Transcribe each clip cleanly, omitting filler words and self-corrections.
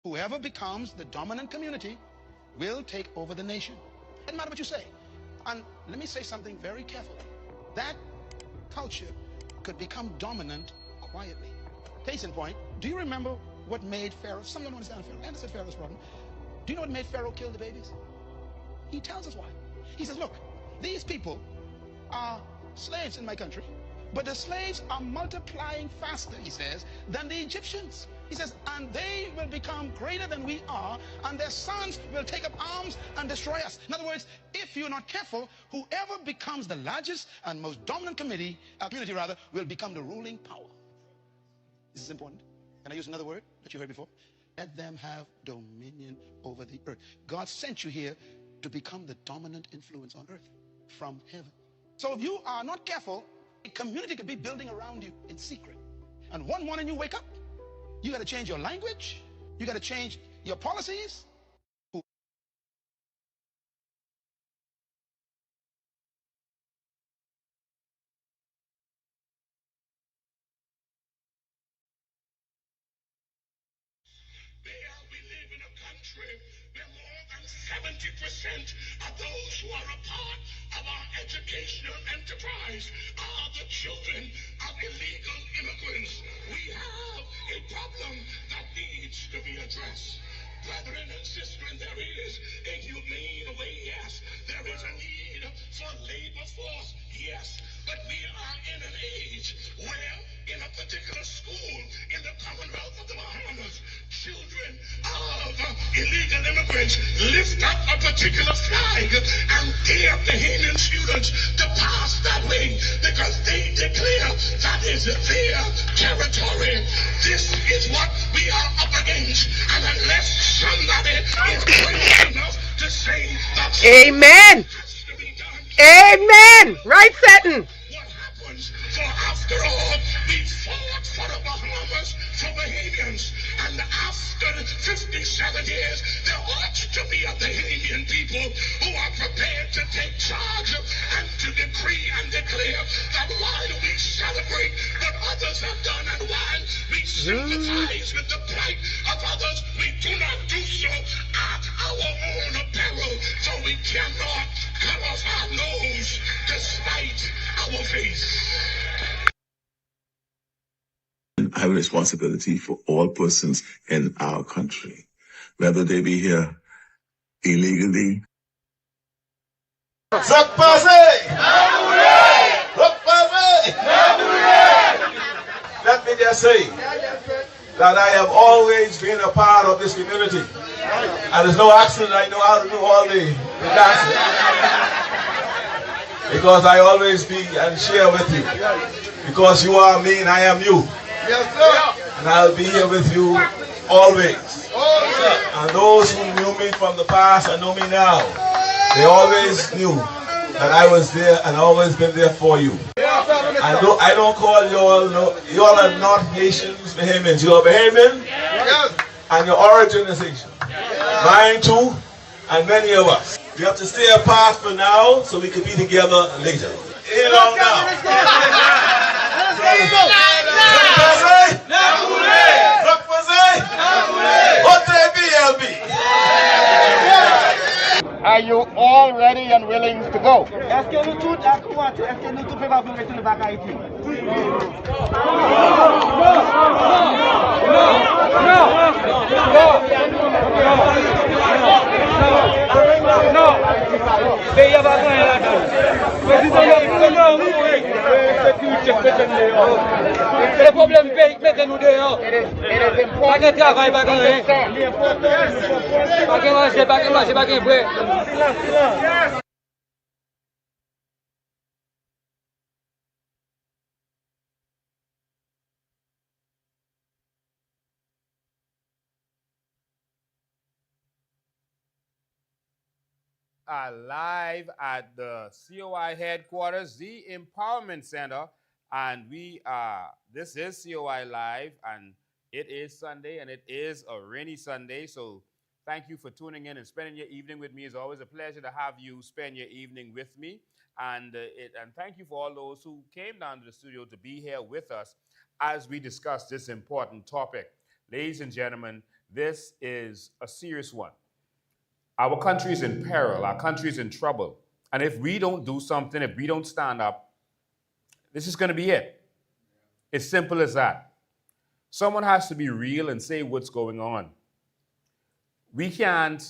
Whoever becomes the dominant community will take over the nation. Doesn't matter what you say. And let me say something very carefully. That culture could become dominant quietly. Case in point, do you remember what made Pharaoh? Some don't understand Pharaoh. I understand Pharaoh's problem. Do you know what made Pharaoh kill the babies? He tells us why. He says, look, these people are slaves in my country, but the slaves are multiplying faster, he says, than the Egyptians. He says, and they will become greater than we are, and their sons will take up arms and destroy us. In other words, if you're not careful, whoever becomes the largest and most dominant community will become the ruling power. This is important. Can I use another word that you heard before? Let them have dominion over the earth. God sent you here to become the dominant influence on earth from heaven. So if you are not careful, a community could be building around you in secret. And one morning you wake up, you got to change your language, you got to change your policies. There we live in a country where more than 70% of those who are a part of our educational enterprise are the children of illegal immigrants. We have a problem that needs to be addressed. Brethren and sisters, there is a humane way, yes. There is a need for labor force, yes. But we are in an age where in a particular school in the Commonwealth of the Bahamas, children of illegal immigrants lift up a particular flag and dare Bahamian students to pass that way because they declare that is their territory. This is what we are up against. And unless somebody is crazy enough to say that Amen. has to be done. Amen. Right, Satan. What happens? For after all, we fought for the Bahamas, for Bahamians, and after 57 years, there ought to be a Bahamian people who are prepared to take charge and to decree and declare that while we celebrate what others have done and while we sympathize with the plight of others, we do not do so at our own peril, so we cannot cut off our nose despite our face. I have a responsibility for all persons in our country, whether they be here illegally. Let me just say that I have always been a part of this community. And there's no accident I know how to do all the dancing. Because I always be and share with you. Because you are me and I am you. Yes, sir. And I'll be here with you always. And those who knew me from the past and know me now, they always knew that I was there and always been there for you. I don't call you all, no, you all are not Haitians, Bahamians. You are Bahamian, and your origin is Haitian. Mine too, and many of us. We have to stay apart for now so we can be together later. You know now. Are you all ready and willing to go? Est-ce que nous tous pouvons mettre le bac à Haïti? Non. Mais il y a pas rien là-dedans. Le problème pays, mettez-nous dehors. Pas de travail, pas de rien. Pas de manger, pas de vrai. Live at the COI headquarters, the Empowerment Center, and this is COI Live, and it is Sunday, and it is a rainy Sunday, so thank you for tuning in and spending your evening with me. It's always a pleasure to have you spend your evening with me, and thank you for all those who came down to the studio to be here with us as we discuss this important topic. Ladies and gentlemen, This is a serious one. Our country is in peril. Our country is in trouble. And if we don't do something, if we don't stand up, this is going to be it. It's simple as that. Someone has to be real and say what's going on. We can't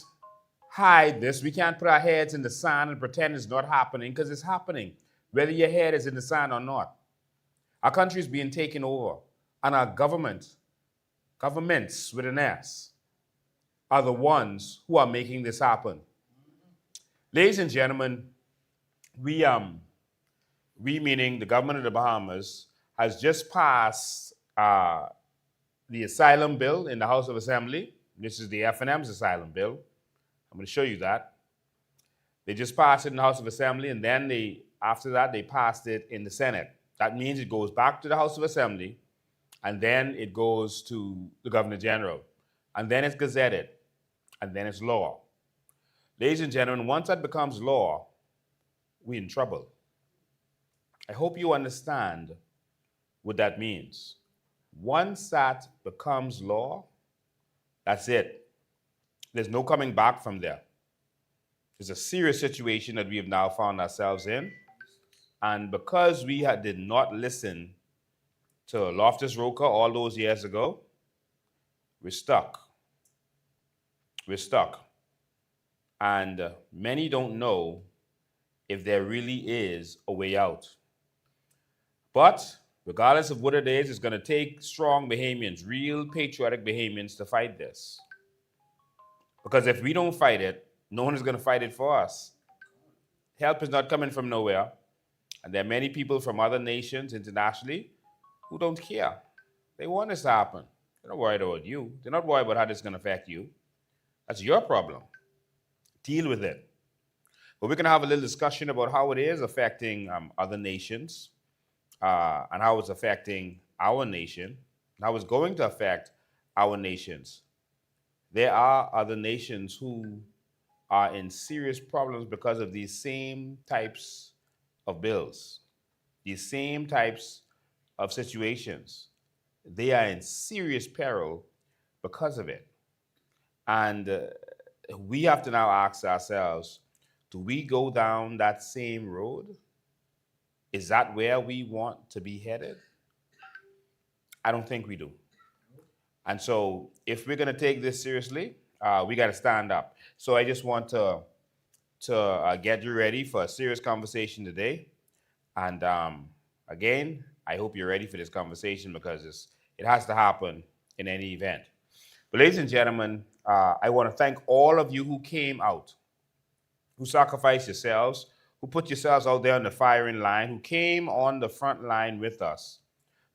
hide this. We can't put our heads in the sand and pretend it's not happening, because it's happening, whether your head is in the sand or not. Our country is being taken over, and our governments with an S, are the ones who are making this happen. Ladies and gentlemen, we meaning the government of the Bahamas, has just passed the asylum bill in the House of Assembly. This is the Fnm's asylum bill. I'm going to show you that. They just passed it in the House of Assembly, and then after that, they passed it in the Senate. That means it goes back to the House of Assembly, and then it goes to the Governor General, and then it's gazetted, and then it's law. Ladies and gentlemen, once that becomes law, we're in trouble. I hope you understand what that means. Once that becomes law, that's it. There's no coming back from there. It's a serious situation that we have now found ourselves in. And because we did not listen to Loftus Roker all those years ago, we're stuck. We're stuck. And many don't know if there really is a way out. But regardless of what it is, it's going to take strong Bahamians, real patriotic Bahamians, to fight this. Because if we don't fight it, no one is going to fight it for us. Help is not coming from nowhere. And there are many people from other nations internationally who don't care. They want this to happen. They're not worried about you. They're not worried about how this is going to affect you. That's your problem. Deal with it. But we're going to have a little discussion about how it is affecting other nations and how it's affecting our nation, and how it's going to affect our nations. There are other nations who are in serious problems because of these same types of bills, these same types of situations. They are in serious peril because of it. And we have to now ask ourselves, do we go down that same road? Is that where we want to be headed? I don't think we do. And so if we're going to take this seriously, we got to stand up. So I just want to get you ready for a serious conversation today. And again, I hope you're ready for this conversation, because it has to happen in any event. But ladies and gentlemen, I want to thank all of you who came out, who sacrificed yourselves, who put yourselves out there on the firing line, who came on the front line with us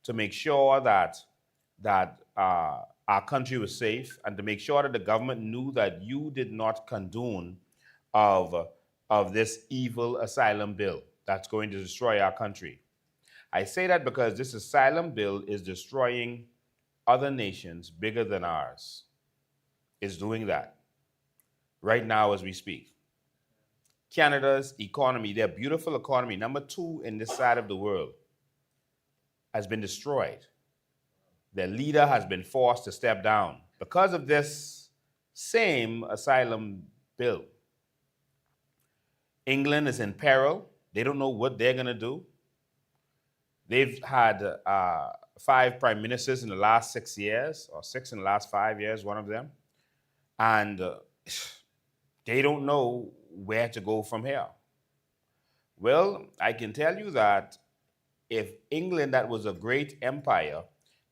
to make sure that our country was safe, and to make sure that the government knew that you did not condone of this evil asylum bill that's going to destroy our country. I say that because this asylum bill is destroying other nations bigger than ours. It's doing that right now as we speak. Canada's economy, their beautiful economy, number 2 in this side of the world, has been destroyed. Their leader has been forced to step down because of this same asylum bill. England is in peril. They don't know what they're going to do. They've had 5 prime ministers in the last 6 years, or 6 in the last 5 years, one of them. And they don't know where to go from here. Well, I can tell you that if England, that was a great empire,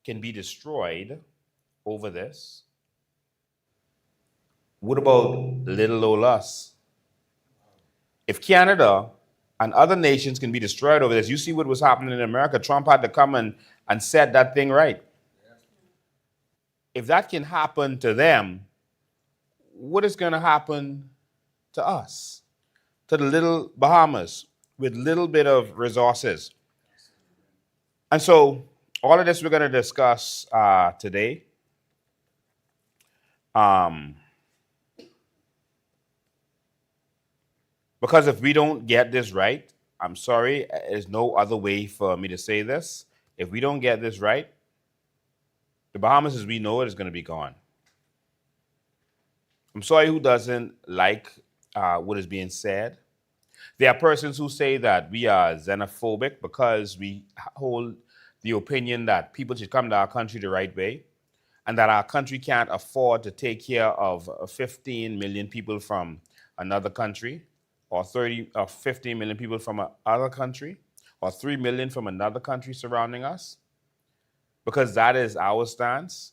can be destroyed over this, what about little old us? If Canada and other nations can be destroyed over this, you see what was happening in America. Trump had to come and set that thing right. If that can happen to them, what is going to happen to us, to the little Bahamas with little bit of resources? And so all of this we're going to discuss today. Because if we don't get this right, I'm sorry, there's no other way for me to say this. If we don't get this right, the Bahamas as we know it is going to be gone. I'm sorry who doesn't like what is being said. There are persons who say that we are xenophobic because we hold the opinion that people should come to our country the right way and that our country can't afford to take care of 15 million people from another country or 30 or 15 million people from another country or 3 million from another country surrounding us because that is our stance,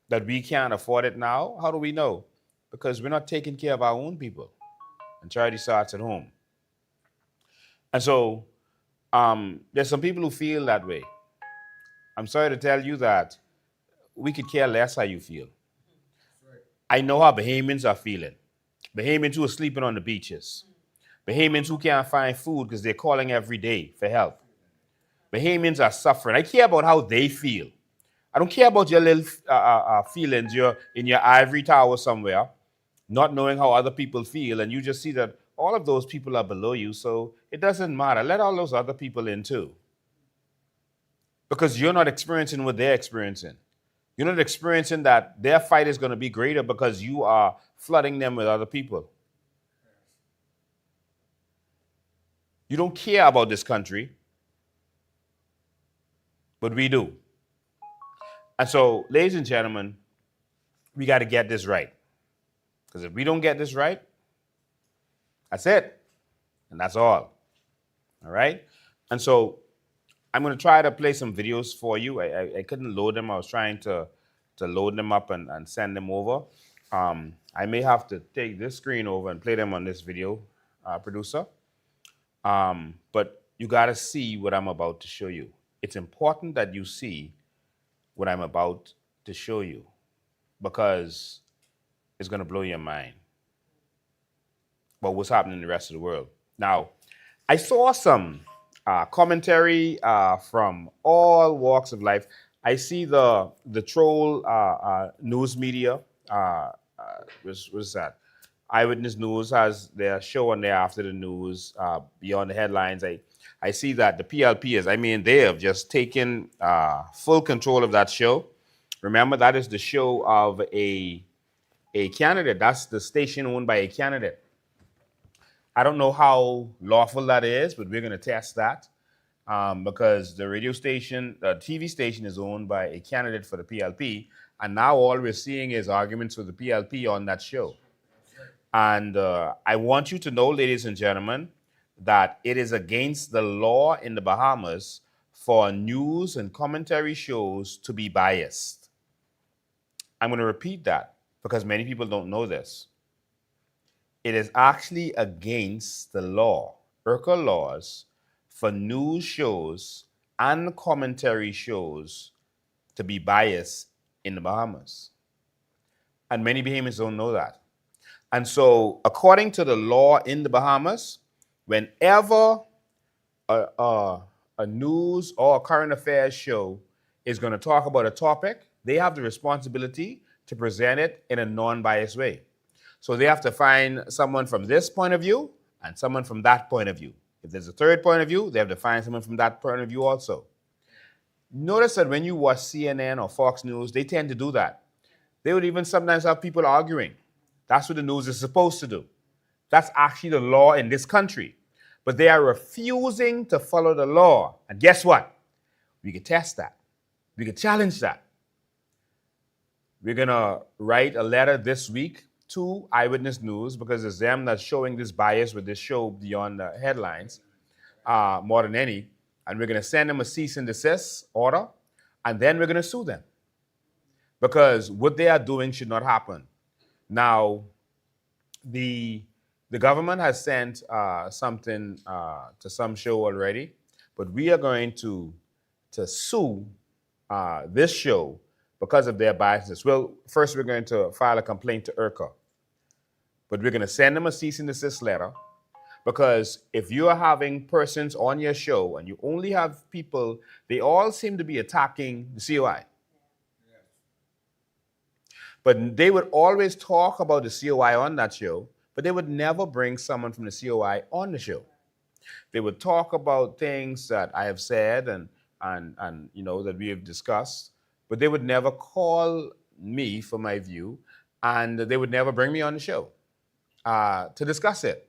that we can't afford it now. How do we know? Because we're not taking care of our own people. And charity starts at home. And so there's some people who feel that way. I'm sorry to tell you that we could care less how you feel. I know how Bahamians are feeling. Bahamians who are sleeping on the beaches. Bahamians who can't find food because they're calling every day for help. Bahamians are suffering. I care about how they feel. I don't care about your little feelings. You're in your ivory tower somewhere, not knowing how other people feel, and you just see that all of those people are below you, so it doesn't matter. Let all those other people in too. Because you're not experiencing what they're experiencing. You're not experiencing that their fight is going to be greater because you are flooding them with other people. You don't care about this country, but we do. And so, ladies and gentlemen, we got to get this right. Because if we don't get this right, that's it. And that's all. All right? And so I'm going to try to play some videos for you. I couldn't load them. I was trying to load them up and send them over. I may have to take this screen over and play them on this video, producer. But you got to see what I'm about to show you. It's important that you see what I'm about to show you because it's going to blow your mind about what's happening in the rest of the world. Now, I saw some commentary from all walks of life. I see the troll news media. What's that? Eyewitness News has their show on there after the news, beyond the headlines. I see that the PLP they have just taken full control of that show. Remember, that is the show of a candidate. That's the station owned by a candidate. I don't know how lawful that is, but we're going to test that because the radio station, the TV station is owned by a candidate for the PLP. And now all we're seeing is arguments for the PLP on that show. And I want you to know, ladies and gentlemen, that it is against the law in the Bahamas for news and commentary shows to be biased. I'm going to repeat that because many people don't know this. It is actually against the law, IRCA laws, for news shows and commentary shows to be biased in the Bahamas. And many Bahamians don't know that. And so, according to the law in the Bahamas, whenever a news or a current affairs show is going to talk about a topic, they have the responsibility to present it in a non-biased way. So they have to find someone from this point of view and someone from that point of view. If there's a third point of view, they have to find someone from that point of view also. Notice that when you watch CNN or Fox News, they tend to do that. They would even sometimes have people arguing. That's what the news is supposed to do. That's actually the law in this country. But they are refusing to follow the law. And guess what? We could test that. We could challenge that. We're going to write a letter this week to Eyewitness News because it's them that's showing this bias with this show beyond the headlines more than any. And we're going to send them a cease and desist order. And then we're going to sue them because what they are doing should not happen. Now, the government has sent something to some show already, but we are going to sue this show because of their biases. Well, first we're going to file a complaint to IRCA, but we're going to send them a cease and desist letter because if you are having persons on your show and you only have people, they all seem to be attacking the COI. But they would always talk about the COI on that show, but they would never bring someone from the COI on the show. They would talk about things that I have said and that we have discussed, but they would never call me for my view. and they would never bring me on the show to discuss it.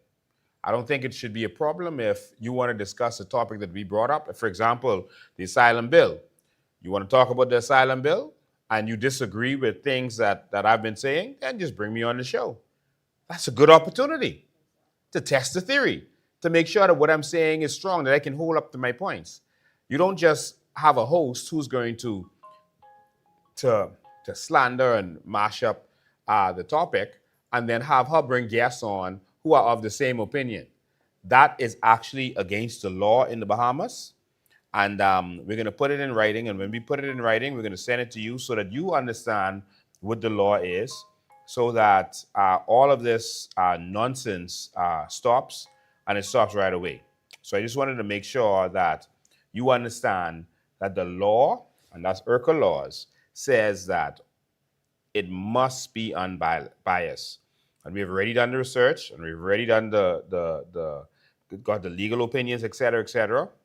I don't think it should be a problem if you want to discuss a topic that we brought up. For example, the asylum bill. You want to talk about the asylum bill and you disagree with things that I've been saying, then just bring me on the show. That's a good opportunity to test the theory, to make sure that what I'm saying is strong, that I can hold up to my points. You don't just have a host who's going to slander and mash up the topic and then have her bring guests on who are of the same opinion. That is actually against the law in the Bahamas. And we're going to put it in writing. And when we put it in writing, we're going to send it to you so that you understand what the law is, so that all of this nonsense stops, and it stops right away. So I just wanted to make sure that you understand that the law, and that's IRCA laws, says that it must be unbiased. And we've already done the research, and we've already done got the legal opinions, et cetera,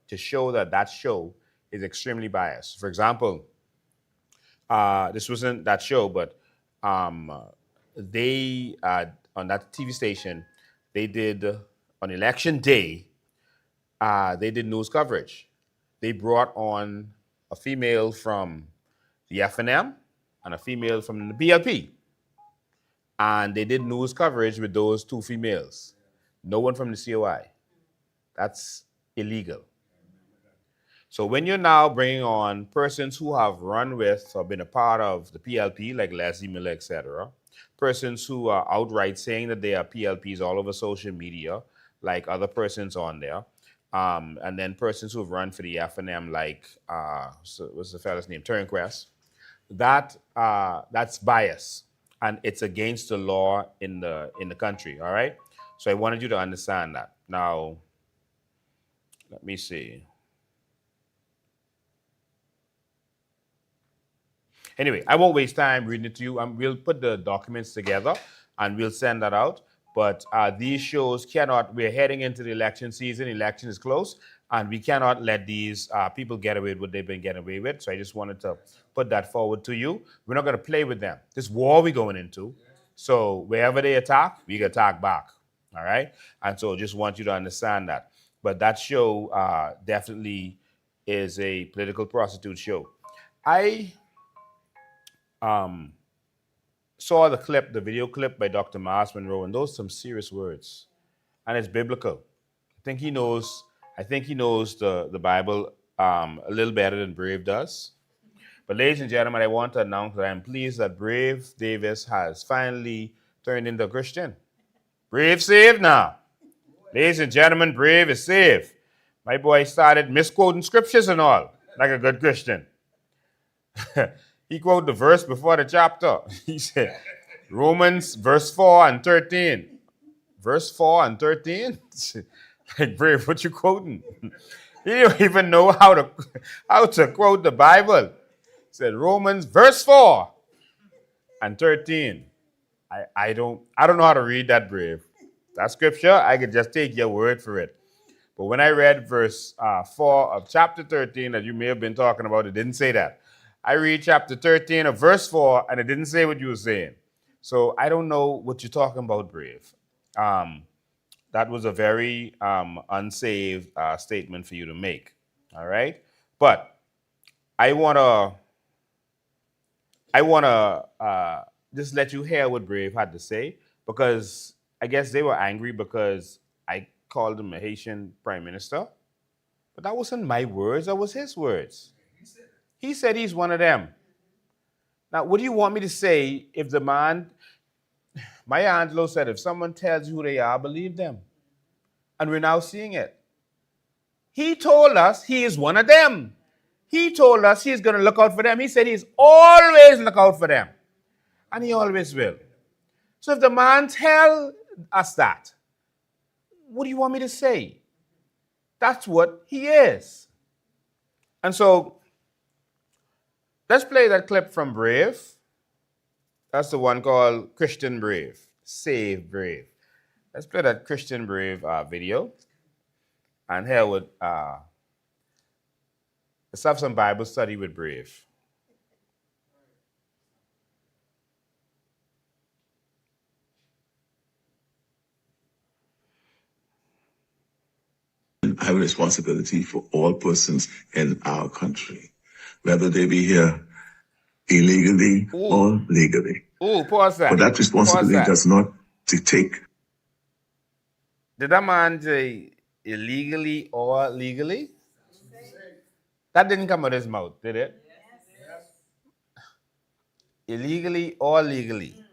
to show that that show is extremely biased. For example, this wasn't that show, but they, on that TV station, they did, on election day, they did news coverage. They brought on a female from the Fnm and a female from the PLP. And they did news coverage with those two females. No one from the COI. That's illegal. So when you're now bringing on persons who have run with or been a part of the PLP, like Leslie Miller, etc., persons who are outright saying that they are PLPs all over social media, like other persons on there, and then persons who have run for the Fnm, like what's the fellow's name, Turnquest, that's bias, and it's against the law in the country. All right. So I wanted you to understand that. Now, let me see. Anyway, I won't waste time reading it to you. We'll put the documents together and we'll send that out. But these shows cannot, we're heading into the election season, election is close, and we cannot let these people get away with what they've been getting away with. So I just wanted to put that forward to you. We're not going to play with them. This war we're going into. So wherever they attack, we can attack back. All right? And so just want you to understand that. But that show definitely is a political prostitute show. I saw the video clip by Dr. Miles Monroe, and those are some serious words. And it's biblical. I think he knows the Bible a little better than Brave does. But ladies and gentlemen, I want to announce that I'm pleased that Brave Davis has finally turned into a Christian. Brave saved now. Ladies and gentlemen, Brave is saved. My boy started misquoting scriptures and all, like a good Christian. He quoted the verse before the chapter. He said, Romans verse 4 and 13. Verse 4 and 13? Like, Brave, what you quoting? He don't even know how to quote the Bible. He said, Romans verse 4 and 13. I don't know how to read that, Brave. That scripture, I could just take your word for it. But when I read verse 4 of chapter 13 that you may have been talking about, it didn't say that. I read chapter 13 of verse 4, and it didn't say what you were saying. So I don't know what you're talking about, Brave. That was a very unsaved statement for you to make. All right? But I wanna just let you hear what Brave had to say, because I guess they were angry because I called him a Haitian prime minister. But that wasn't my words, that was his words. He said he's one of them. Now, what do you want me to say if the man, Maya Angelou said, if someone tells you who they are, believe them. And we're now seeing it. He told us he is one of them. He told us he's going to look out for them. He said he's always look out for them. And he always will. So if the man tells us that, what do you want me to say? That's what he is. And so, let's play that clip from Brave. That's the one called Christian Brave. Save Brave. Let's play that Christian Brave video. And here let's have some Bible study with Brave. have a responsibility for all persons in our country, whether they be here illegally or legally. Pause that. But that responsibility does not dictate. Did that man say illegally or legally? That didn't come out of his mouth, did it? Yes. Illegally or legally?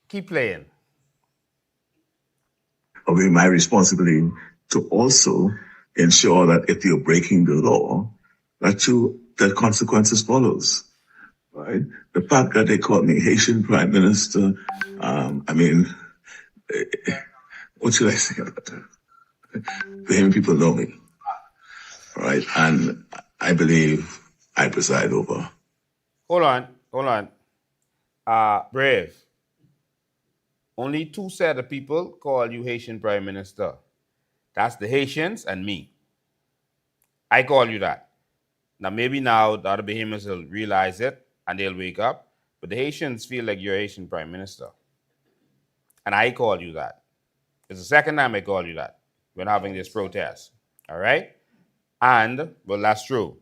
Keep playing. Obey my responsibility to also ensure that if you're breaking the law, that consequences follows. Right? The fact that they called me Haitian Prime Minister, what should I say about that? Bahamian people know me, right? And I believe I preside over. Hold on. Brave. Only two set of people call you Haitian Prime Minister. That's the Haitians and me. I call you that. Now, maybe now the other Bahamians will realize it and they'll wake up. But the Haitians feel like you're Haitian Prime Minister. And I call you that. It's the second time I call you that when having this protest. All right? And, well, that's true.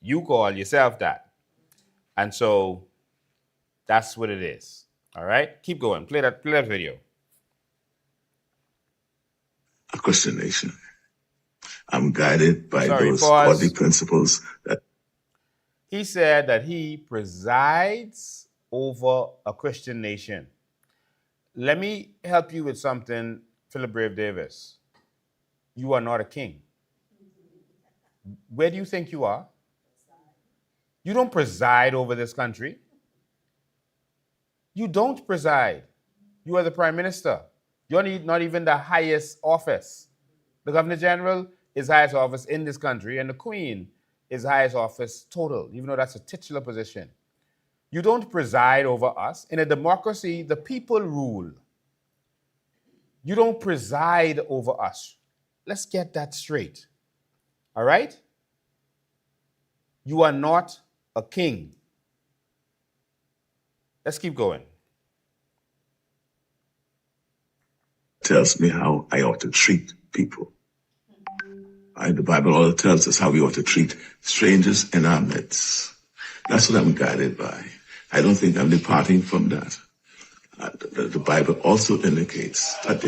You call yourself that. And so that's what it is. All right? Keep going. Play that video. A Christian nation. I'm guided by those godly principles that. He said that he presides over a Christian nation. Let me help you with something, Philip Brave Davis. You are not a king. Where do you think you are? You don't preside over this country. You don't preside. You are the prime minister. You're not even the highest office. The governor general is the highest office in this country, and the queen is the highest office total, even though that's a titular position. You don't preside over us. In a democracy, the people rule. You don't preside over us. Let's get that straight. All right? You are not a king. Let's keep going. Tells me how I ought to treat people. The Bible also tells us how we ought to treat strangers in our midst. That's what I'm guided by. I don't think I'm departing from that. The Bible also indicates that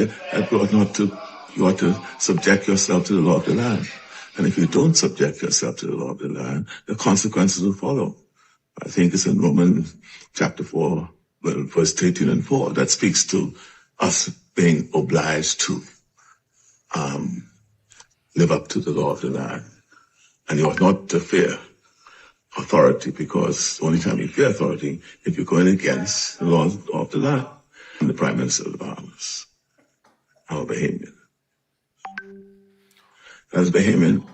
you ought to subject yourself to the law of the land. And if you don't subject yourself to the law of the land, the consequences will follow. I think it's in Romans chapter 4, verse 13 and 4, that speaks to us being obliged to live up to the law of the land. And you ought not to fear authority, because the only time you fear authority if you're going against the laws of the land. I'm the Prime Minister of the Bahamas. I'm a Bahamian. As Bahamian.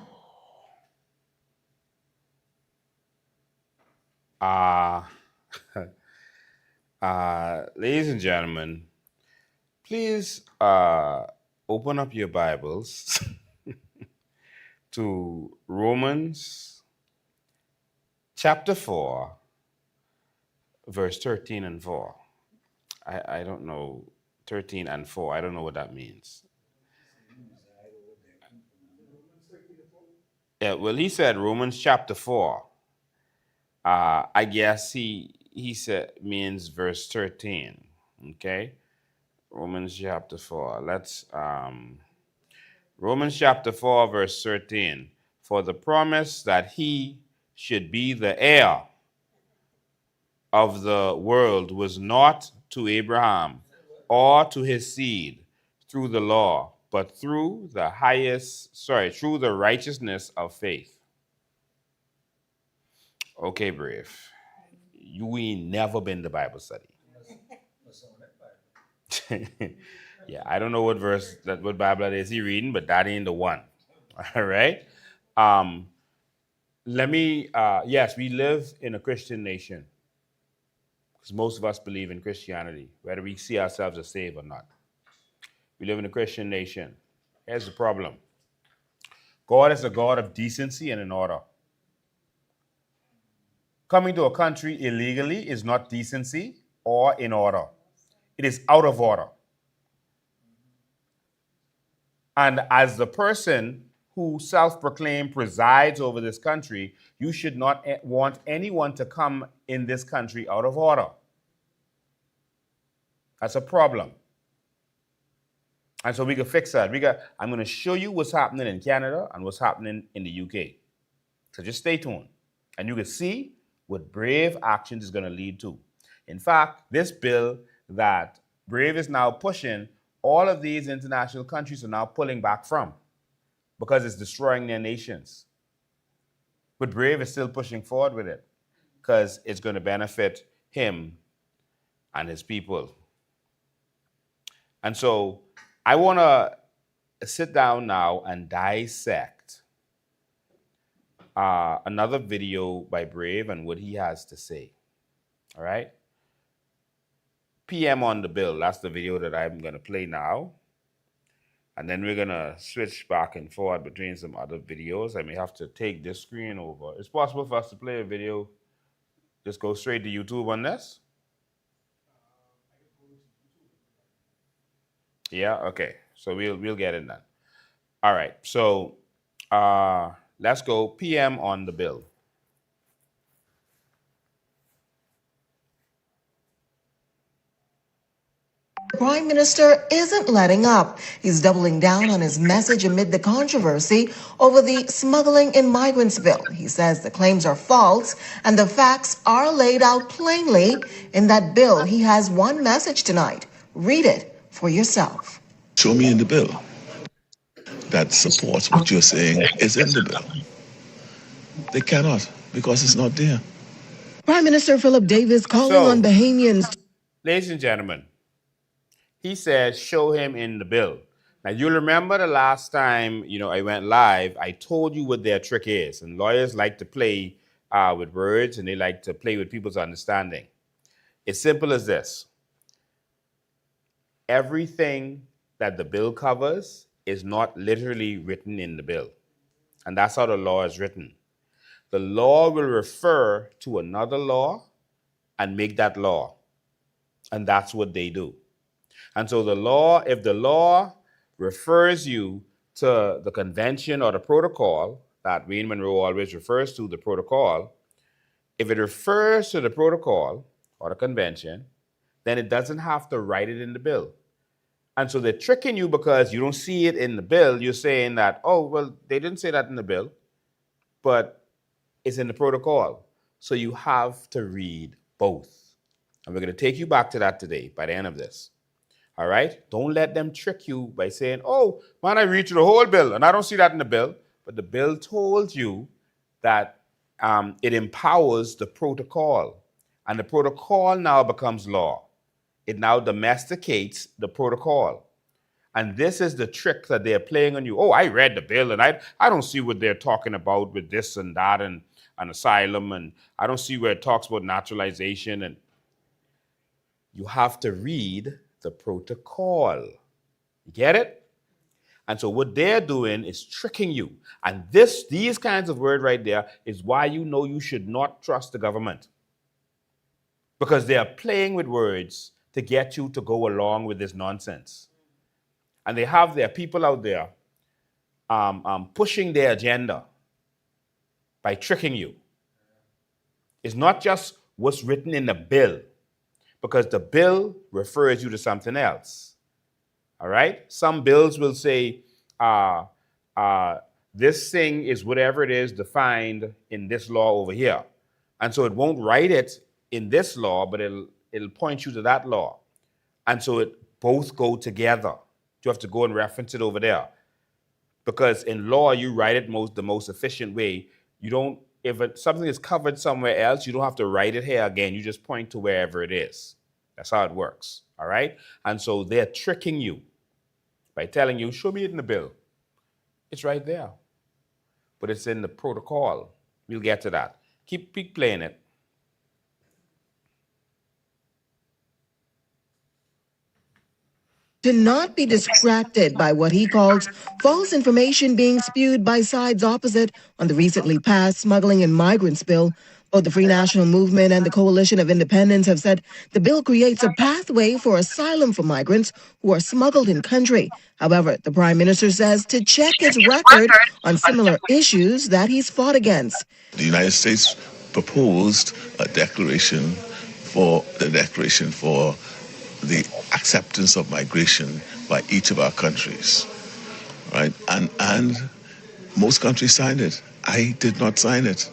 Ladies and gentlemen, please open up your Bibles to Romans chapter 4, verse 13 and 4. I don't know, 13 and 4. I don't know what that means. Yeah, well, he said Romans chapter 4. I guess he said means verse 13. Okay? Romans chapter 4. Let's Romans chapter 4, verse 13. For the promise that he should be the heir of the world was not to Abraham or to his seed through the law, but through the righteousness of faith. Okay, Brave. You ain't never been to Bible study. Yeah, I don't know what Bible that is he reading, but that ain't the one. All right. Yes, we live in a Christian nation because most of us believe in Christianity, whether we see ourselves as saved or not. We live in a Christian nation. Here's the problem. God is a God of decency and in order. Coming to a country illegally is not decency or in order. It is out of order. And as the person who self-proclaimed presides over this country, you should not want anyone to come in this country out of order. That's a problem. And so we can fix that. I'm going to show you what's happening in Canada and what's happening in the UK. So just stay tuned. And you can see what Brave actions is going to lead to. In fact, this bill that Brave is now pushing, all of these international countries are now pulling back from because it's destroying their nations. But Brave is still pushing forward with it because it's going to benefit him and his people. And so I want to sit down now and dissect another video by Brave and what he has to say. All right? PM on the bill. That's the video that I'm going to play now. And then we're going to switch back and forth between some other videos. I may have to take this screen over. It's possible for us to play a video. Just go straight to YouTube on this. Yeah, okay. So we'll get it done. All right. So let's go PM on the bill. The Prime Minister isn't letting up. He's doubling down on his message amid the controversy over the smuggling in migrants bill. He says the claims are false and the facts are laid out plainly in that bill. He has one message tonight. Read it for yourself. Show me in the bill that supports what you're saying is in the bill. They cannot, because it's not there. Prime Minister Philip Davis calling on Bahamians. Ladies and gentlemen, he says, show him in the bill. Now, you'll remember the last time, I went live, I told you what their trick is. And lawyers like to play with words, and they like to play with people's understanding. It's simple as this. Everything that the bill covers is not literally written in the bill. And that's how the law is written. The law will refer to another law and make that law. And that's what they do. And so the law, if the law refers you to the convention or the protocol that Wayne Monroe always refers to, the protocol, if it refers to the protocol or the convention, then it doesn't have to write it in the bill. And so they're tricking you because you don't see it in the bill. You're saying that, oh, well, they didn't say that in the bill, but it's in the protocol. So you have to read both. And we're going to take you back to that today by the end of this. All right? Don't let them trick you by saying, oh, man, I read through the whole bill, and I don't see that in the bill. But the bill told you that it empowers the protocol. And the protocol now becomes law. It now domesticates the protocol. And this is the trick that they're playing on you. Oh, I read the bill, and I don't see what they're talking about with this and that and asylum, and I don't see where it talks about naturalization. And you have to read the protocol. You get it? And so what they're doing is tricking you. And these kinds of words right there is why you know you should not trust the government. Because they are playing with words to get you to go along with this nonsense. And they have their people out there pushing their agenda by tricking you. It's not just what's written in the bill, because the bill refers you to something else. All right? Some bills will say, this thing is whatever it is defined in this law over here. And so it won't write it in this law, but it'll point you to that law. And so it both go together. You have to go and reference it over there. Because in law, you write it the most efficient way. You don't, if something is covered somewhere else, you don't have to write it here again. You just point to wherever it is. That's how it works, all right? And so they're tricking you by telling you, show me it in the bill. It's right there, but it's in the protocol. We'll get to that. Keep playing it. To not be distracted by what he calls false information being spewed by sides opposite on the recently passed smuggling and migrants bill, Both the Free National Movement and the Coalition of Independents have said the bill creates a pathway for asylum for migrants who are smuggled in country. However, the Prime Minister says to check his record on similar issues that he's fought against. The United States proposed a declaration for the acceptance of migration by each of our countries, right? And most countries signed it. I did not sign it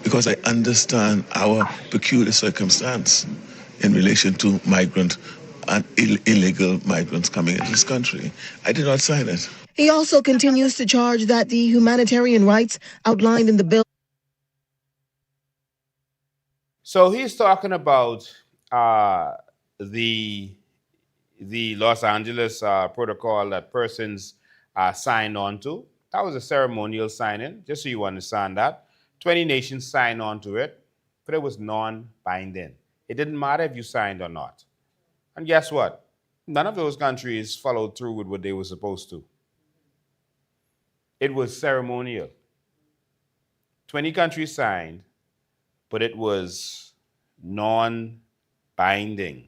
because I understand our peculiar circumstance in relation to migrant and illegal migrants coming into this country. I did not sign it. He also continues to charge that the humanitarian rights outlined in the bill. So he's talking about the Los Angeles protocol that persons signed on to. That was a ceremonial signing, just so you understand that. 20 nations signed on to it, but it was non-binding. It didn't matter if you signed or not. And guess what? None of those countries followed through with what they were supposed to. It was ceremonial. 20 countries signed, but it was non-binding.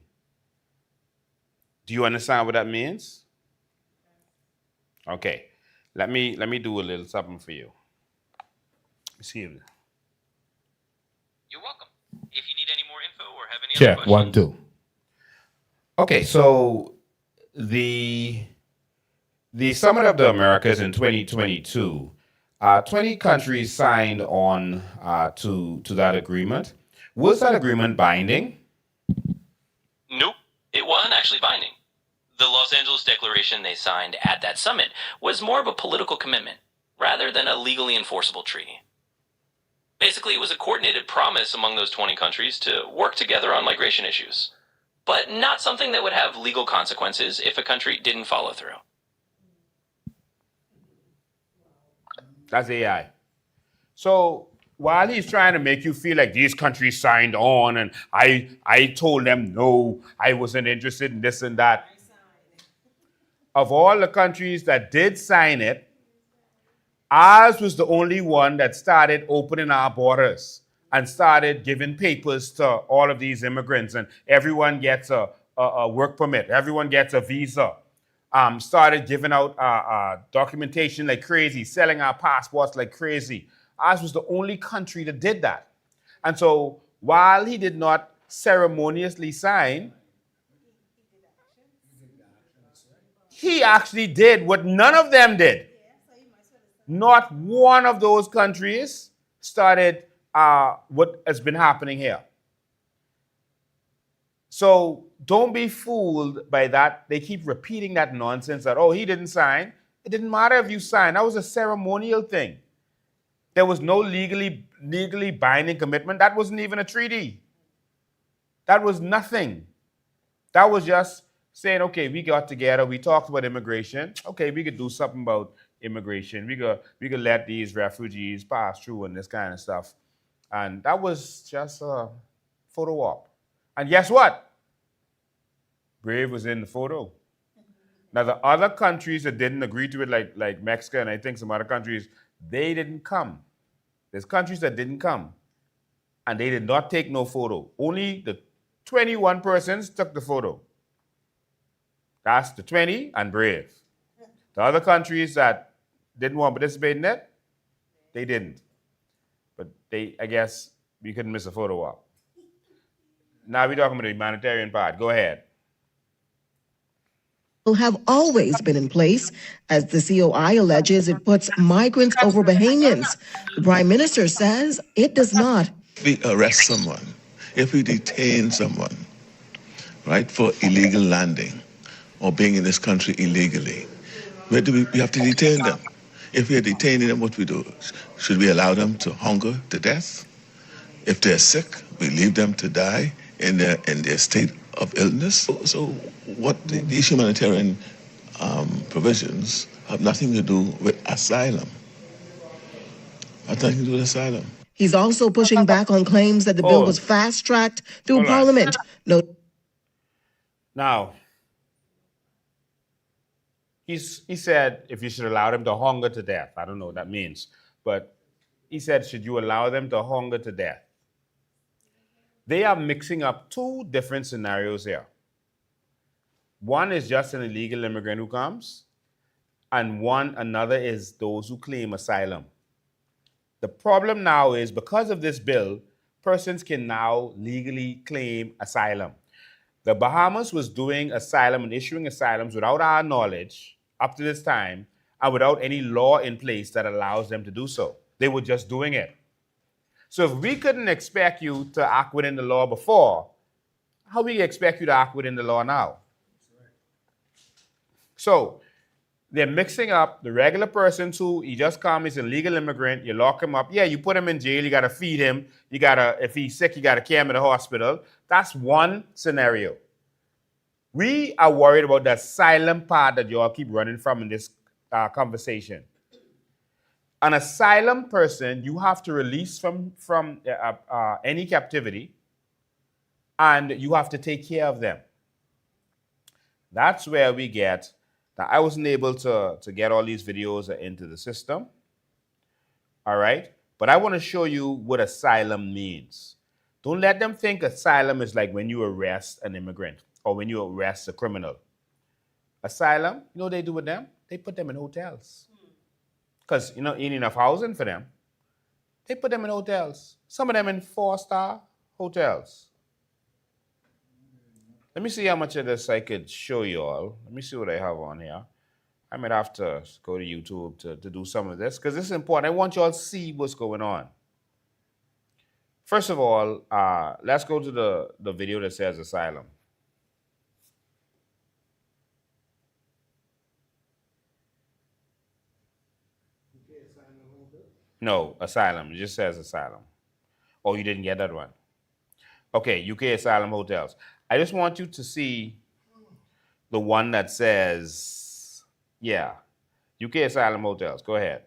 Do you understand what that means? Okay, let me do a little something for you. See you. You're welcome. If you need any more info or have any Check, other questions. 1, 2. Okay, so the Summit of the Americas in 2022, 20 countries signed on to that agreement. Was that agreement binding? Nope, it wasn't actually binding. The Los Angeles Declaration they signed at that summit was more of a political commitment rather than a legally enforceable treaty. Basically, it was a coordinated promise among those 20 countries to work together on migration issues, but not something that would have legal consequences if a country didn't follow through. That's AI. So while he's trying to make you feel like these countries signed on and I told them no, I wasn't interested in this and that. Of all the countries that did sign it, ours was the only one that started opening our borders and started giving papers to all of these immigrants, and everyone gets a work permit, everyone gets a visa. Started giving out documentation like crazy, selling our passports like crazy. Ours was the only country that did that. And so while he did not ceremoniously sign, he actually did what none of them did. Not one of those countries started what has been happening here. So don't be fooled by that. They keep repeating that nonsense that, oh, he didn't sign. It didn't matter if you signed. That was a ceremonial thing. There was no legally binding commitment. That wasn't even a treaty. That was nothing. That was just saying, okay, we got together, we talked about immigration. Okay, we could do something about immigration. We could let these refugees pass through and this kind of stuff. And that was just a photo op. And guess what? Brave was in the photo. Now, the other countries that didn't agree to it, like Mexico and I think some other countries, they didn't come. There's countries that didn't come. And they did not take no photo. Only the 21 persons took the photo. That's the 20 and Brave. The other countries that didn't want to participate in it, they didn't. But I guess we couldn't miss a photo op. Now we're talking about the humanitarian part. Go ahead. Have always been in place. As the COI alleges, it puts migrants over Bahamians. The Prime Minister says it does not. If we arrest someone, if we detain someone, right, for illegal landing or being in this country illegally, where do we have to detain them? If we are detaining them, what we do? Should we allow them to hunger to death? If they're sick, we leave them to die in their state of illness. So what these humanitarian provisions have nothing to do with asylum. Have nothing to do with asylum. He's also pushing back on claims that the bill was fast-tracked through Parliament. Now, he said if you should allow them to hunger to death. I don't know what that means. But he said, should you allow them to hunger to death? They are mixing up two different scenarios here. One is just an illegal immigrant who comes, and another is those who claim asylum. The problem now is because of this bill, persons can now legally claim asylum. The Bahamas was doing asylum and issuing asylums without our knowledge up to this time and without any law in place that allows them to do so. They were just doing it. So if we couldn't expect you to act within the law before, how we expect you to act within the law now? So they're mixing up the regular persons who he just come, he's an illegal immigrant, you lock him up. Yeah, you put him in jail, you gotta feed him, if he's sick, you gotta care him in the hospital. That's one scenario. We are worried about the asylum part that you all keep running from in this conversation. An asylum person, you have to release from any captivity, and you have to take care of them. That's where we get. Now, I wasn't able to get all these videos into the system, all right? But I want to show you what asylum means. Don't let them think asylum is like when you arrest an immigrant or when you arrest a criminal. Asylum, you know what they do with them? They put them in hotels. Because, ain't enough housing for them. They put them in hotels. Some of them in 4-star hotels. Let me see how much of this I could show you all. Let me see what I have on here. I might have to go to YouTube to do some of this because this is important. I want you all to see what's going on. First of all, let's go to the video that says asylum. No, asylum. It just says asylum. Oh, you didn't get that one. Okay, UK asylum hotels. I just want you to see the one that says, UK asylum hotels. Go ahead.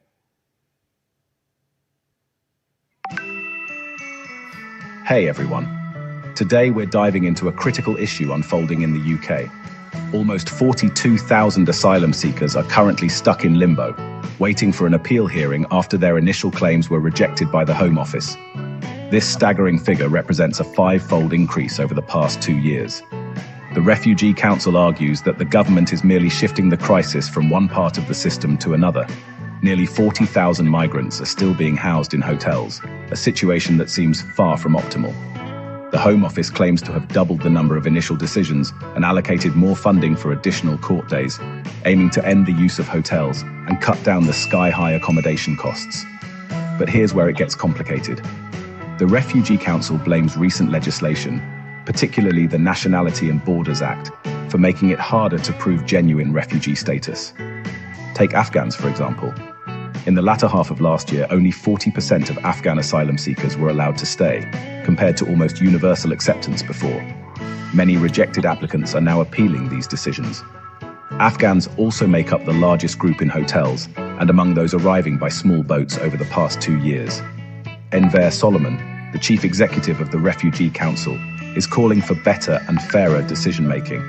Hey everyone. Today we're diving into a critical issue unfolding in the UK. Almost 42,000 asylum seekers are currently stuck in limbo, waiting for an appeal hearing after their initial claims were rejected by the Home Office. This staggering figure represents a 5-fold increase over the past 2 years. The Refugee Council argues that the government is merely shifting the crisis from one part of the system to another. Nearly 40,000 migrants are still being housed in hotels, a situation that seems far from optimal. The Home Office claims to have doubled the number of initial decisions and allocated more funding for additional court days, aiming to end the use of hotels and cut down the sky-high accommodation costs. But here's where it gets complicated. The Refugee Council blames recent legislation, particularly the Nationality and Borders Act, for making it harder to prove genuine refugee status. Take Afghans, for example. In the latter half of last year, only 40% of Afghan asylum seekers were allowed to stay, compared to almost universal acceptance before. Many rejected applicants are now appealing these decisions. Afghans also make up the largest group in hotels, and among those arriving by small boats over the past 2 years. Enver Solomon, the chief executive of the Refugee Council, is calling for better and fairer decision-making.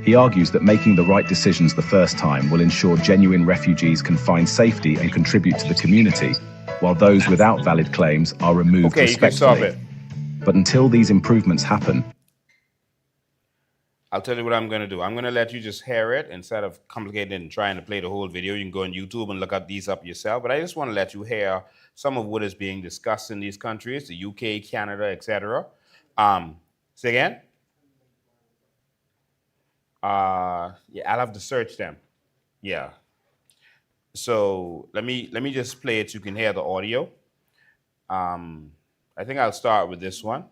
He argues that making the right decisions the first time will ensure genuine refugees can find safety and contribute to the community, while those without valid claims are removed respectfully. But until these improvements happen, I'll tell you what I'm going to do. I'm going to let you just hear it instead of complicating and trying to play the whole video. You can go on YouTube and look up these up yourself. But I just want to let you hear some of what is being discussed in these countries, the UK, Canada, etc. Say again? Yeah, I'll have to search them. Yeah. So let me just play it so you can hear the audio. I think I'll start with this one.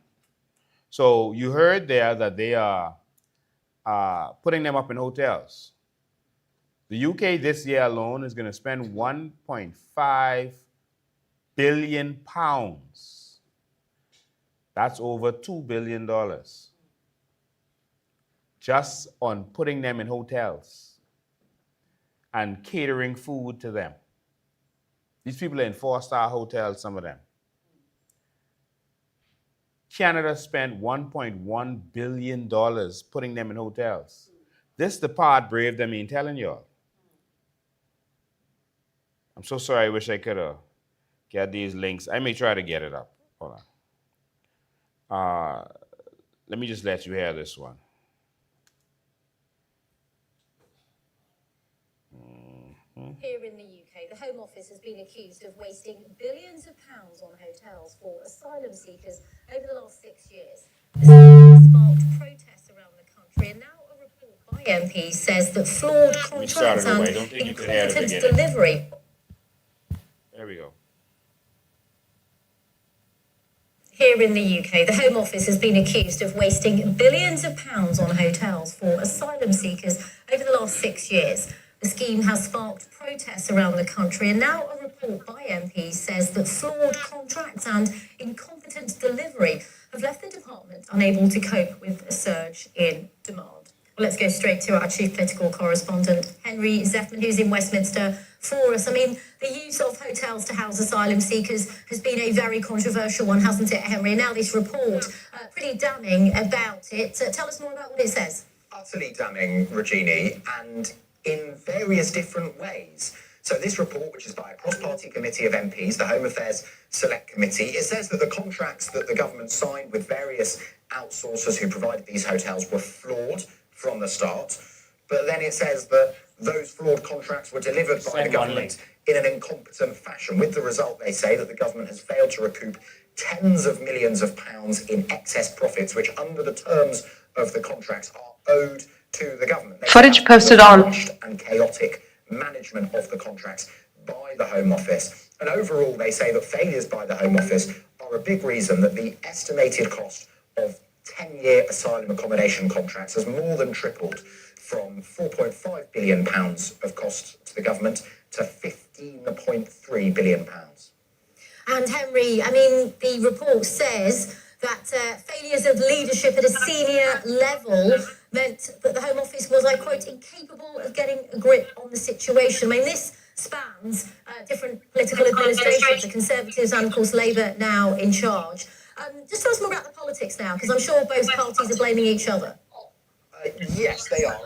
So you heard there that they are putting them up in hotels. The UK this year alone is going to spend 1.5 billion pounds. That's over $2 billion. Just on putting them in hotels and catering food to them. These people are in 4-star hotels, some of them. Canada spent $1.1 billion putting them in hotels. This is the part, brave, that mean telling y'all. I'm so sorry, I wish I could get these links. I may try to get it up. Hold on. Let me just let you hear this one. Here in the UK, the Home Office has been accused of wasting billions of pounds on hotels for asylum seekers over the last 6 years. This has sparked protests around the country, and now a report by MPs says that flawed contracts and incompetent delivery. There we go. Here in the UK, the Home Office has been accused of wasting billions of pounds on hotels for asylum seekers over the last 6 years. The scheme has sparked protests around the country, and now a report by MPs says that flawed contracts and incompetent delivery have left the department unable to cope with a surge in demand. Well, let's go straight to our chief political correspondent, Henry Zeffman, who's in Westminster for us. I mean, the use of hotels to house asylum seekers has been a very controversial one, hasn't it, Henry? And now this report, pretty damning about it. Tell us more about what it says. Utterly damning, Regini, and in various different ways. So this report, which is by a cross-party committee of MPs, the Home Affairs Select Committee, it says that the contracts that the government signed with various outsourcers who provided these hotels were flawed from the start. But then it says that those flawed contracts were delivered by the government in an incompetent fashion, with the result, they say, that the government has failed to recoup tens of millions of pounds in excess profits, which under the terms of the contracts are owed to the government. Footage posted on And chaotic management of the contracts by the Home Office. And overall, they say that failures by the Home Office are a big reason that the estimated cost of 10-year asylum accommodation contracts has more than tripled from £4.5 billion of cost to the government to £15.3 billion. And Henry, I mean, the report says that failures of leadership at a senior level meant that the Home Office was, I quote, incapable of getting a grip on the situation. I mean, this spans different political administrations, the Conservatives and, of course, Labour now in charge. Just tell us more about the politics now, because I'm sure both parties are blaming each other. Yes, they are.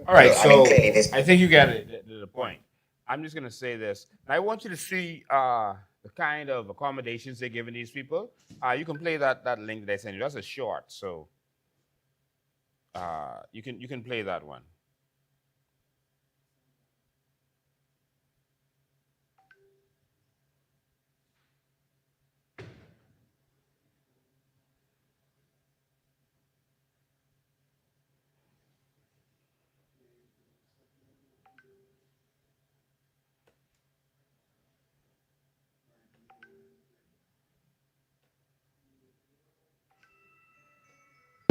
All right, so I think you get it, the point. I'm just going to say this. I want you to see the kind of accommodations they're giving these people. You can play that link that I sent you. That's a short, so you can play that one.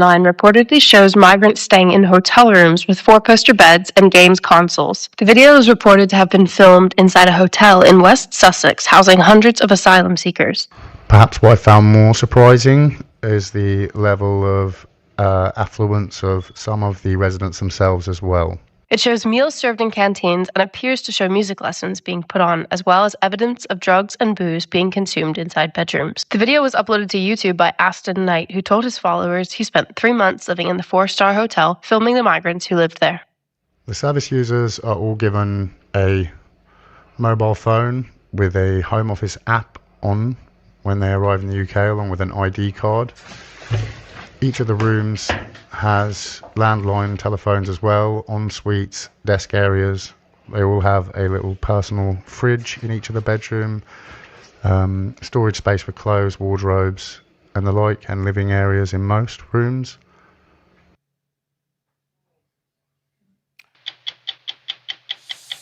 Online reportedly shows migrants staying in hotel rooms with four-poster beds and games consoles. The video is reported to have been filmed inside a hotel in West Sussex, housing hundreds of asylum seekers. Perhaps what I found more surprising is the level of affluence of some of the residents themselves as well. It shows meals served in canteens and appears to show music lessons being put on, as well as evidence of drugs and booze being consumed inside bedrooms. The video was uploaded to YouTube by Aston Knight, who told his followers he spent 3 months living in the 4-star hotel, filming the migrants who lived there. The service users are all given a mobile phone with a Home Office app on when they arrive in the UK, along with an ID card. Each of the rooms has landline telephones as well, en suites, desk areas. They all have a little personal fridge in each of the bedroom, storage space for clothes, wardrobes, and the like, and living areas in most rooms.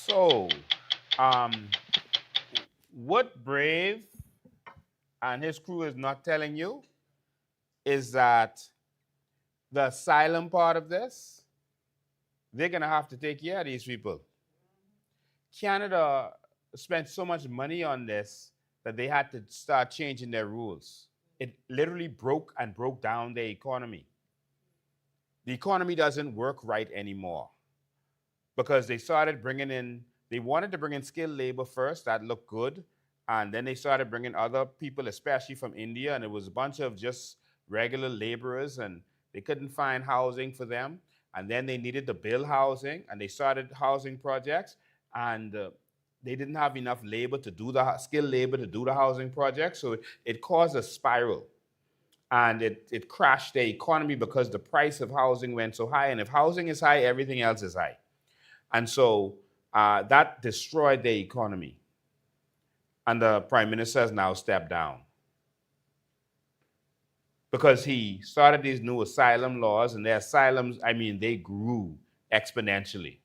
So, what Brave and his crew is not telling you is that the asylum part of this, they're going to have to take care of these people. Canada spent so much money on this that they had to start changing their rules. It literally broke down their economy. The economy doesn't work right anymore because they started bringing in, they wanted to bring in skilled labor first. That looked good. And then they started bringing other people, especially from India, and it was a bunch of just regular laborers, and they couldn't find housing for them. And then they needed to build housing, and they started housing projects, and they didn't have enough labor to do the skilled labor to do the housing projects, so it caused a spiral. And it crashed the economy because the price of housing went so high. And if housing is high, everything else is high. And so that destroyed the economy. And the prime minister has now stepped down because he started these new asylum laws, and the asylums, I mean, they grew exponentially.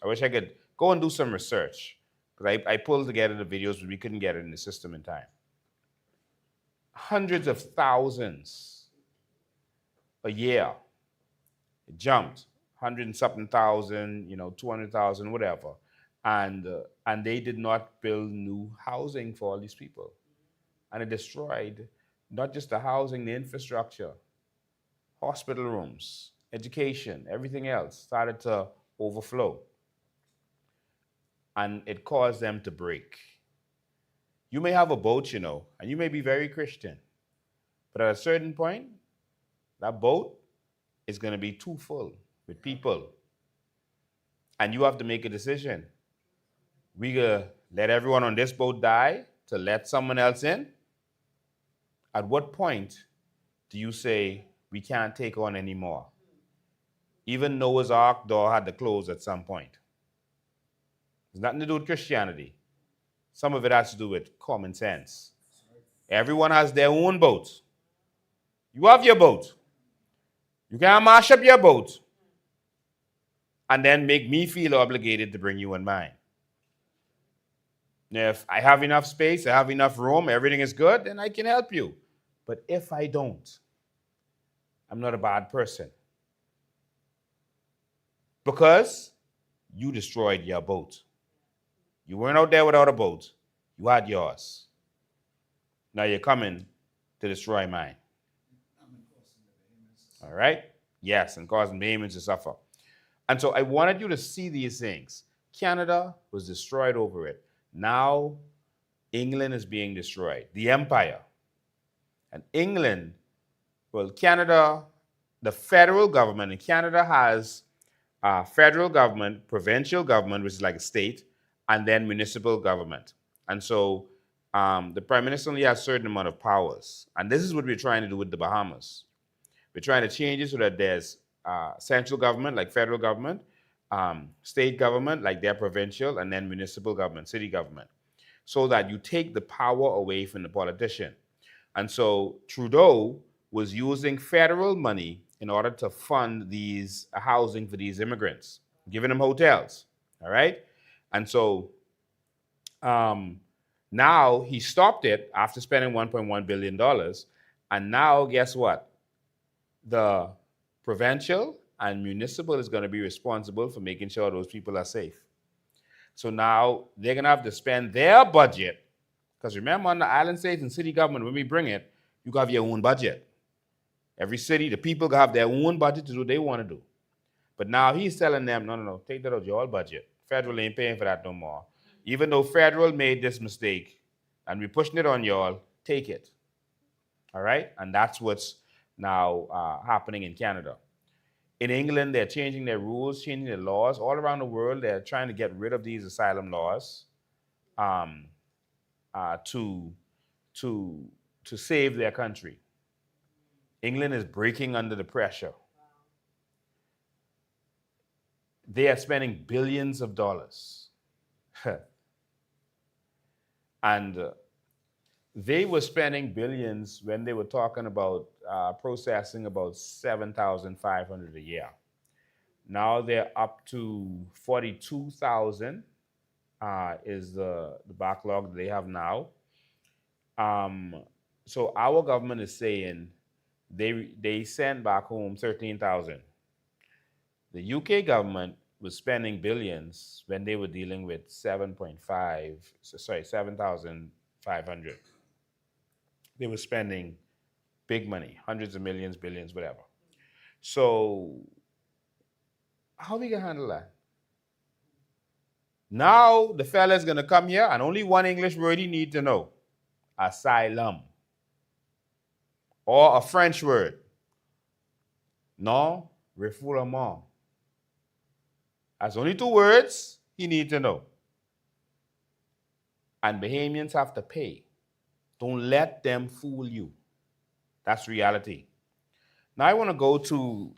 I wish I could go and do some research, because I pulled together the videos, but we couldn't get it in the system in time. Hundreds of thousands a year. It jumped 100 and something thousand, 200,000, whatever. And they did not build new housing for all these people. And it destroyed not just the housing, the infrastructure, hospital rooms, education, everything else started to overflow. And it caused them to break. You may have a boat, and you may be very Christian. But at a certain point, that boat is going to be too full with people. And you have to make a decision. We going to let everyone on this boat die to let someone else in? At what point do you say, we can't take on anymore? Even Noah's Ark door had to close at some point. It's nothing to do with Christianity. Some of it has to do with common sense. Everyone has their own boat. You have your boat. You can't mash up your boat and then make me feel obligated to bring you in mine. Now, if I have enough space, I have enough room, everything is good, then I can help you. But if I don't, I'm not a bad person. Because you destroyed your boat. You weren't out there without a boat. You had yours. Now you're coming to destroy mine. All right? Yes, and causing Bahamians to suffer. And so I wanted you to see these things. Canada was destroyed over it. Now England is being destroyed. The empire. And England, well, Canada, the federal government in Canada has federal government, provincial government, which is like a state, and then municipal government. And so the prime minister only has a certain amount of powers. And this is what we're trying to do with the Bahamas. We're trying to change it so that there's central government, like federal government, state government, like their provincial, and then municipal government, city government, so that you take the power away from the politician. And so Trudeau was using federal money in order to fund these housing for these immigrants, giving them hotels, all right? And so now he stopped it after spending $1.1 billion. And now, guess what? The provincial and municipal is going to be responsible for making sure those people are safe. So now they're going to have to spend their budget. Because remember, on the island states and city government, when we bring it, you have your own budget. Every city, the people have their own budget to do what they want to do. But now he's telling them, no, take that out of your budget. Federal ain't paying for that no more. Even though federal made this mistake and we're pushing it on y'all, take it. All right? And that's what's now happening in Canada. In England, they're changing their rules, changing their laws. All around the world, they're trying to get rid of these asylum laws to save their country. England is breaking under the pressure. They are spending billions of dollars. And they were spending billions when they were talking about processing about 7,500 a year. Now they're up to 42,000 is the backlog that they have now. So our government is saying they send back home 13,000. The UK government was spending billions when they were dealing with 7,500. They were spending big money, hundreds of millions, billions, whatever. So how are we going to handle that? Now the fella's going to come here and only one English word he needs to know. Asylum. Or a French word. Non refoulement. That's only two words he needs to know. And Bahamians have to pay. Don't let them fool you. That's reality. Now I want to go to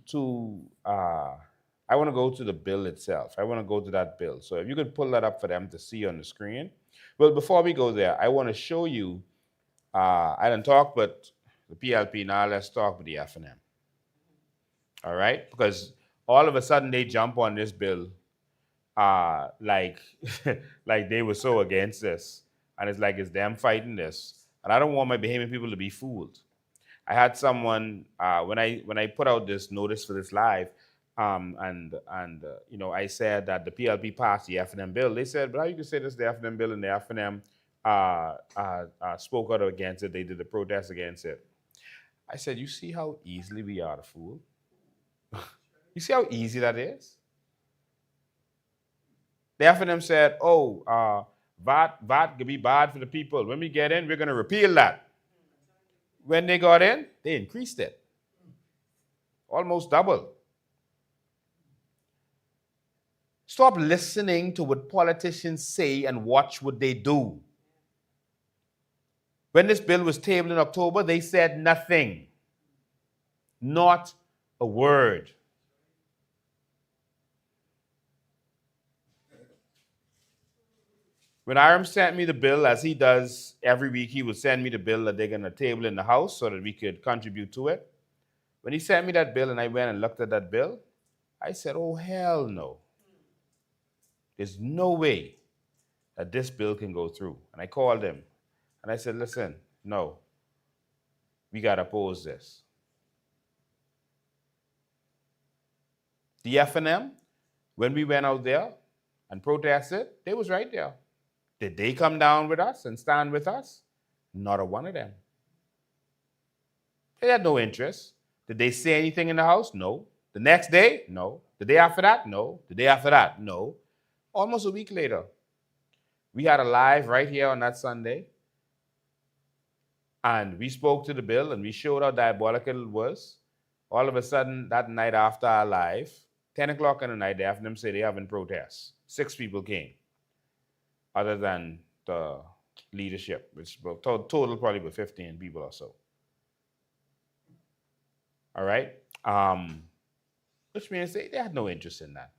the bill itself. I want to go to that bill. So if you could pull that up for them to see on the screen. Well, before we go there, I want to show you. I didn't talk, but the PLP. Now let's talk with the Fnm. All right, because all of a sudden they jump on this bill, like like they were so against this, and it's like it's them fighting this. And I don't want my Bahamian people to be fooled. I had someone when I put out this notice for this live, and you know, I said that the PLP passed the Fnm bill. They said, but how you can say this is the Fnm bill, and the Fnm spoke out against it. They did the protest against it. I said, you see how easily we are to fool? You see how easy that is? The Fnm said, oh, VAT could be bad for the people. When we get in, we're going to repeal that. When they got in, they increased it. Almost double. Stop listening to what politicians say and watch what they do. When this bill was tabled in October, they said nothing. Not a word. When Iram sent me the bill, as he does every week, he would send me the bill that they're going to table in the House so that we could contribute to it. When he sent me that bill and I went and looked at that bill, I said, oh, hell no. There's no way that this bill can go through. And I called him and I said, listen, no, we got to oppose this. The Fnm, when we went out there and protested, they was right there. Did they come down with us and stand with us? Not a one of them. They had no interest. Did they say anything in the House? No. The next day? No. The day after that? No. The day after that? No. Almost a week later, we had a live right here on that Sunday, and we spoke to the bill and we showed how diabolical it was. All of a sudden, that night after our live, 10 o'clock in the night, the Fnm said they having protests. 6 people came, other than the leadership, which total probably about 15 people or so. All right? Which means they had no interest in that.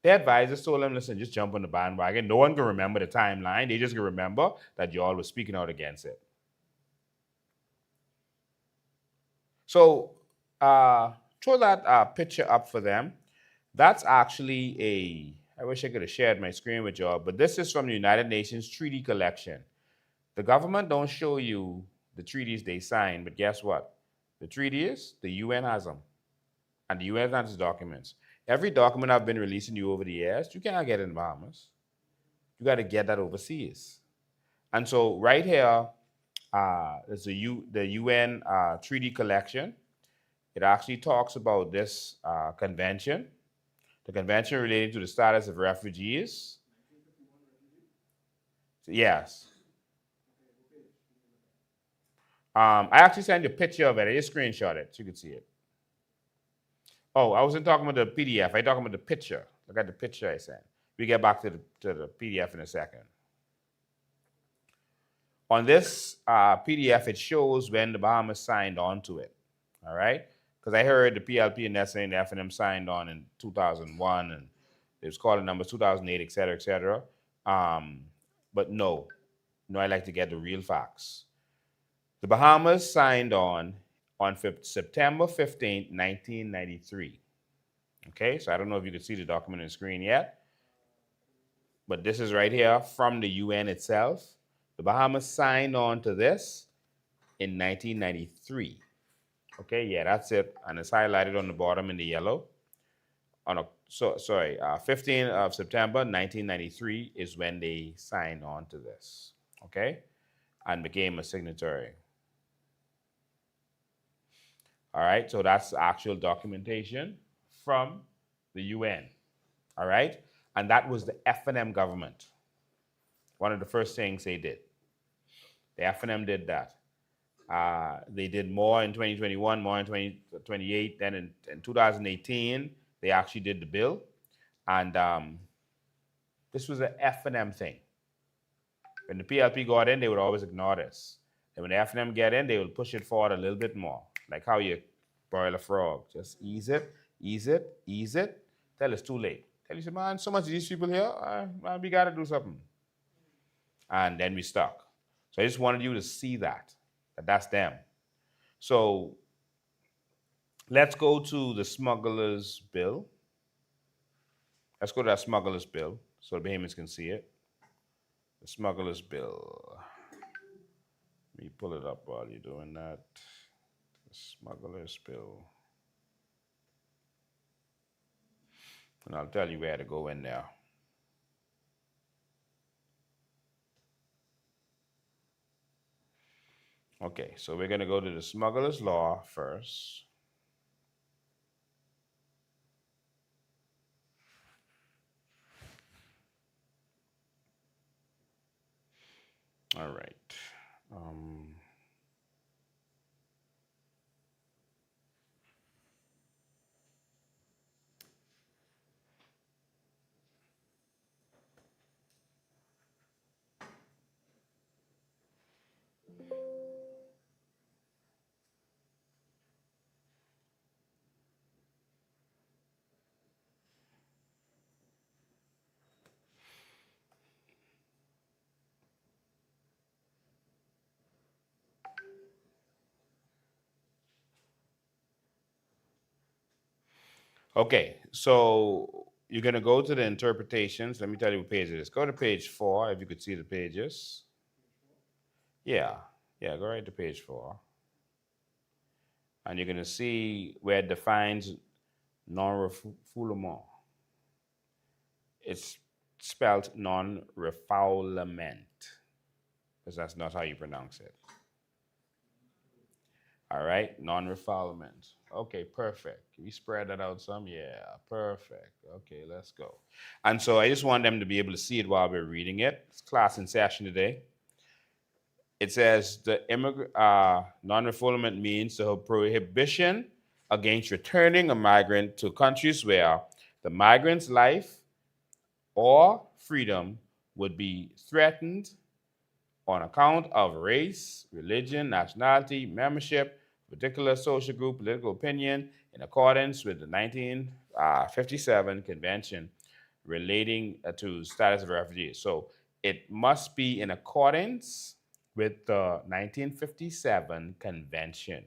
Their advisors told them, listen, just jump on the bandwagon. No one can remember the timeline. They just can remember that you all were speaking out against it. So throw that picture up for them. That's actually I wish I could have shared my screen with y'all, but this is from the United Nations Treaty Collection. The government don't show you the treaties they signed, but guess what? The treaty is, the UN has them. And the UN has documents. Every document I've been releasing you over the years, you cannot get in the Bahamas. You got to get that overseas. And so right here is the UN Treaty Collection. It actually talks about this convention. The convention related to the status of refugees. Yes. I actually sent you a picture of it. I just screenshot it so you could see it. Oh, I wasn't talking about the PDF. I talking about the picture. Look at the picture I sent. We get back to the PDF in a second. On this PDF, it shows when the Bahamas signed on to it. All right? Because I heard the PLP and SA and the Fnm signed on in 2001, and it was calling numbers 2008, et cetera, et cetera. But no, I like to get the real facts. The Bahamas signed on September 15th, 1993. Okay, so I don't know if you can see the document on the screen yet, but this is right here from the UN itself. The Bahamas signed on to this in 1993. Okay, yeah, that's it, and it's highlighted on the bottom in the yellow. 15th of September, 1993 is when they signed on to this, okay, and became a signatory. All right, so that's the actual documentation from the UN, all right? And that was the Fnm government. One of the first things they did. The Fnm did that. They did more in 2021, more in 2028. Then in 2018, they actually did the bill. And this was an Fnm thing. When the PLP got in, they would always ignore this. And when the Fnm get in, they will push it forward a little bit more, like how you boil a frog. Just ease it, ease it, ease it, till it's too late. Tell you, man, so much of these people here, man, we got to do something. And then we stuck. So I just wanted you to see that that's them. So let's go to the smuggler's bill. Let's go to that smuggler's bill so the Bahamians can see it. The smuggler's bill. Let me pull it up while you're doing that. The smuggler's bill. And I'll tell you where to go in there. Okay, so we're going to go to the smuggler's law first. All right. Okay, so you're going to go to the interpretations. Let me tell you what page it is. Go to page 4, if you could see the pages. Yeah, go right to page 4. And you're going to see where it defines non-refoulement. It's spelled non-refoulement, because that's not how you pronounce it. All right, non-refoulement. Okay, perfect. Can we spread that out some? Yeah, perfect. Okay, let's go. And so I just want them to be able to see it while we're reading it. It's class in session today. It says the non-refoulement means the prohibition against returning a migrant to countries where the migrant's life or freedom would be threatened on account of race, religion, nationality, membership, particular social group, political opinion, in accordance with the 1957 Convention relating to status of refugees. So it must be in accordance with the 1957 Convention.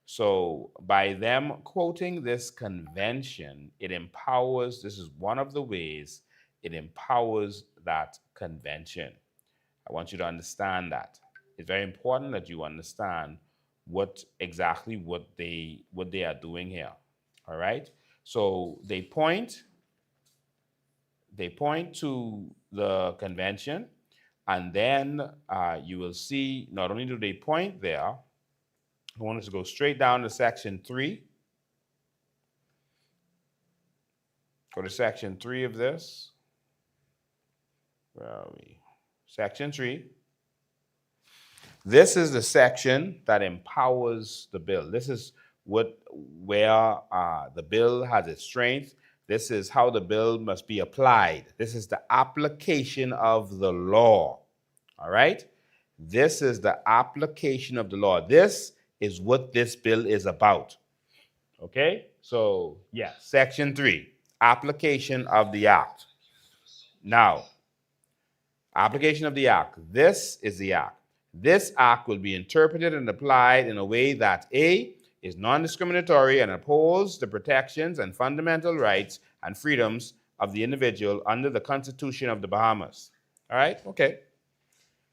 So by them quoting this convention, it empowers, this is one of the ways it empowers that convention. I want you to understand that. It's very important that you understand what they are doing here. All right? So they point to the convention, and then you will see not only do they point there, I want us to go straight down to section 3. Go to section 3 of this. Where are we? Section 3. This is the section that empowers the bill. This is where the bill has its strength. This is how the bill must be applied. This is the application of the law. All right? This is the application of the law. This is what this bill is about. Okay? So, yeah, section 3, application of the act. Now, application of the act. This is the act. This act will be interpreted and applied in a way that A, is non-discriminatory and upholds the protections and fundamental rights and freedoms of the individual under the Constitution of the Bahamas. All right? Okay.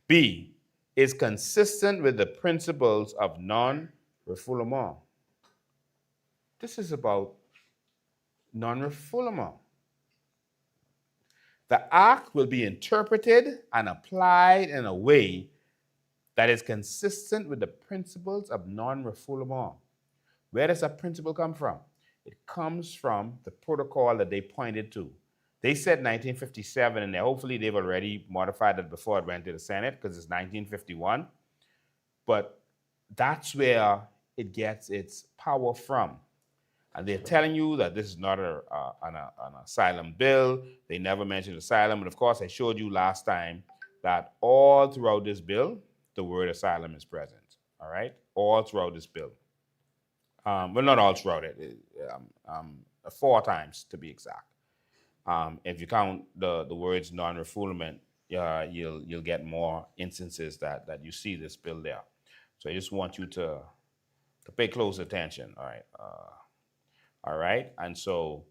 B, is consistent with the principles of non-refoulement. This is about non-refoulement. The act will be interpreted and applied in a way that is consistent with the principles of non-refoulement. Where does that principle come from? It comes from the protocol that they pointed to. They said 1957, and hopefully they've already modified it before it went to the Senate, because it's 1951. But that's where it gets its power from. And they're telling you that this is not an asylum bill. They never mentioned asylum. And of course, I showed you last time that all throughout this bill, the word asylum is present. All right, all throughout this bill. Well, not all throughout it. 4 times to be exact. If you count the words non-refoulement, you'll get more instances that you see this bill there. So I just want you to pay close attention. All right. All right. And so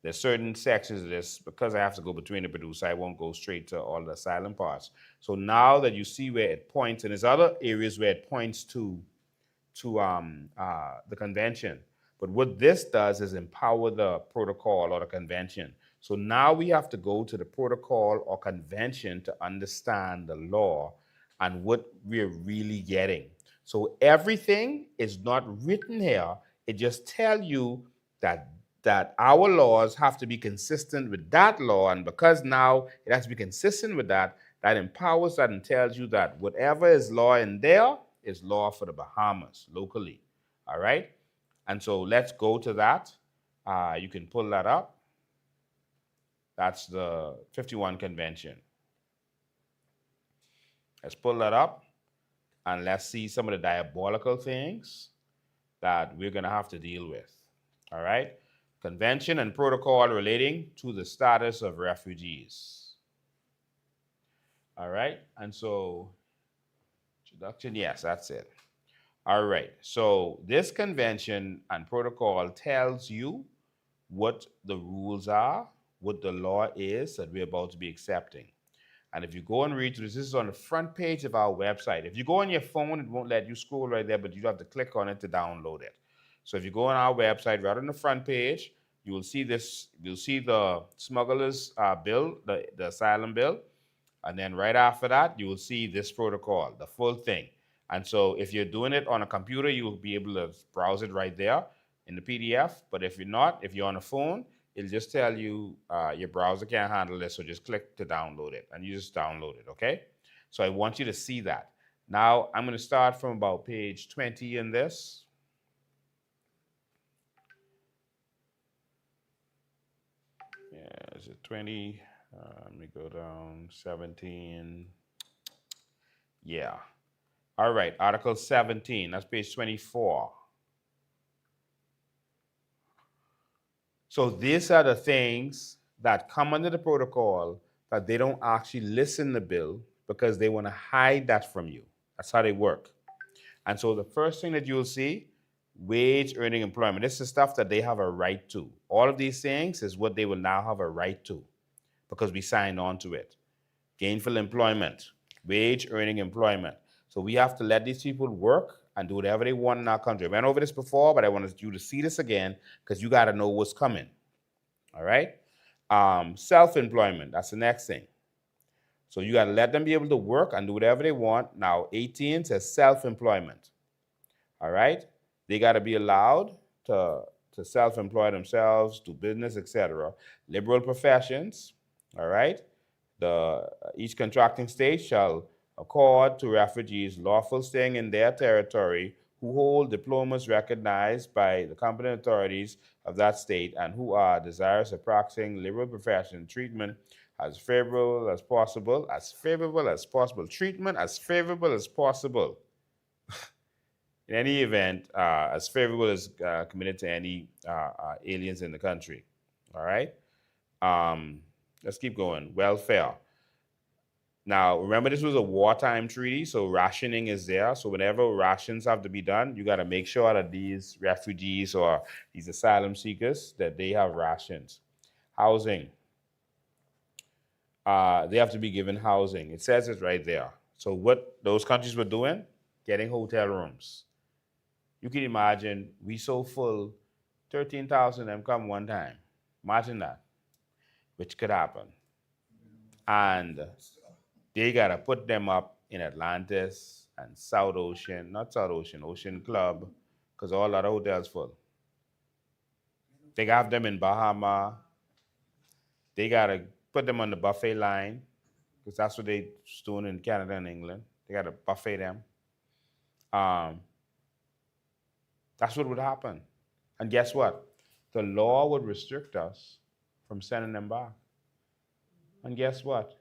there's certain sections of this, because I have to go between the producer, I won't go straight to all the asylum parts. So now that you see where it points, and there's other areas where it points to the convention. But what this does is empower the protocol or the convention. So now we have to go to the protocol or convention to understand the law and what we're really getting. So everything is not written here. It just tells you that our laws have to be consistent with that law. And because now it has to be consistent with that, that empowers that and tells you that whatever is law in there is law for the Bahamas locally. All right? And so let's go to that. You can pull that up. That's the 51 convention. Let's pull that up and let's see some of the diabolical things that we're going to have to deal with. All right? Convention and protocol relating to the status of refugees. All right? And so, introduction, yes, that's it. All right, so this convention and protocol tells you what the rules are, what the law is that we're about to be accepting. And if you go and read through this is on the front page of our website. If you go on your phone, it won't let you scroll right there, but you have to click on it to download it. So if you go on our website, right on the front page, you will see this, you'll see the smuggler's bill, the asylum bill. And then right after that, you will see this protocol, the full thing. And so if you're doing it on a computer, you will be able to browse it right there in the PDF. But if you're not, if you're on a phone, it'll just tell you your browser can't handle this, so just click to download it, and you just download it, okay? So I want you to see that. Now, I'm going to start from about page 20 in this. Yeah, is it 20? Let me go down, 17. Yeah. All right, Article 17, that's page 24. So these are the things that come under the protocol that they don't actually listen the bill because they want to hide that from you. That's how they work. And so the first thing that you'll see, wage earning employment. This is stuff that they have a right to. All of these things is what they will now have a right to because we signed on to it. Gainful employment, wage earning employment. So we have to let these people work and do whatever they want in our country. I went over this before, but I wanted you to see this again because you got to know what's coming. All right? Self-employment, that's the next thing. So you got to let them be able to work and do whatever they want. Now, 18 says self-employment. All right? They got to be allowed to self-employ themselves, do business, etc. Liberal professions, all right? Each contracting state shall accord to refugees lawful staying in their territory who hold diplomas recognized by the competent authorities of that state and who are desirous of practicing liberal profession treatment as favorable as possible, treatment as favorable as possible. In any event, as favorable as committed to any aliens in the country. All right? Let's keep going. Welfare. Now, remember, this was a wartime treaty, so rationing is there. So whenever rations have to be done, you got to make sure that these refugees or these asylum seekers, that they have rations. Housing. They have to be given housing. It says it right there. So what those countries were doing, getting hotel rooms. You can imagine, we so full, 13,000 of them come one time. Imagine that, which could happen. And they got to put them up in Atlantis and South Ocean, not South Ocean, Ocean Club, because all that hotels full. They have them in Bahama. They got to put them on the buffet line, because that's what they doing in Canada and England. They got to buffet them. That's what would happen. And guess what? The law would restrict us from sending them back. And guess what?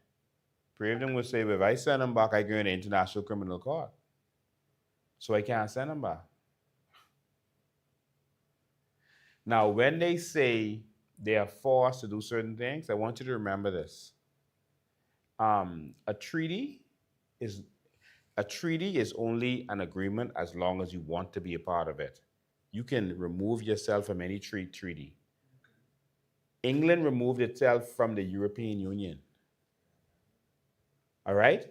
Craven would say, well, if I send them back, I go in the International Criminal Court. So I can't send them back. Now, when they say they are forced to do certain things, I want you to remember this. A treaty is only an agreement as long as you want to be a part of it. You can remove yourself from any treaty. England removed itself from the European Union. All right?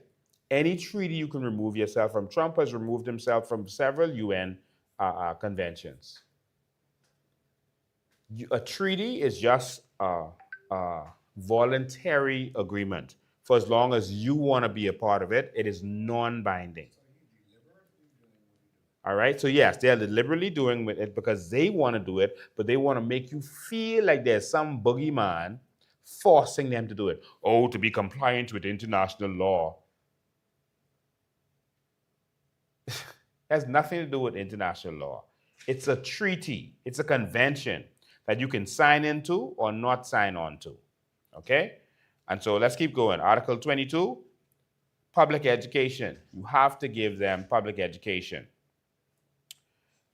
Any treaty you can remove yourself from. Trump has removed himself from several UN conventions. A treaty is just a voluntary agreement. For as long as you want to be a part of it, it is non-binding. All right? So yes, they're deliberately doing it because they want to do it, but they want to make you feel like there's some boogeyman forcing them to do it. Oh, to be compliant with international law. Has nothing to do with international law. It's a treaty. It's a convention that you can sign into or not sign on to. Okay? And so let's keep going. Article 22, public education. You have to give them public education.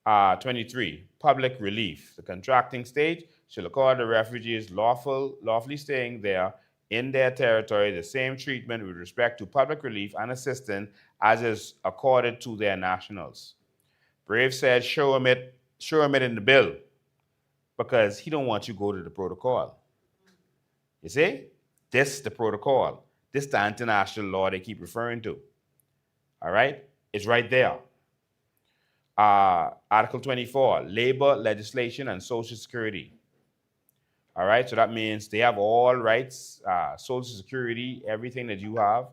23, public relief. The contracting state shall accord the refugees lawfully staying there in their territory the same treatment with respect to public relief and assistance as is accorded to their nationals. Brave said, show him it in the bill, because he don't want you to go to the protocol. You see? This the protocol. This the international law they keep referring to. All right? It's right there. Article 24, labor, legislation, and social security. All right? So that means they have all rights, social security, everything that you have.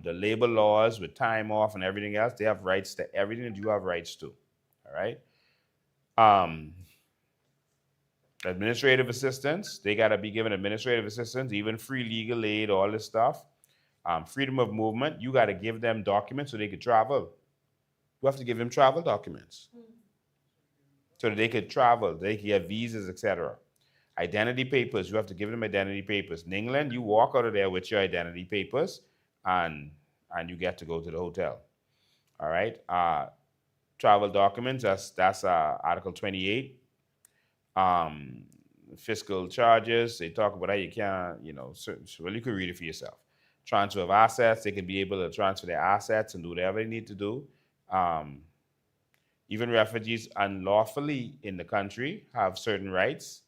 The labor laws with time off and everything else, they have rights to everything that you have rights to. All right? Administrative assistance, they got to be given administrative assistance, even free legal aid, all this stuff. Freedom of movement, you got to give them documents so they could travel. You have to give them travel documents so that they could travel, they could get visas, etc. Identity papers, you have to give them identity papers. In England, you walk out of there with your identity papers and you get to go to the hotel. All right? Travel documents, that's Article 28. Fiscal charges, they talk about how you can't, well, you can read it for yourself. Transfer of assets, they can be able to transfer their assets and do whatever they need to do. Even refugees unlawfully in the country have certain rights.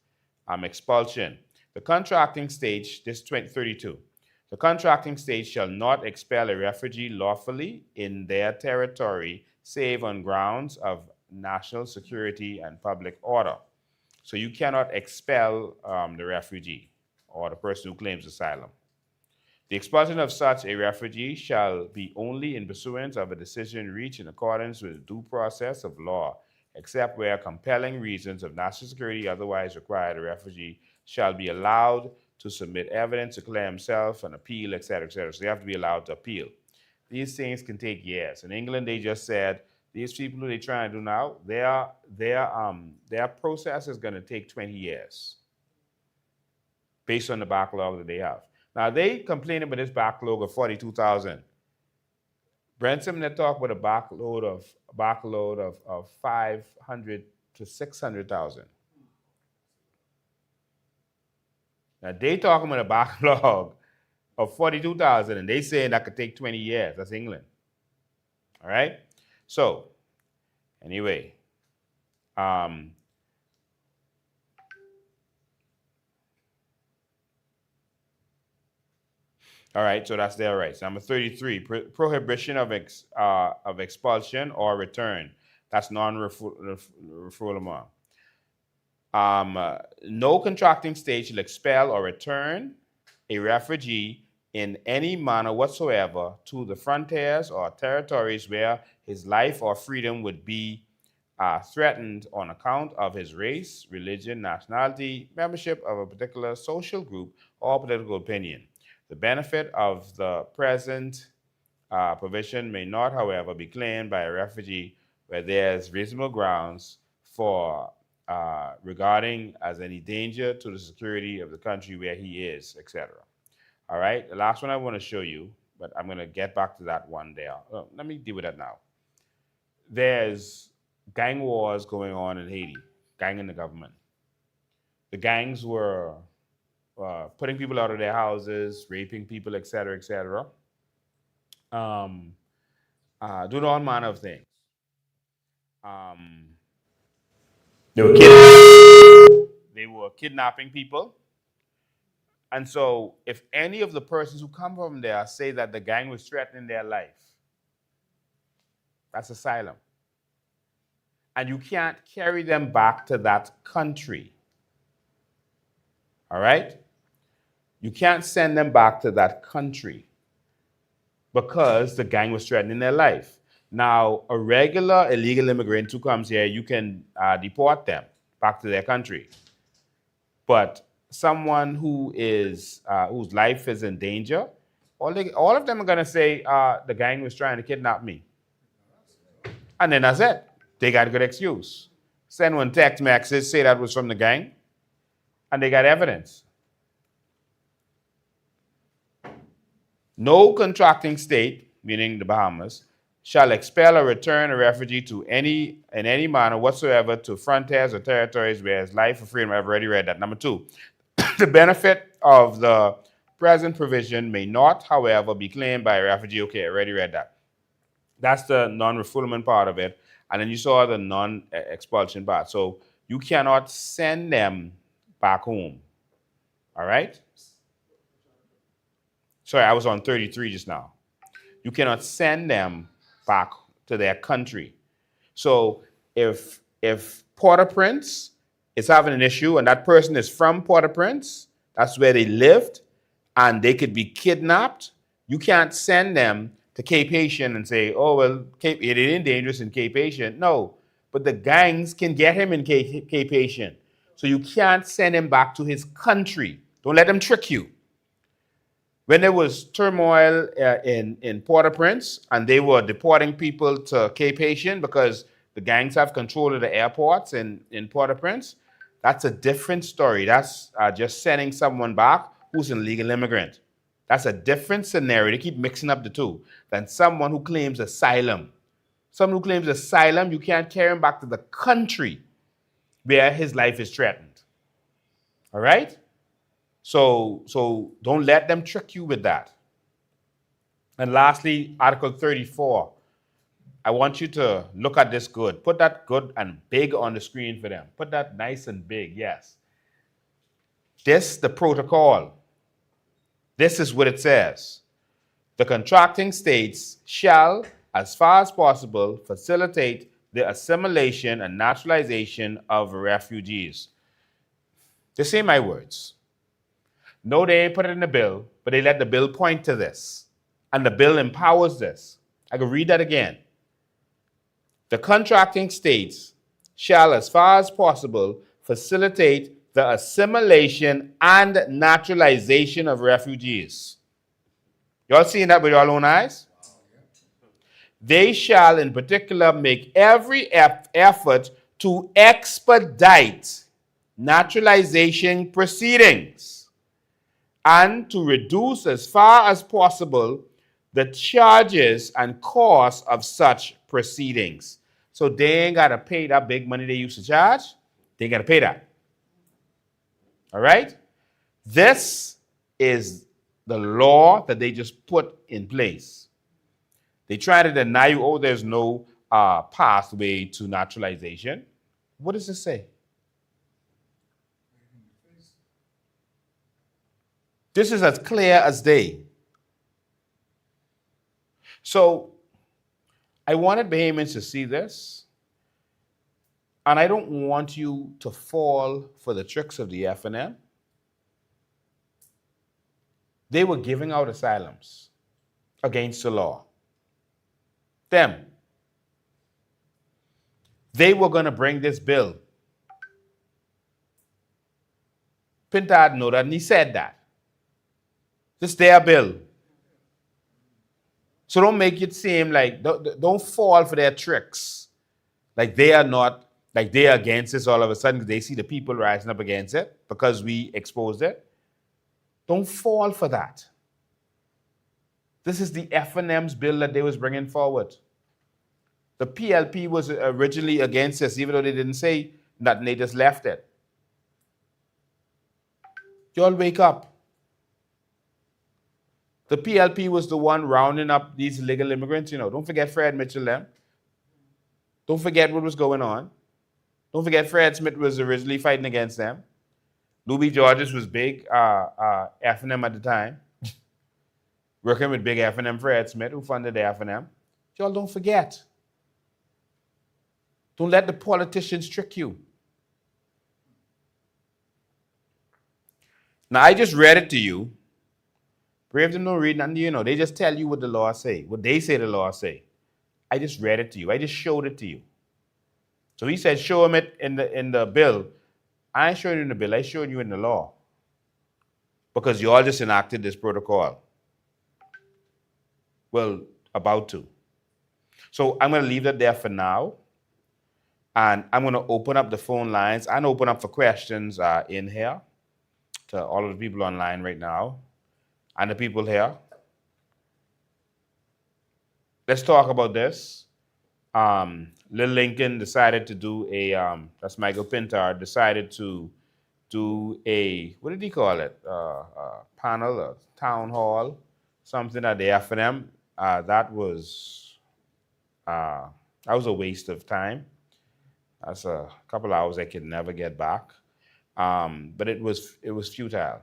Expulsion. The contracting stage, this 32. The contracting state shall not expel a refugee lawfully in their territory, save on grounds of national security and public order. So you cannot expel the refugee or the person who claims asylum. The expulsion of such a refugee shall be only in pursuance of a decision reached in accordance with the due process of law, except where compelling reasons of national security otherwise require the refugee shall be allowed to submit evidence, declare himself, and appeal, etc., etc. So they have to be allowed to appeal. These things can take years. In England, they just said, these people who they're trying to do now, their process is going to take 20 years based on the backlog that they have. Now, they complain about this backlog of 42,000. Branson, they talk about a backlog of 500 to 600,000. Now, they talking about a backlog of 42,000, and they saying that could take 20 years. That's England. All right? So, anyway, all right, so that's their rights. Number 33, prohibition of expulsion or return. That's non-refoulement. No contracting state shall expel or return a refugee in any manner whatsoever to the frontiers or territories where his life or freedom would be threatened on account of his race, religion, nationality, membership of a particular social group, or political opinion. The benefit of the present provision may not, however, be claimed by a refugee where there's reasonable grounds for regarding as any danger to the security of the country where he is, etc. All right, the last one I want to show you, but I'm going to get back to that one there. Let me deal with that now. There's gang wars going on in Haiti, gang in the government. The gangs were putting people out of their houses, raping people, etc., etc. Doing all manner of things. They were kidnapping people. And so if any of the persons who come from there say that the gang was threatening their life, that's asylum. And you can't carry them back to that country. All right? You can't send them back to that country because the gang was threatening their life. Now, a regular illegal immigrant who comes here, you can deport them back to their country. But someone who is whose life is in danger, all of them are going to say, the gang was trying to kidnap me. And then that's it. They got a good excuse. Send one text message, say that was from the gang, and they got evidence. No contracting state, meaning the Bahamas, shall expel or return a refugee in any manner whatsoever to frontiers or territories where his life or freedom. I've already read that. Number 2, the benefit of the present provision may not, however, be claimed by a refugee. Okay, I already read that. That's the non-refoulement part of it. And then you saw the non-expulsion part. So you cannot send them back home. All right? Sorry, I was on 33 just now. You cannot send them back to their country. So if Port-au-Prince is having an issue and that person is from Port-au-Prince, that's where they lived, and they could be kidnapped, you can't send them to Cape Haitian and say, oh, well, it is dangerous in Cape Haitian. No, but the gangs can get him in Cape Haitian. So you can't send him back to his country. Don't let them trick you. When there was turmoil in Port-au-Prince and they were deporting people to Cape Haitian because the gangs have control of the airports in Port-au-Prince, that's a different story. That's just sending someone back who's an illegal immigrant. That's a different scenario. They keep mixing up the two than someone who claims asylum. Someone who claims asylum, you can't carry him back to the country where his life is threatened. All right? So don't let them trick you with that. And lastly, Article 34. I want you to look at this good. Put that good and big on the screen for them. Put that nice and big, yes. This, the protocol. This is what it says. The contracting states shall, as far as possible, facilitate the assimilation and naturalization of refugees. They say my words. No, they ain't put it in the bill, but they let the bill point to this. And the bill empowers this. I can read that again. The contracting states shall, as far as possible, facilitate the assimilation and naturalization of refugees. Y'all seeing that with your own eyes? They shall, in particular, make every effort to expedite naturalization proceedings and to reduce as far as possible the charges and costs of such proceedings. So they ain't got to pay that big money they used to charge. They got to pay that. All right? This is the law that they just put in place. They try to deny you, oh, there's no pathway to naturalization. What does it say? This is as clear as day. So I wanted Bahamians to see this, and I don't want you to fall for the tricks of the Fnm. They were giving out asylums against the law. Them. They were going to bring this bill. Pintard knew that, and he said that. This is their bill. So don't make it seem like, don't fall for their tricks. Like they are not, like they are against this all of a sudden because they see the people rising up against it because we exposed it. Don't fall for that. This is the Fnm's bill that they was bringing forward. The PLP was originally against this, even though they didn't say nothing, they just left it. Y'all wake up. The PLP was the one rounding up these illegal immigrants. Don't forget Fred Mitchell them. Don't forget what was going on. Don't forget Fred Smith was originally fighting against them. Louis Georges was big Fnm at the time. Working with big Fnm Fred Smith, who funded the Fnm. Y'all don't forget. Don't let the politicians trick you. Now, I just read it to you. Brave them don't read nothing, They just tell you what the law say, what they say the law say. I just read it to you. I just showed it to you. So he said, show him it in the bill. I ain't showing you in the bill. I showed you in the law. Because you all just enacted this protocol. Well, about to. So I'm going to leave that there for now. And I'm going to open up the phone lines and open up for questions in here to all of the people online right now and the people here. Let's talk about this. Lil Lincoln decided to do that's Michael Pintard, decided to do what did he call it? Panel, a town hall, something at the Fnm. That was a waste of time. That's a couple hours I could never get back. But it was futile.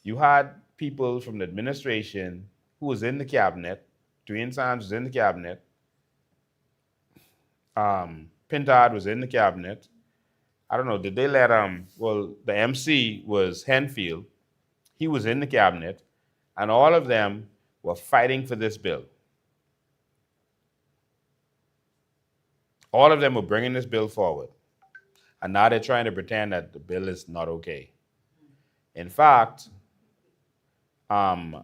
You had people from the administration who was in the cabinet. Dwayne Sanders was in the cabinet. Pintard was in the cabinet. I don't know, did they let the MC was Henfield. He was in the cabinet, and all of them were fighting for this bill. All of them were bringing this bill forward. And now they're trying to pretend that the bill is not okay. In fact, that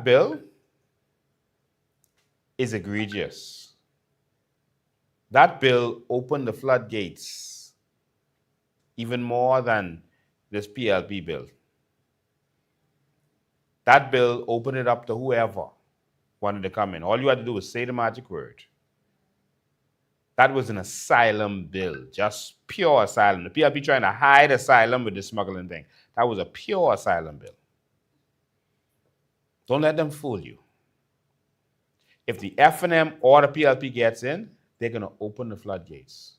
bill is egregious. That bill opened the floodgates even more than this PLP bill. That bill opened it up to whoever wanted to come in. All you had to do was say the magic word. That was an asylum bill, just pure asylum. The PLP trying to hide asylum with the smuggling thing. That was a pure asylum bill. Don't let them fool you. If the Fnm or the PLP gets in, they're going to open the floodgates.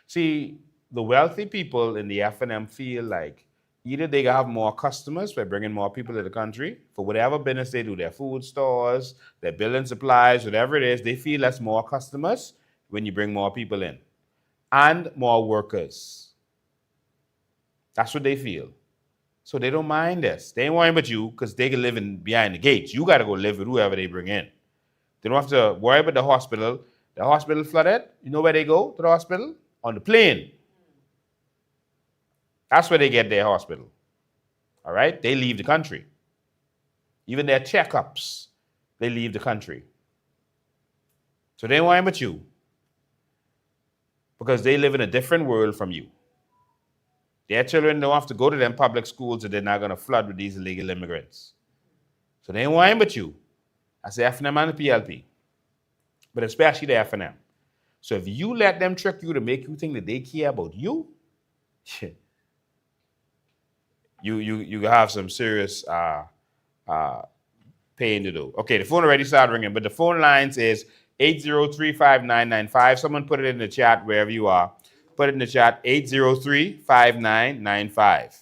See, the wealthy people in the Fnm feel like either they have more customers by bringing more people to the country for whatever business they do, their food stores, their building supplies, whatever it is, they feel that's more customers when you bring more people in and more workers. That's what they feel. So they don't mind this. They ain't worrying about you because they can live behind the gates. You got to go live with whoever they bring in. They don't have to worry about the hospital. The hospital flooded. You know where they go to the hospital? On the plane. That's where they get their hospital. All right? They leave the country. Even their checkups, they leave the country. So they ain't worrying about you because they live in a different world from you. Their children don't have to go to them public schools, so they're not going to flood with these illegal immigrants. So they ain't worrying about you. That's the Fnm and the PLP, but especially the Fnm. So if you let them trick you to make you think that they care about you, you have some serious pain to do. Okay, the phone already started ringing, but the phone lines is 803-5995. Someone put it in the chat wherever you are. Put it in the chat, 803-5995.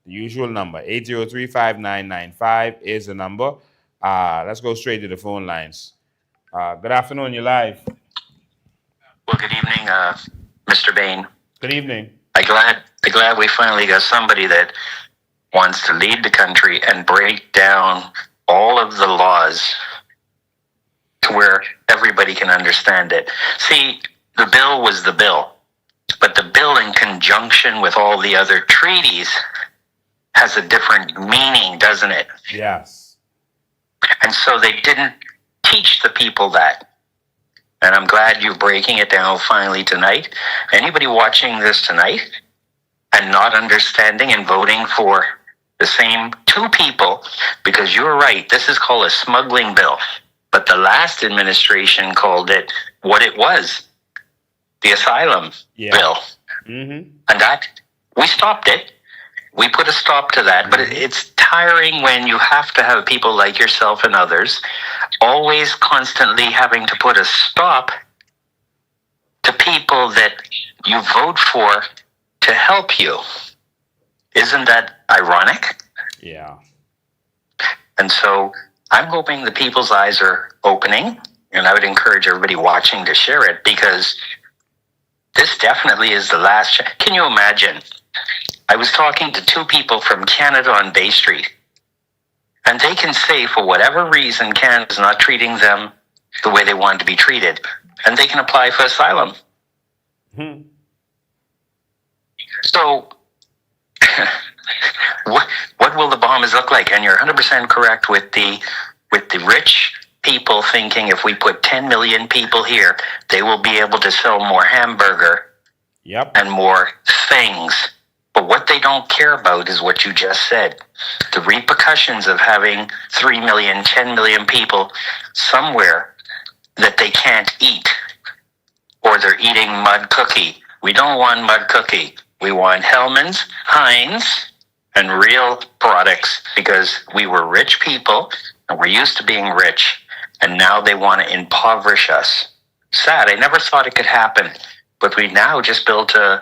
The usual number, 803-5995 is the number. Let's go straight to the phone lines. Good afternoon, you're live. Well, good evening, Mr. Bain. Good evening. I'm glad we finally got somebody that wants to lead the country and break down all of the laws to where everybody can understand it. See, the bill was the bill, but the bill in conjunction with all the other treaties has a different meaning, doesn't it? Yes. And so they didn't teach the people that. And I'm glad you're breaking it down finally tonight. Anybody watching this tonight and not understanding and voting for the same two people, because you're right, this is called a smuggling bill. But the last administration called it what it was, the asylum bill. Mm-hmm. And that, we stopped it. We put a stop to that. But it's tiring when you have to have people like yourself and others always constantly having to put a stop to people that you vote for to help you. Isn't that ironic? Yeah. And so I'm hoping the people's eyes are opening, and I would encourage everybody watching to share it, because this definitely is the last. Can you imagine? I was talking to two people from Canada on Bay Street, and they can say for whatever reason Canada's not treating them the way they want to be treated, and they can apply for asylum. So what will the Bahamas look like? And you're 100% correct with the rich people thinking if we put 10 million people here, they will be able to sell more hamburger and more things. But what they don't care about is what you just said. The repercussions of having 3 million, 10 million people somewhere that they can't eat, or they're eating mud cookie. We don't want mud cookie. We want Hellman's, Heinz, and real products, because we were rich people and we're used to being rich, and now they want to impoverish us. Sad. I never thought it could happen, but we now just built a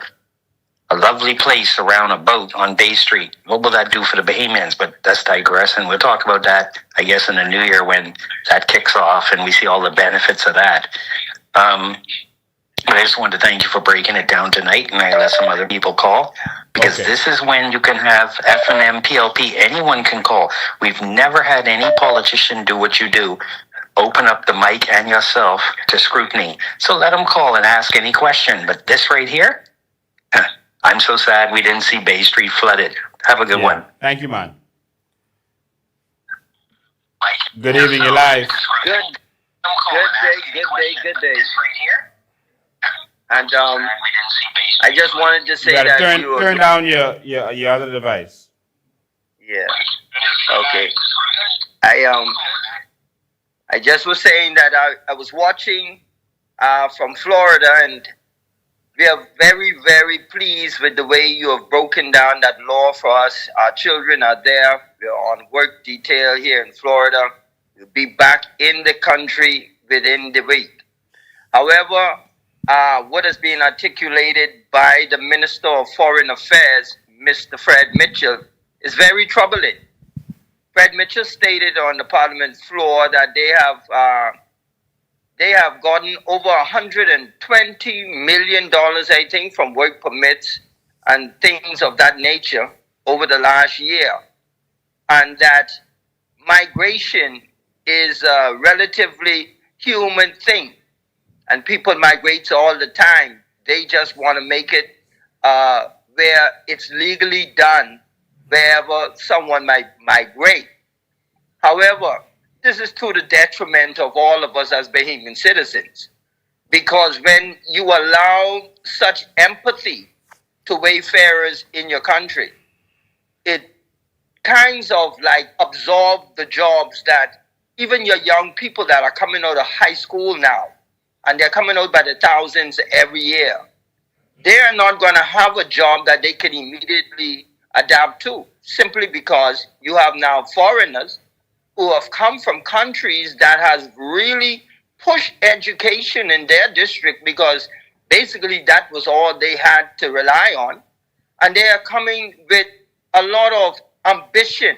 lovely place around a boat on Bay Street. What will that do for the Bahamians? But that's digressing. We'll talk about that, I guess, in the new year when that kicks off and we see all the benefits of that. But I just wanted to thank you for breaking it down tonight, and I let some other people call, because this is when you can have Fnm, PLP, anyone can call. We've never had any politician do what you do, open up the mic and yourself to scrutiny. So let them call and ask any question. But this right here, I'm so sad we didn't see Bay Street flooded. Have a good one. Thank you, man. Good evening, you're live. Good day. And I just wanted to say that turn down your other device. Yeah. Okay. I just was saying that I was watching from Florida, and we are very, very pleased with the way you have broken down that law for us. Our children are there. We're on work detail here in Florida. We'll be back in the country within the week. However, what has been articulated by the Minister of Foreign Affairs, Mr. Fred Mitchell, is very troubling. Fred Mitchell stated on the Parliament floor that they have gotten over $120 million, I think, from work permits and things of that nature over the last year. And that migration is a relatively human thing. And people migrate all the time. They just want to make it where it's legally done, wherever someone might migrate. However, this is to the detriment of all of us as Bahamian citizens. Because when you allow such empathy to wayfarers in your country, it kinds of like absorb the jobs that even your young people that are coming out of high school now, and they're coming out by the thousands every year, they are not going to have a job that they can immediately adapt to, simply because you have now foreigners who have come from countries that has really pushed education in their district, because basically that was all they had to rely on. And they are coming with a lot of ambition.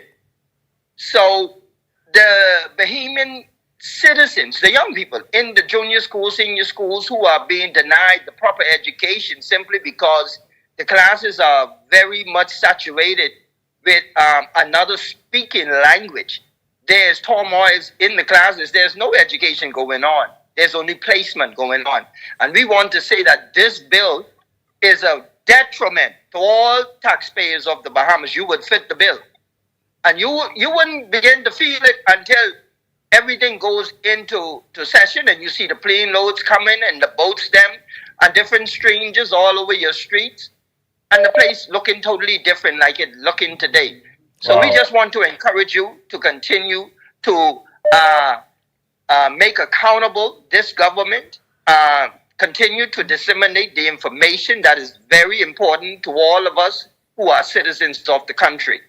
So the Bahamian citizens, the young people in the junior schools, senior schools, who are being denied the proper education simply because the classes are very much saturated with another speaking language. There's turmoils in the classes. There's no education going on. There's only placement going on. And we want to say that this bill is a detriment to all taxpayers of the Bahamas. You would fit the bill. And you wouldn't begin to feel it until everything goes into session and you see the plane loads coming and the boats them and different strangers all over your streets and the place looking totally different like it looking today. So we just want to encourage you to continue to make accountable this government, continue to disseminate the information that is very important to all of us who are citizens of the country.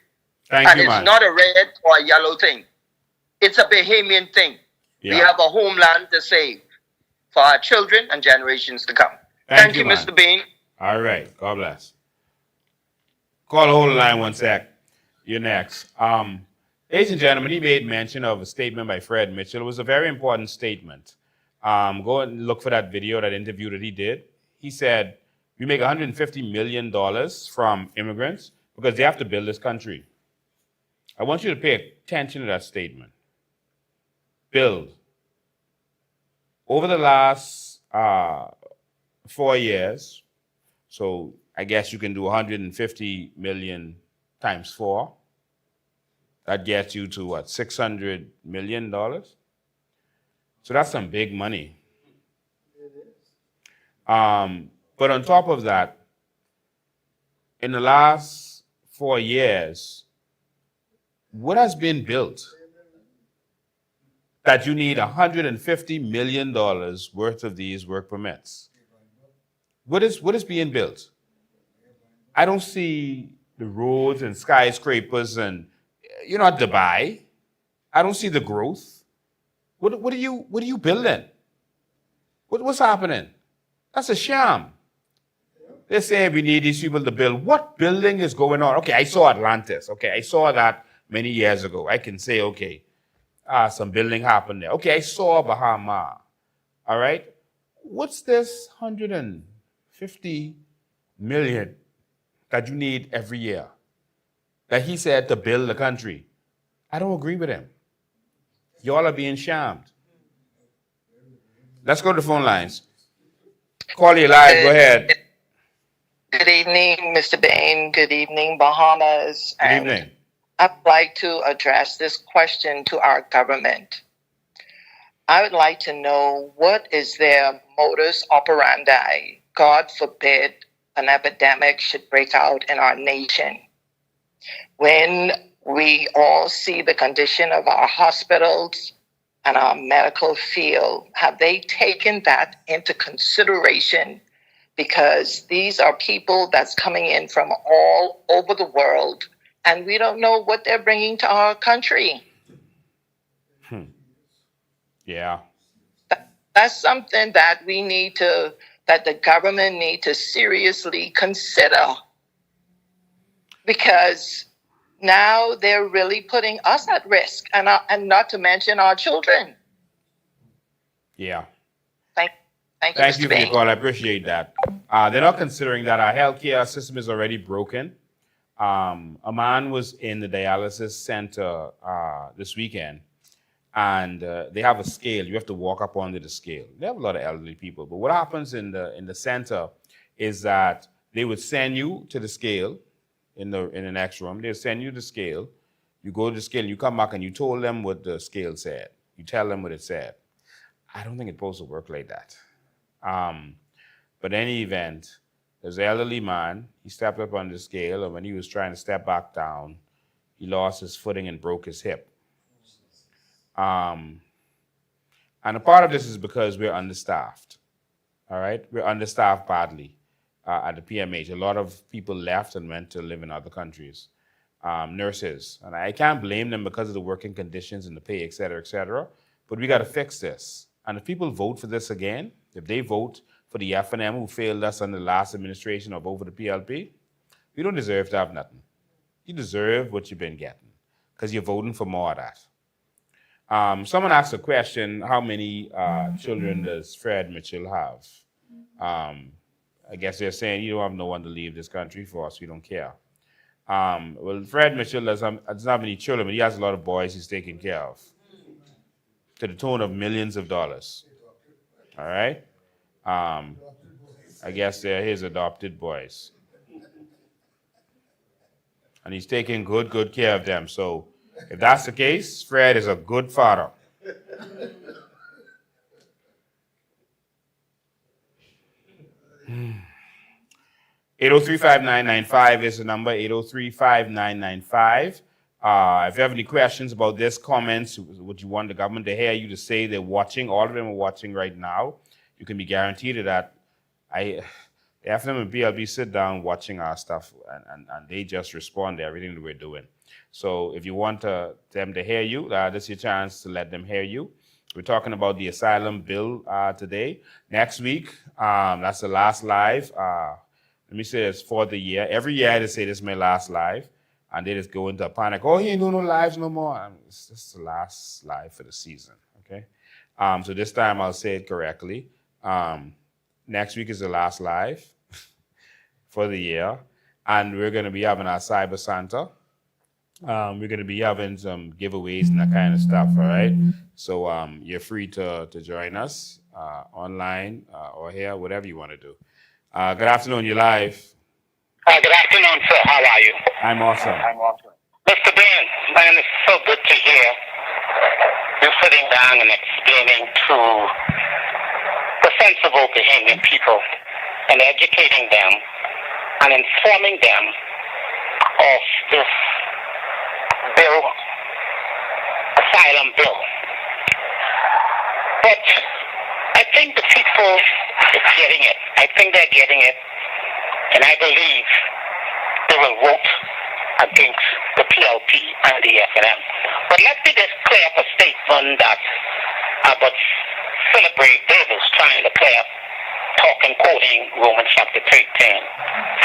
Thank you, it's man. not a red or a yellow thing. It's a Bahamian thing. Yeah. We have a homeland to save for our children and generations to come. Thank you, man. Mr. Bain. All right. God bless. Call the whole line 1 sec. You're next. Ladies and gentlemen, he made mention of a statement by Fred Mitchell. It was a very important statement. Go and look for that video, that interview that he did. He said, we make $150 million from immigrants because they have to build this country. I want you to pay attention to that statement. Build. Over the last 4 years, so I guess you can do 150 million times 4. That gets you to what, $600 million? So that's some big money. But on top of that, in the last 4 years, what has been built that you need $150 million worth of these work permits? What is being built? I don't see the roads and skyscrapers and, you're not Dubai. I don't see the growth. What are you building? What's happening? That's a sham. They say we need these people to build. What building is going on? Okay, I saw Atlantis. Okay, I saw that many years ago. I can say, okay, some building happened there. Okay, I saw Bahama. All right. What's this 150 million that you need every year that he said to build the country? I don't agree with him. Y'all are being shammed. Let's go to the phone lines. Call you live. Go ahead. Good evening, Mr. Bain. Good evening, Bahamas. Good evening. I'd like to address this question to our government. I would like to know, what is their modus operandi? God forbid an epidemic should break out in our nation. When we all see the condition of our hospitals and our medical field, have they taken that into consideration? Because these are people that's coming in from all over the world, and we don't know what they're bringing to our country. Yeah. That's something that that the government need to seriously consider. Because now they're really putting us at risk, and not to mention our children. Yeah. Thank you for your call. I appreciate that. They're not considering that our healthcare system is already broken. A man was in the dialysis center this weekend, and they have a scale. You have to walk up onto the scale. They have a lot of elderly people, but what happens in the center is that they would send you to the scale in the next room. They'll send you the scale. You go to the scale, and you come back, and you told them what the scale said. You tell them what it said. I don't think it's supposed to work like that. But in any event, there's an elderly man. He stepped up on the scale, and when he was trying to step back down, he lost his footing and broke his hip. And a part of this is because we're understaffed. All right? We're understaffed badly at the PMH. A lot of people left and went to live in other countries. Nurses. And I can't blame them because of the working conditions and the pay, et cetera, but we got to fix this. And if people vote for this again, if they vote for the Fnm who failed us in the last administration or vote for the PLP, we don't deserve to have nothing. You deserve what you've been getting because you're voting for more of that. Someone asked a question, how many children does Fred Mitchell have? I guess they're saying you don't have no one to leave this country for us, we don't care. Well, Fred Mitchell doesn't have any children, but he has a lot of boys he's taking care of to the tune of millions of dollars. All right? I guess they're his adopted boys. And he's taking good care of them. So if that's the case, Fred is a good father. Hmm. 803-5995 is the number, 803-5995. If you have any questions about this, comments, what you want the government to hear you to say, they're watching. All of them are watching right now. You can be guaranteed that the Fnm and BLB sit down watching our stuff, and they just respond to everything that we're doing. So if you want them to hear you, this is your chance to let them hear you. We're talking about the asylum bill today. Next week, that's the last live. Let me say it's for the year. Every year they say this is my last live, and they just go into a panic. Oh, he ain't doing no lives no more. It's just the last live for the season, okay? So this time I'll say it correctly. Next week is the last live for the year, and we're going to be having our Cyber Santa. We're going to be having some giveaways and that kind of stuff, all right? So you're free to join us online or here, whatever you want to do. Good afternoon, you're live. Good afternoon, sir. How are you? I'm awesome. Mr. Dan, man, it's so good to hear you sitting down and explaining to the sensible Bahamian people and educating them and informing them of this bill, asylum bill. But I think the people are getting it. I think they're getting it. And I believe they will vote against the PLP and the Fnm. But let me just clear up a statement that about Celebrate Davis trying to clear up, talking, quoting Romans chapter 13.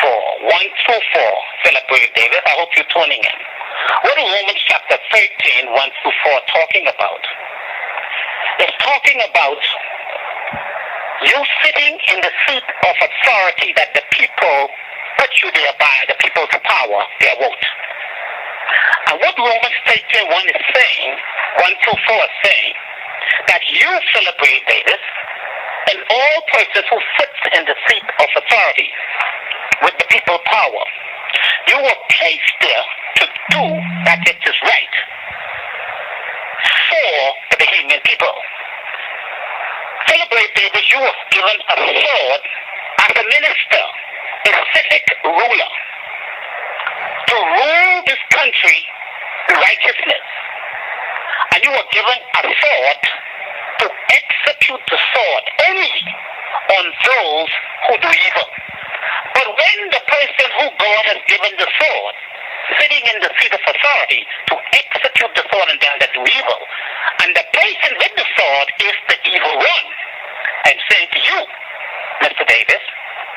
For 1 through 4, Celebrate Davis, I hope you're tuning in. What is Romans chapter 13, 1 through 4 talking about? It's talking about you sitting in the seat of authority that the people put you there by, the people's power, their vote. And what Romans 13, 1 is saying, 1 through 4 is saying, that you Celebrate Davis and all persons who sits in the seat of authority with the people power, you were placed there to do that which is right for the Bahamian people. Celebrate Davis, you were given a sword as a minister, a civic ruler, to rule this country in righteousness. And you were given a sword to execute the sword only on those who do evil. But when the person who God has given the sword, sitting in the seat of authority to execute the sword on them that do evil, and the person with the sword is the evil one, and saying to you, Mr. Davis,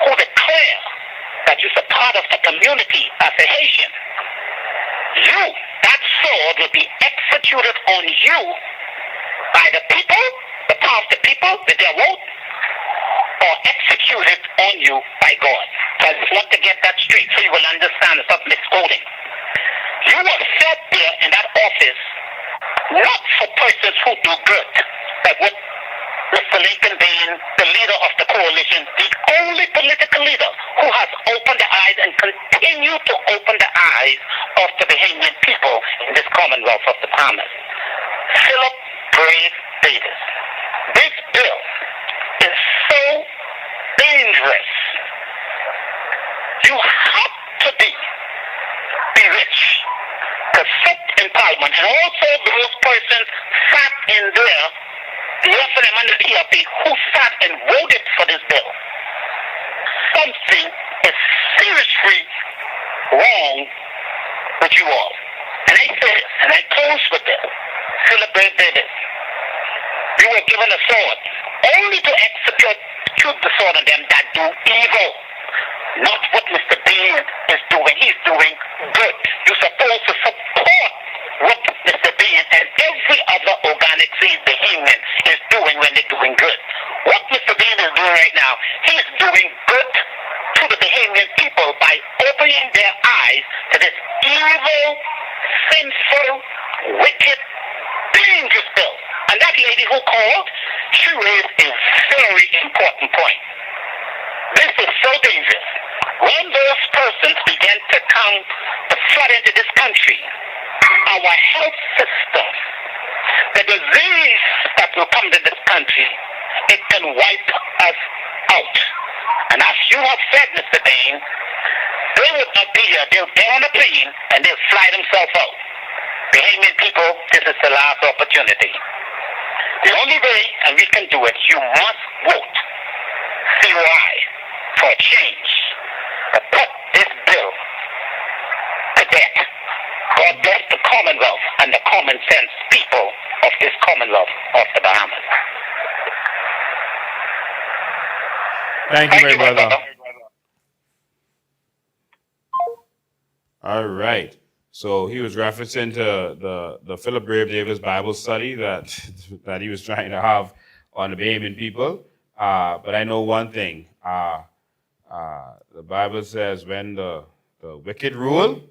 who declare that you're a part of the community as a Haitian, that sword will be executed on you by the people, the power of the people with their vote, or executed on you by God. So I just want to get that straight so you will understand and stop misquoting. You were set there in that office not for persons who do good, like what Mr. Lincoln being the leader of the coalition, the only political leader who has opened the eyes and continue to open the eyes of the Bahamian people in this Commonwealth of the Bahamas. Philip Brave Davis. This bill is so dangerous. You have to be rich to sit in Parliament, and also those persons sat in there, the Fnm and the PLP, who sat and voted for this bill. Something is seriously wrong with you all. And I say this, and I close with this. Celebrate Davis. You were given a sword only to execute the sword on them that do evil. Not what Mr. Bean is doing. He's doing good. You're supposed to support what Mr. Bean and every other organic seed Bahamian is doing when they're doing good. What Mr. Bean is doing right now, he's doing good to the Bahamian people by opening their eyes to this evil, sinful, wicked, dangerous bill. And that lady who called, she raised a very important point. This is so dangerous. When those persons begin to come to flood into this country, our health system, the disease that will come to this country, it can wipe us out. And as you have said, Mr. Dane, they would not be here. They'll get on a plane and they'll fly themselves out. Bahamian people, this is the last opportunity. The only way, and we can do it, you must vote COI for change. To put this bill to death. God bless the Commonwealth and the common sense people of this Commonwealth of the Bahamas. Thank you, my brother. All right. So he was referencing to the Philip Grave Davis Bible study that that he was trying to have on the Bahamian people. But I know one thing. The Bible says when the wicked rule,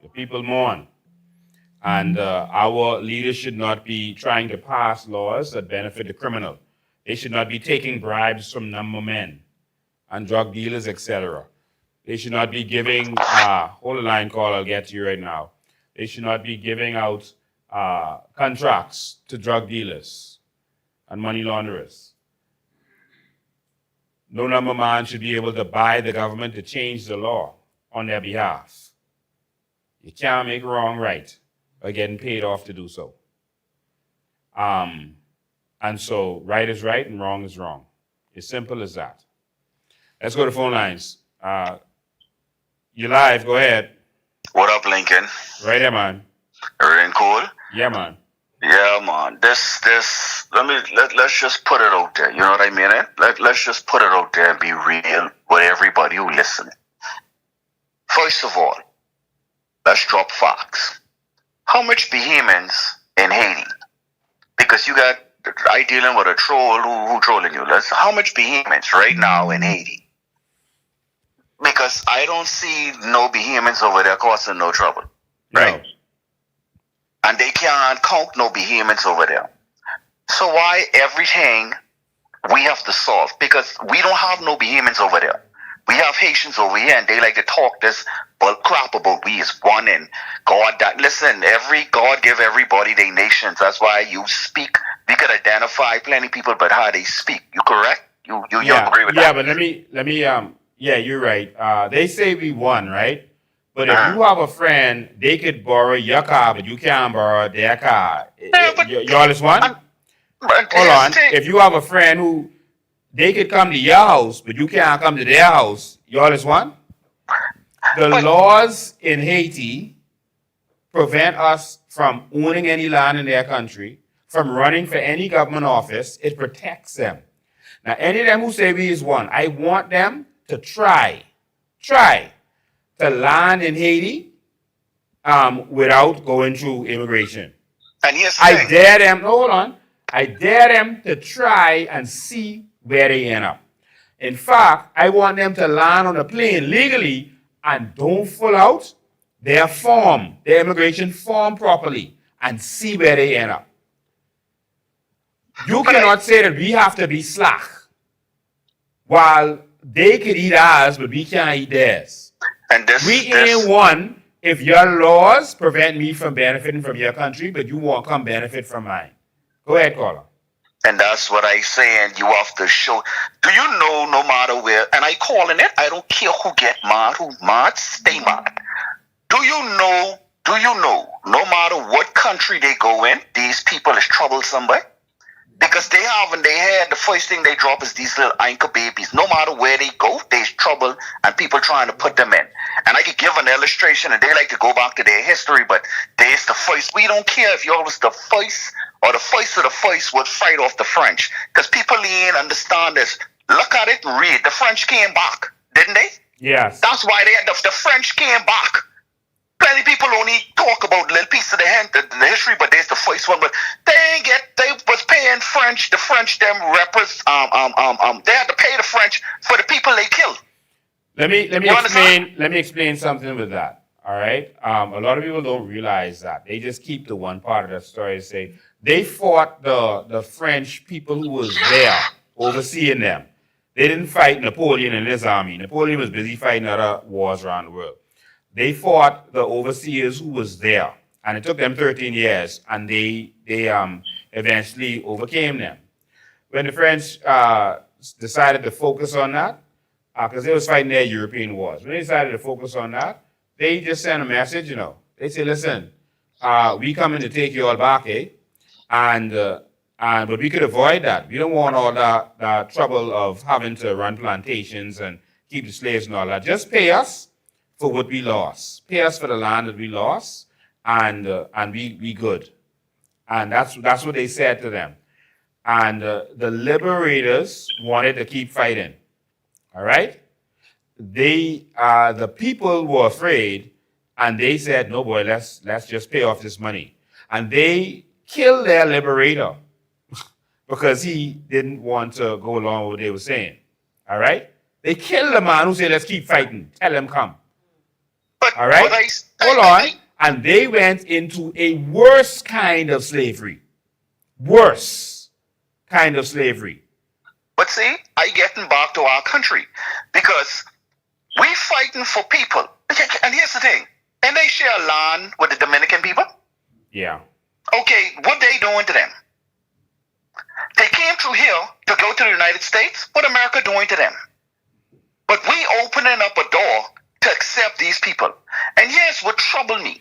the people mourn. And our leaders should not be trying to pass laws that benefit the criminal. They should not be taking bribes from number men and drug dealers, etc. They should not be giving, hold the line call, I'll get to you right now. They should not be giving out contracts to drug dealers and money launderers. No number man should be able to buy the government to change the law on their behalf. You can't make wrong right by getting paid off to do so. And so right is right and wrong is wrong. As simple as that. Let's go to phone lines. You're live, go ahead. What up, Lincoln? Right there, man. Everything cool? Yeah, man. Yeah, man. Let's just put it out there. You know what I mean? Let's just put it out there and be real with everybody who listens. First of all, let's drop facts. How much Bahamians in Haiti? Because you got, I dealing with a troll who trolling you. How much Bahamians right now in Haiti? Because I don't see no Bahamians over there causing no trouble. Right? No. And they can't count no Bahamians over there. So why everything we have to solve? Because we don't have no Bahamians over there. We have Haitians over here, and they like to talk this bull crap about we is one and God. That listen, every God give everybody their nations. That's why you speak. We could identify plenty of people, but how they speak. You correct? You agree with that? Yeah, but let me. Yeah, you're right. They say we won, right? But if you have a friend, they could borrow your car, but you can't borrow their car. Y'all is one? Hold on. If you have a friend who they could come to your house, but you can't come to their house, y'all is one? The laws in Haiti prevent us from owning any land in their country, from running for any government office. It protects them. Now, any of them who say we is one, I want them to try to land in Haiti without going through immigration. And yes, I dare them, hold on, I dare them to try and see where they end up. In fact, I want them to land on a plane legally and don't fill out their form, their immigration form properly, and see where they end up. You cannot say that we have to be slack while they could eat ours, but we can't eat theirs. And we ain't one if your laws prevent me from benefiting from your country, but you won't come benefit from mine. Go ahead, caller. And that's what I say, and you have to show. Do you know, no matter where, and I calling it, I don't care who get mad, who mad, stay mad. Do you know, no matter what country they go in, these people is troublesome, boy? Because they have in their head, the first thing they drop is these little anchor babies. No matter where they go, there's trouble and people trying to put them in. And I could give an illustration, and they like to go back to their history, but there's the first. We don't care if y'all was the first or the first of the first would fight off the French. Because people ain't understand this. Look at it and read. The French came back, didn't they? Yes. That's why the French came back. Plenty people only talk about a little piece of the history, but there's the first one. But they was paying French, the French them reppers, they had to pay the French for the people they killed. Let me explain something with that. All right. A lot of people don't realize that. They just keep the one part of the story and say they fought the French people who was there overseeing them. They didn't fight Napoleon and his army. Napoleon was busy fighting other wars around the world. They fought the overseers who was there, and it took them 13 years, and they eventually overcame them. When the French decided to focus on that, because they was fighting their European wars, when they decided to focus on that, they just sent a message, They say, listen, we coming to take you all back, eh? But we could avoid that. We don't want all that trouble of having to run plantations and keep the slaves and all that. Just pay us for what we lost. Pay us for the land that we lost, and we good. And that's what they said to them. And the liberators wanted to keep fighting. All right? The people were afraid, and they said, no, boy, let's just pay off this money. And they killed their liberator because he didn't want to go along with what they were saying. All right? They killed the man who said, let's keep fighting. Tell him come. All right? Hold on. And they went into a worse kind of slavery. Worse kind of slavery. But see, I getting back to our country because we fighting for people. And here's the thing. And they share land with the Dominican people. Yeah. Okay, what they doing to them? They came through here to go to the United States. What America doing to them? But we opening up a door to accept these people. And here's what troubled me.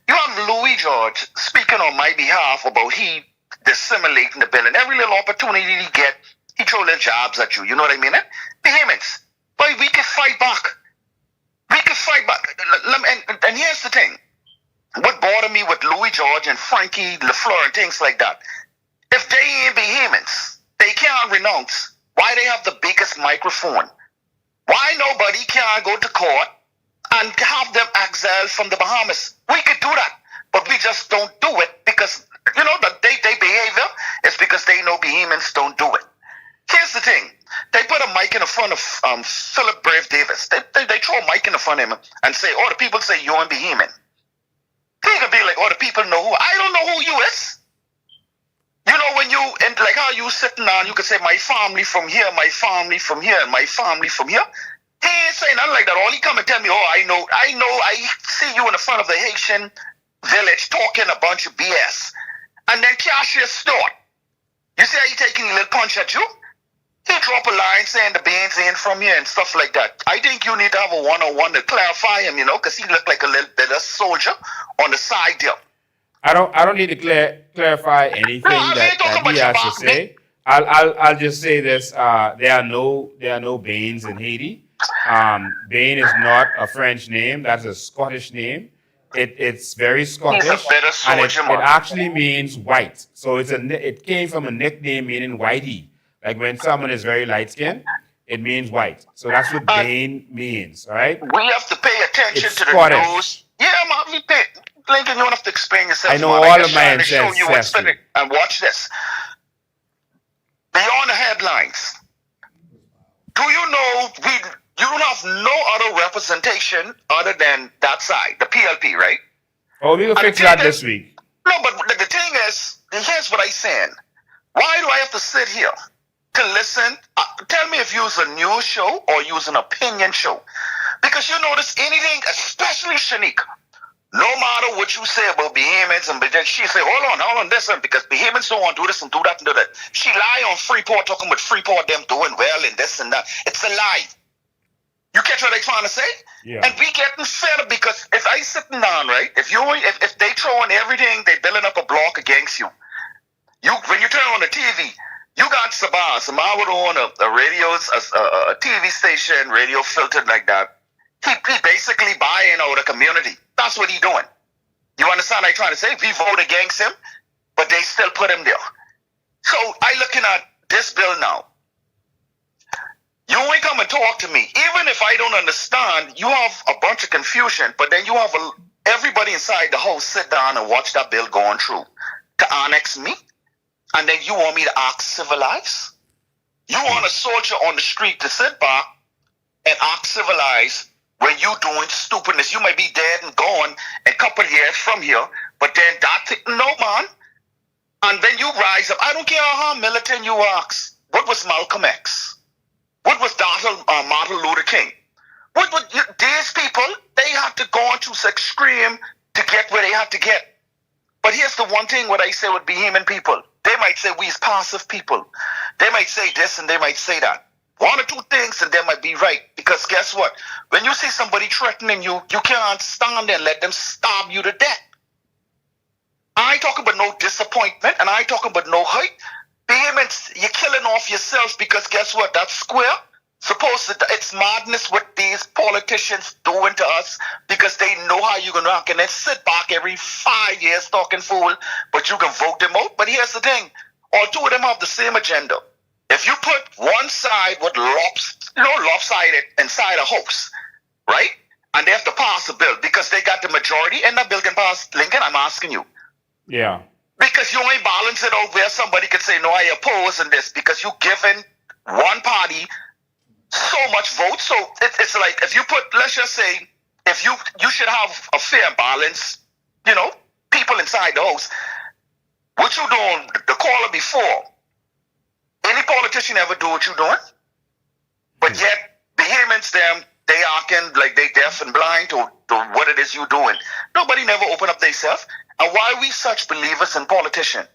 You have Louis George speaking on my behalf about he dissimulating the bill. And every little opportunity he get, he throw little jobs at you. You know what I mean? Vehemence. But we can fight back. We can fight back. And here's the thing. What bothered me with Louis George and Frankie LaFleur and things like that, if they ain't vehemence, they can't renounce. Why they have the biggest microphone? Why nobody can go to court and have them exiled from the Bahamas? We could do that, but we just don't do it because, you know, their behavior is because they know vehemence don't do it. Here's the thing. They put a mic in the front of Philip Brave Davis. They throw a mic in the front of him and say, oh, the people say you're in vehement. He could be like, oh, the people know who. I don't know who you is. You know, when you, and like how you sitting down, you could say, my family from here, my family from here, and my family from here. He ain't saying nothing like that. All he come and tell me, oh, I see you in the front of the Haitian village talking a bunch of BS. And then Cassius Stewart. You see how he taking a little punch at you? He drop a line saying the beans ain't from here and stuff like that. I think you need to have a one-on-one to clarify him, you know, because he looked like a little bit of soldier on the side there. I don't need to clarify anything that he has to say. I'll just say this: there are no Baines in Haiti. Bain is not a French name; that's a Scottish name. It's very Scottish, and it actually means white. So it came from a nickname meaning whitey. Like when someone is very light skinned, it means white. So that's what Bain means. All right. We have to pay attention to the news. Yeah, man, we pay. Lincoln, you don't have to explain yourself. I know all of my ancestors. And watch this. Beyond the headlines, do you know you don't have no other representation other than that side, the PLP, right? Oh, we'll fix that this week. No, but the thing is, here's what I'm saying. Why do I have to sit here to listen? Tell me if you're a news show or you're an opinion show. Because you notice anything, especially Shanique, no matter what you say about Bahamians, and she say, hold on, listen, because Bahamians don't want to do this and do that and do that. She lie on Freeport, talking about Freeport, them doing well and this and that. It's a lie. You catch what I'm trying to say? Yeah. And we getting fed because if I sitting down, right, if they throwing everything, they building up a block against you. When you turn on the TV, you got Sabah. Sabah would own a radio, a TV station, radio filtered like that. He basically buying out a community. That's what he doing. You understand what I'm trying to say? We vote against him, but they still put him there. So I looking at this bill now. You ain't come and talk to me. Even if I don't understand, you have a bunch of confusion, but then you have everybody inside the house sit down and watch that bill going through to annex me, and then you want me to act civilized? You want a soldier on the street to sit back and act civilized when you doing stupidness. You might be dead and gone a couple of years from here, but then no, man. And then you rise up. I don't care how militant you ask. What was Malcolm X? What was Martin Luther King? These people, they had to go on to extreme to get where they had to get. But here's the one thing what I say with Bahamian people. They might say we is passive people. They might say this and they might say that. One or two things and they might be right. Because guess what? When you see somebody threatening you, you can't stand there and let them stab you to death. I ain't talking about no disappointment, and I ain't talking about no hate. Vehemence, you're killing off yourself because guess what? That's square. Suppose it's madness what these politicians doing to us because they know how you're gonna rock and then sit back every 5 years talking fool, but you can vote them out. But here's the thing: all two of them have the same agenda. If you put one side with lopsided inside a house, right, and they have to pass a bill because they got the majority, and that bill can pass. Lincoln, I'm asking you. Yeah. Because you ain't balance it out where somebody could say, no, I oppose in this, because you given one party so much vote. So it's like if you put, let's just say, if you should have a fair balance, people inside the house. What you doing, the caller before, any politician ever do what you doing? But yet, vehemence them, they acting like they deaf and blind to what it is you doing. Nobody never open up themselves. And why are we such believers in politicians?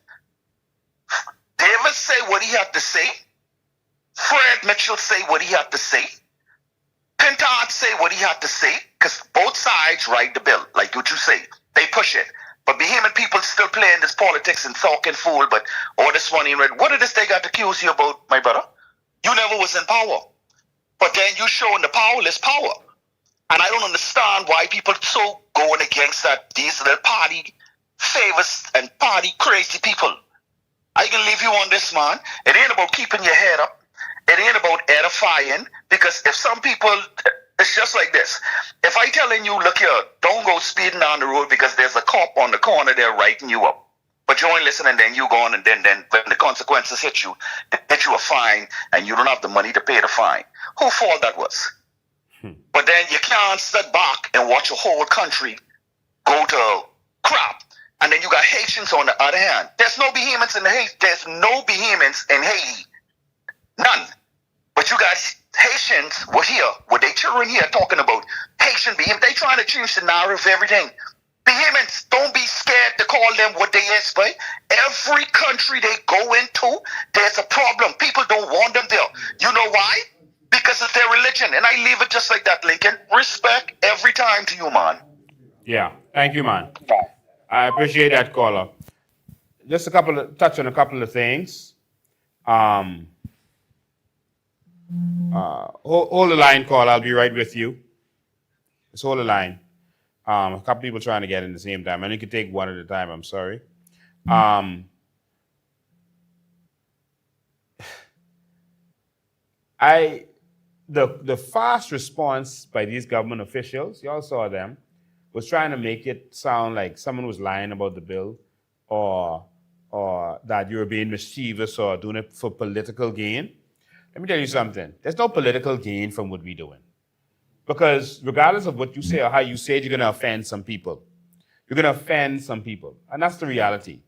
David say what he had to say. Fred Mitchell say what he had to say. Pintard say what he had to say. Because both sides write the bill, like what you say. They push it. But behemoth people still playing this politics and talking fool, but all this money, what is this they got to accuse you about, my brother? You never was in power. But then you showing the powerless power. And I don't understand why people so going against that, these little party favors and party crazy people. I can leave you on this, man. It ain't about keeping your head up. It ain't about edifying. Because if some people, it's just like this. If I telling you, look here, don't go speeding down the road because there's a cop on the corner there writing you up. But you ain't listening, then you go on, and then when the consequences hit you a fine, and you don't have the money to pay the fine. Who fault that was? But then you can't sit back and watch a whole country go to crap. And then you got Haitians on the other hand. There's no behemoths in Haiti. There's no behemoths in Haiti. None. But you got Haitians were here, with their children here talking about Haitian behemoths. They trying to change the narrative of everything. Behemoths, don't be scared to call them what they is, right? Every country they go into, there's a problem. People don't want them there. You know why? Because of their religion. And I leave it just like that, Lincoln. Respect every time to you, man. Yeah. Thank you, man. I appreciate that, caller. Just touch on a couple of things. Hold the line, call. I'll be right with you. Just hold the line. A couple people trying to get in the same time. And you can take one at a time. I'm sorry. The fast response by these government officials, y'all saw them, was trying to make it sound like someone was lying about the bill, or that you were being mischievous or doing it for political gain. Let me tell you something. There's no political gain from what we're doing. Because regardless of what you say or how you say it, you're going to offend some people. You're going to offend some people. And that's the reality.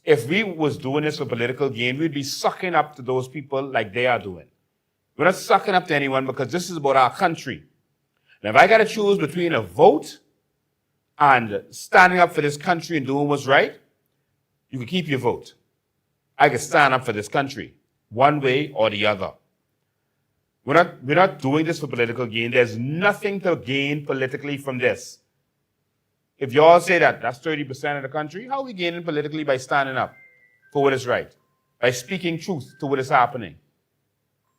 If we was doing this for political gain, we'd be sucking up to those people like they are doing. We're not sucking up to anyone because this is about our country. Now, if I got to choose between a vote and standing up for this country and doing what's right, you can keep your vote. I can stand up for this country, one way or the other. We're not doing this for political gain. There's nothing to gain politically from this. If you all say that's 30% of the country, how are we gaining politically? By standing up for what is right, by speaking truth to what is happening.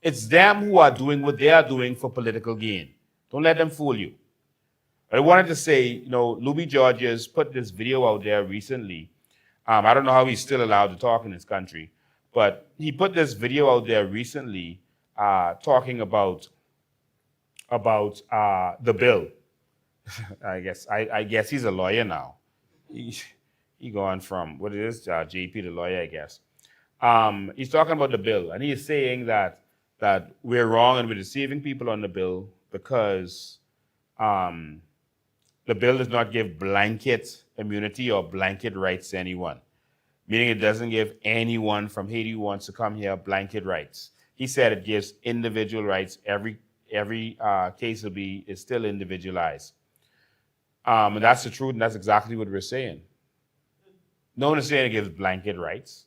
It's them who are doing what they are doing for political gain. Don't let them fool you. But I wanted to say, Louis Georges put this video out there recently. I don't know how he's still allowed to talk in this country, but he put this video out there recently talking about the bill. I guess he's a lawyer now. He gone from what it is, JP the lawyer, I guess. He's talking about the bill, and he is saying that we're wrong and we're deceiving people on the bill because the bill does not give blanket immunity or blanket rights to anyone, meaning it doesn't give anyone from Haiti who wants to come here blanket rights. He said it gives individual rights. Every case is still individualized. And that's the truth, and that's exactly what we're saying. No one is saying it gives blanket rights.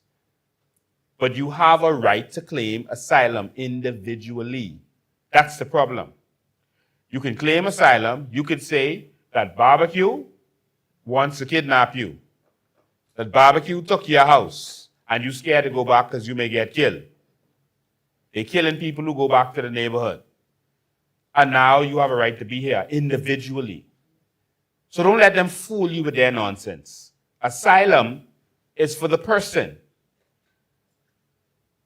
But you have a right to claim asylum individually. That's the problem. You can claim asylum. You could say that barbecue wants to kidnap you. that barbecue took your house and you scared to go back because you may get killed. They're killing people who go back to the neighborhood. And now you have a right to be here individually. So don't let them fool you with their nonsense. Asylum is for the person.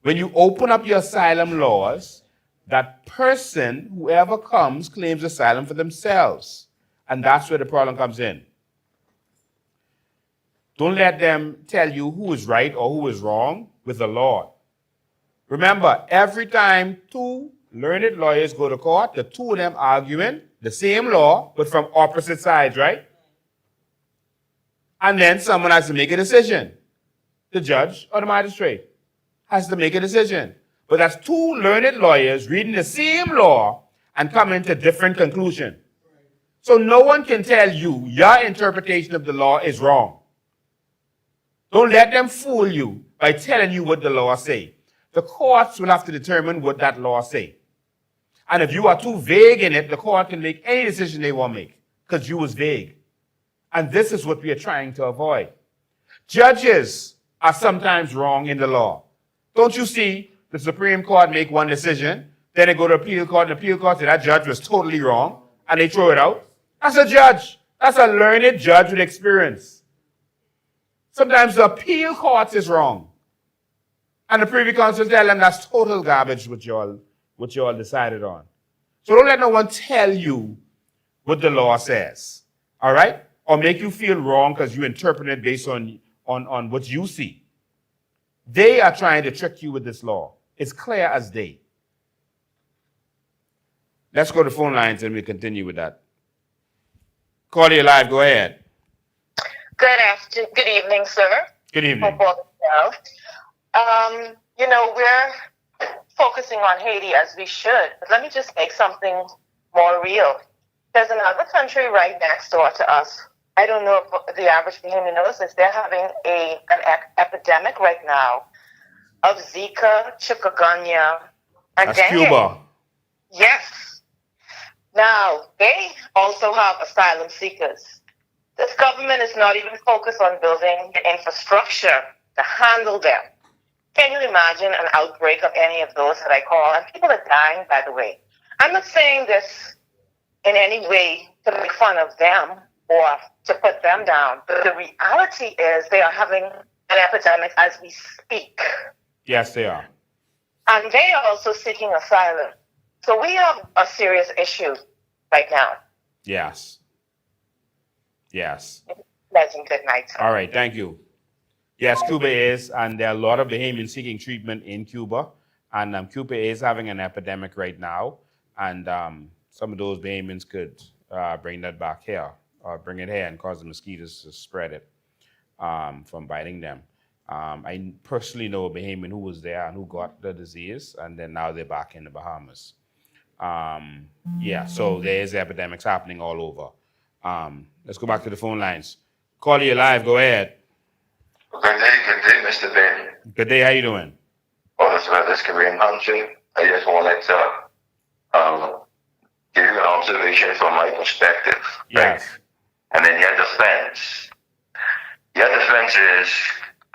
When you open up your asylum laws, that person, whoever comes, claims asylum for themselves. And that's where the problem comes in. Don't let them tell you who is right or who is wrong with the law. Remember, every time two learned lawyers go to court, the two of them arguing the same law, but from opposite sides, right? And then someone has to make a decision. The judge or the magistrate has to make a decision. But that's two learned lawyers reading the same law and coming to different conclusions. So no one can tell you your interpretation of the law is wrong. Don't let them fool you by telling you what the law say. The courts will have to determine what that law say. And if you are too vague in it, the court can make any decision they want to make because you was vague. And this is what we are trying to avoid. Judges are sometimes wrong in the law. Don't you see the Supreme Court make one decision, then they go to appeal court, and the appeal court say that judge was totally wrong, and they throw it out? That's a judge. That's a learned judge with experience. Sometimes the appeal court is wrong. And the Privy Council tell them that's total garbage what y'all decided on. So don't let no one tell you what the law says. All right? Or make you feel wrong because you interpret it based on what you see. They are trying to trick you with this law. It's clear as day. Let's go to phone lines and we continue with that. Call you live. Go ahead. Good evening, sir. Good evening. Hope all is well. We're focusing on Haiti as we should, but let me just make something more real. There's another country right next door to us. I don't know if the average Bahamian knows this. They're having an epidemic right now of Zika, chikungunya, and That's dengue. Cuba. Yes. Now, they also have asylum seekers. This government is not even focused on building the infrastructure to handle them. Can you imagine an outbreak of any of those that I call? And people are dying, by the way. I'm not saying this in any way to make fun of them or to put them down, but the reality is they are having an epidemic as we speak. Yes, they are. And they are also seeking asylum. So we have a serious issue right now. Yes. Yes. Pleasant good night, sir. All right, thank you. Yes, Cuba is, and there are a lot of Bahamians seeking treatment in Cuba. And Cuba is having an epidemic right now. And some of those Bahamians could bring that back here, or bring it here and cause the mosquitoes to spread it from biting them. I personally know a Bahamian who was there and who got the disease, and then now they're back in the Bahamas. So there is epidemics happening all over. Let's go back to the phone lines. Call you live. Go ahead. Good day, Mr. Ben. Good day. How you doing? Well, this Korean handshake. I just wanted to give you an observation from my perspective. Yes. Right? And then your defense. Your defense is,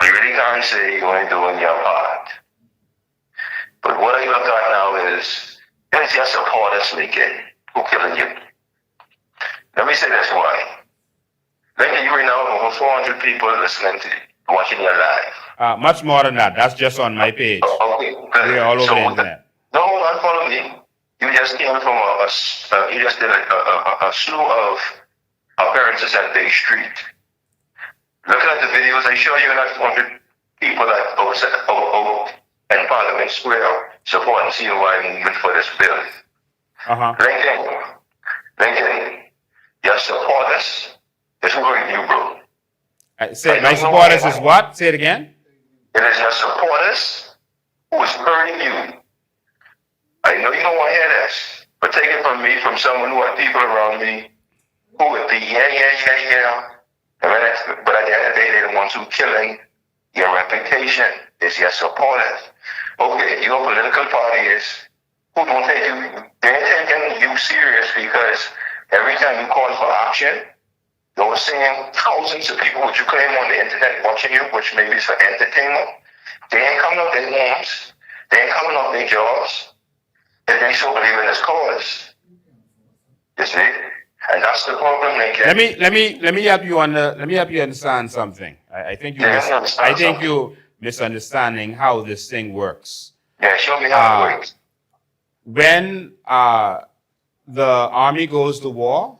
you really can't say you ain't doing your part. But what I look at now is, it's your supporters leaking. Who killing you? Let me say this why. Like you right now have over 400 people listening to you, watching your live. Much more than that. That's just on my page. Okay. We're all over the internet. No, don't follow me. You just came from you just did a slew of appearances at Bay Street. Looking at the videos, I show you not 400 people that out in Parliament Square supporting COI movement for this bill. Lincoln, your supporters is hurting you, bro. My supporters is what? Say it again. It is your supporters who is hurting you. I know you don't want to hear this, but take it from me, from someone who had people around me who would be, yeah. But at the end of the day, they're the ones who killing your reputation. It's your supporters. Okay, your political party is who don't take you, they're taking you serious because every time you call for action, You're seeing thousands of people, which you claim on the internet watching you, which maybe is for entertainment. They ain't coming off their homes. They ain't coming off their jobs. If they so believe in this cause. You see? And that's the problem they get. Let me help you understand something. I think you misunderstanding how this thing works. Yeah, show me how it works. When the army goes to war,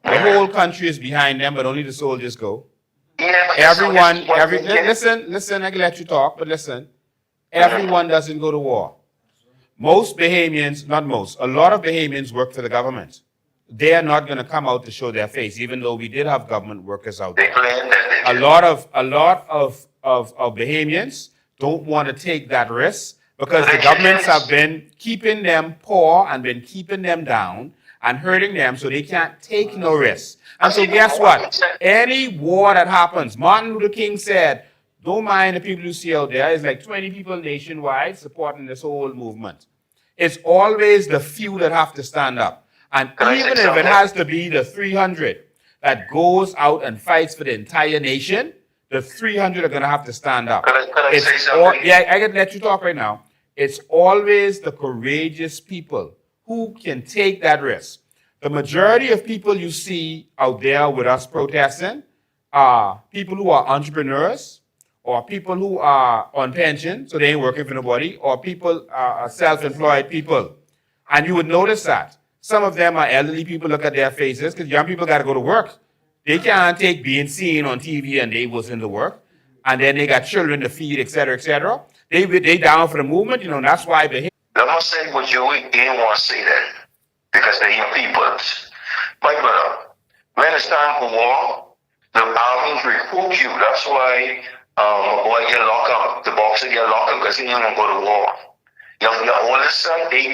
the whole country is behind them, but only the soldiers go. Yeah, Listen, I can let you talk, but listen. Everyone doesn't go to war. Most Bahamians, not most, a lot of Bahamians work for the government. They are not going to come out to show their face, even though we did have government workers out there. A lot of Bahamians don't want to take that risk because the governments have been keeping them poor and been keeping them down and hurting them, so they can't take no risk. And so guess what? Any war that happens, Martin Luther King said, don't mind the people you see out there. It's like 20 people nationwide supporting this whole movement. It's always the few that have to stand up. And even if it has to be the 300 that goes out and fights for the entire nation, the 300 are going to have to stand up. Could I say something? Yeah, I can let you talk right now. It's always the courageous people who can take that risk. The majority of people you see out there with us protesting are people who are entrepreneurs, or people who are on pension, so they ain't working for nobody, or people are self-employed people. And you would notice that. Some of them are elderly people, look at their faces, because young people got to go to work. They can't take being seen on TV and they wasn't to work. And then they got children to feed, etc., etc. They down for the movement, you know, and that's why they... I'm not saying what Joey didn't want to say that, because they're young people. My brother, when it's time for war, the armies recruit you. That's why a boy get locked up, the boxer get locked up because he didn't want to go to war. Your oldest son, 18,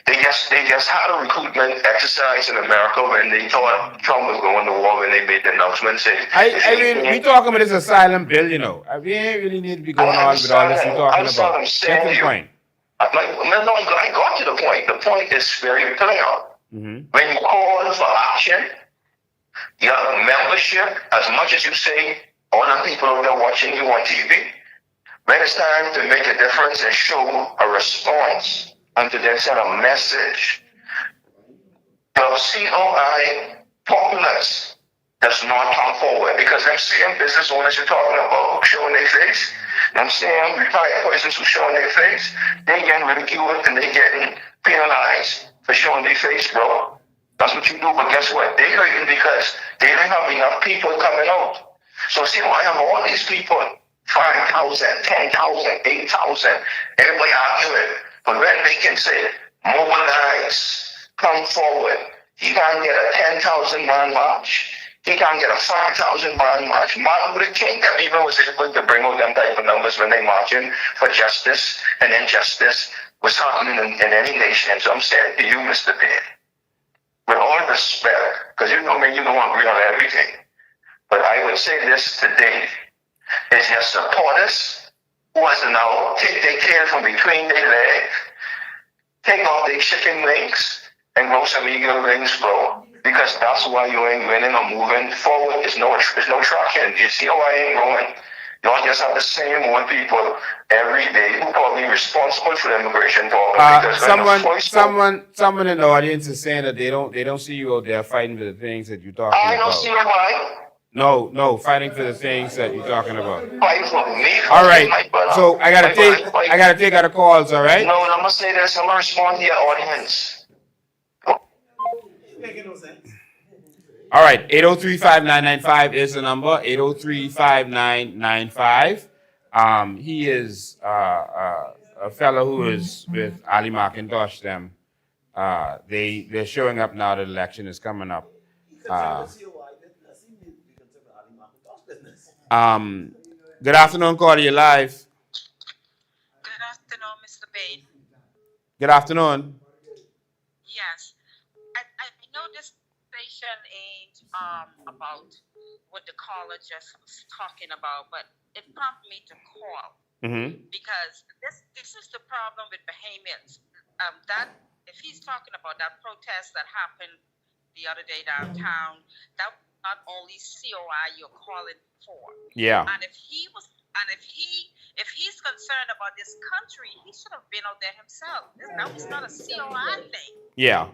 they just had a recruitment exercise in America when they thought Trump was going to war, when they made the announcement. We talking about this asylum bill, you know. We ain't really need to be going on with all this we're talking about. Get to the point. I got to the point. The point is very clear. When you call for action, your membership, as much as you say, all the people out there watching you on TV, when it's time to make a difference and show a response and to then send a message, the COI populace does not come forward, because them same business owners you're talking about who showing their face, them same retired persons who showing their face, they getting ridiculed and they getting penalized for showing their face, bro. That's what you do, but guess what? They hurting because they don't have enough people coming out. So see why I have all these people, 5,000, 10,000, 8,000, everybody arguing. But when they can say, mobilize, come forward, he can't get a 10,000 man march. He can't get a 5,000 man march. Martin Luther King even was able to bring out them type of numbers when they marching for justice, and injustice was happening in any nation. So I'm saying to you, Mr. Pitt, with all respect, because you know me, you don't agree on everything. But I would say this today, is your supporters who has to now take their tail from between their legs, take off their chicken wings, and grow some eagle wings, bro. Because that's why you ain't winning or moving forward. There's no traction. You see how I ain't growing? Y'all just have the same one people every day who probably responsible for the immigration problem. Someone in the audience is saying that they don't see you out there fighting for the things that you're talking about. I don't see why. No, fighting for the things that you're talking about. Fighting for me. All right. So I gotta take out the calls. All right. No, I'm gonna say this. I'm gonna respond to your audience. All right, 803-5995 is the number, 803-5995. He is a fellow who is with Ali McIntosh. They're showing up now. The election is coming up. Good afternoon, Cordy. You're live. Good afternoon, Mr. Bain. Good afternoon. Yes, I know this station ain't about what the caller just was talking about, but it prompted me to call because this is the problem with Bahamians. That if he's talking about that protest that happened the other day downtown, that not only COI you're calling for. Yeah. And if he's concerned about this country, he should have been out there himself. That was not a COI thing. Yeah.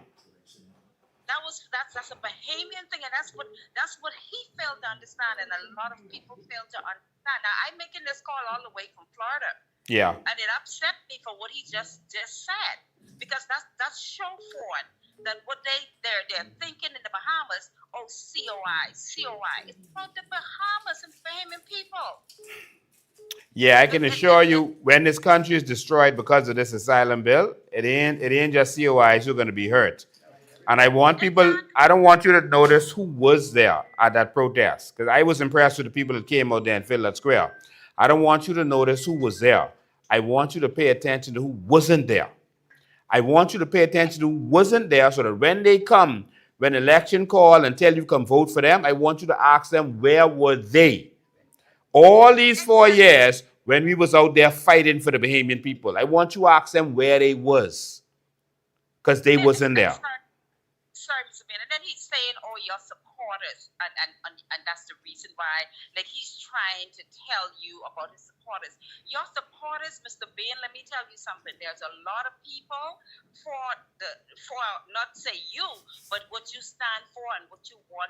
That's a Bahamian thing, and that's what he failed to understand, and a lot of people failed to understand. Now I'm making this call all the way from Florida. Yeah. And it upset me for what he just said, because that's show forward that what they're thinking in the Bahamas. Oh, COI. It's about the Bahamas and Bahamian people. Yeah, I can assure you, when this country is destroyed because of this asylum bill, it ain't just COIs who are going to be hurt. And I don't want you to notice who was there at that protest, because I was impressed with the people that came out there and filled that square. I don't want you to notice who was there. I want you to pay attention to who wasn't there. I want you to pay attention to who wasn't there, so that when they come, when election call and tell you come vote for them, I want you to ask them, where were they? All these 4 years when we was out there fighting for the Bahamian people. I want you to ask them where they was, because they wasn't there. Sorry, Mr. Ben. And then he's saying, oh, your supporters. And that's the reason why, like, he's trying to tell you about his supporters. Your supporters, Mr. Ben, let me tell you something. There's a lot of people for not say you, but what you stand for and what you want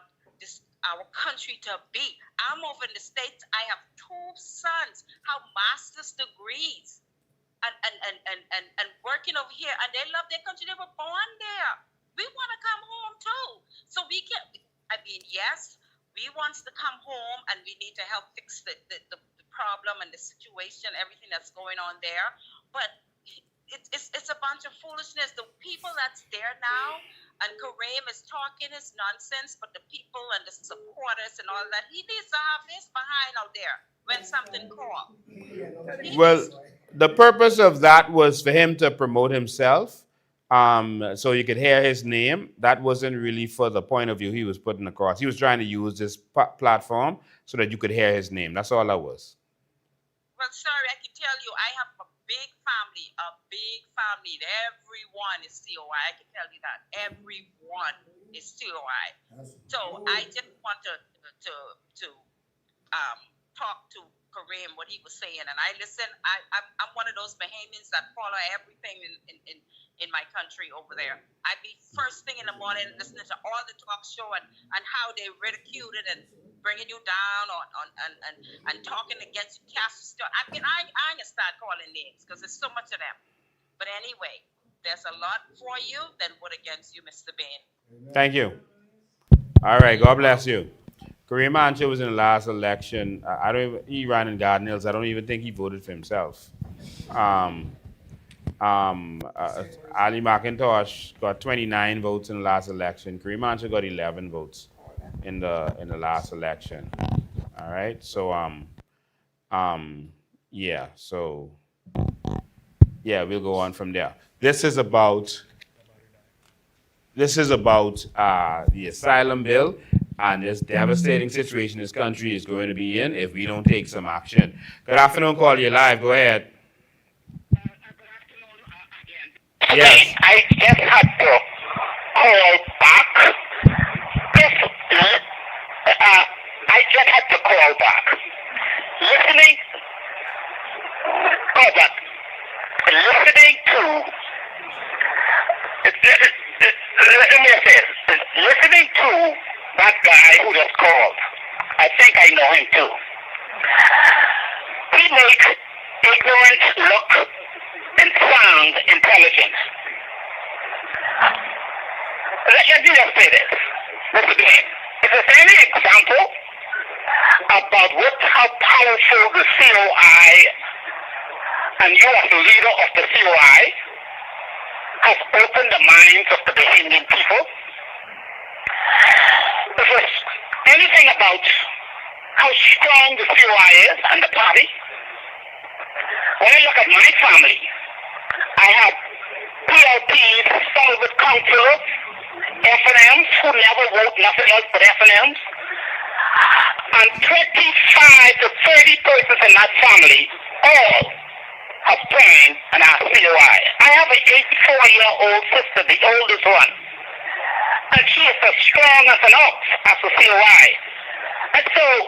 our country to be. I'm over in the States. I have 2 sons, have master's degrees, and working over here, and they love their country. They were born there. We want to come home too. So we can, yes, we want to come home, and we need to help fix the problem and the situation, everything that's going on there. But it's a bunch of foolishness. The people that's there now, and Kareem is talking his nonsense, but the people and the supporters and all that, he needs to have his behind out there when something calls. Well, the purpose of that was for him to promote himself. So you could hear his name. That wasn't really for the point of view he was putting across. He was trying to use this platform so that you could hear his name. That's all that was. Well, sorry, I can tell you, I have a big family. Everyone is COI. I can tell you that. Everyone is COI. So I just want to talk to Kareem, what he was saying, and I listen. I'm one of those Bahamians that follow everything in my country over there. I be first thing in the morning listening to all the talk show and how they ridiculed it and bringing you down and talking against you, cast stuff. I ain't gonna start calling names because there's so much of them. But anyway, there's a lot for you than what against you, Mr. Bain. Thank you. All right, God bless you. Kareem Ancho was in the last election. He ran in Garden Hills. I don't even think he voted for himself. Ali McIntosh got 29 votes in the last election. Kareem Ancho got 11 votes in the last election. All right. So we'll go on from there. This is about the asylum bill and this devastating situation this country is going to be in if we don't take some action. Good afternoon, call you live. Go ahead. Yes. I just had to call back. I just had to call back. Listening to that guy who just called. I think I know him too. He makes ignorance look and sound intelligent. Let me just say this. Mr. Bain, if there's any example about how powerful the COI and you as the leader of the COI has opened the minds of the Bahamian people, if there's anything about how strong the COI is and the party, when I look at my family, I have PLPs, solid councillors, Fnms who never vote nothing else but Fnms, and 25 to 30 persons in that family all have joined and are COI. I have an 84-year-old sister, the oldest one, And she is as strong as an ox, as a COI. And so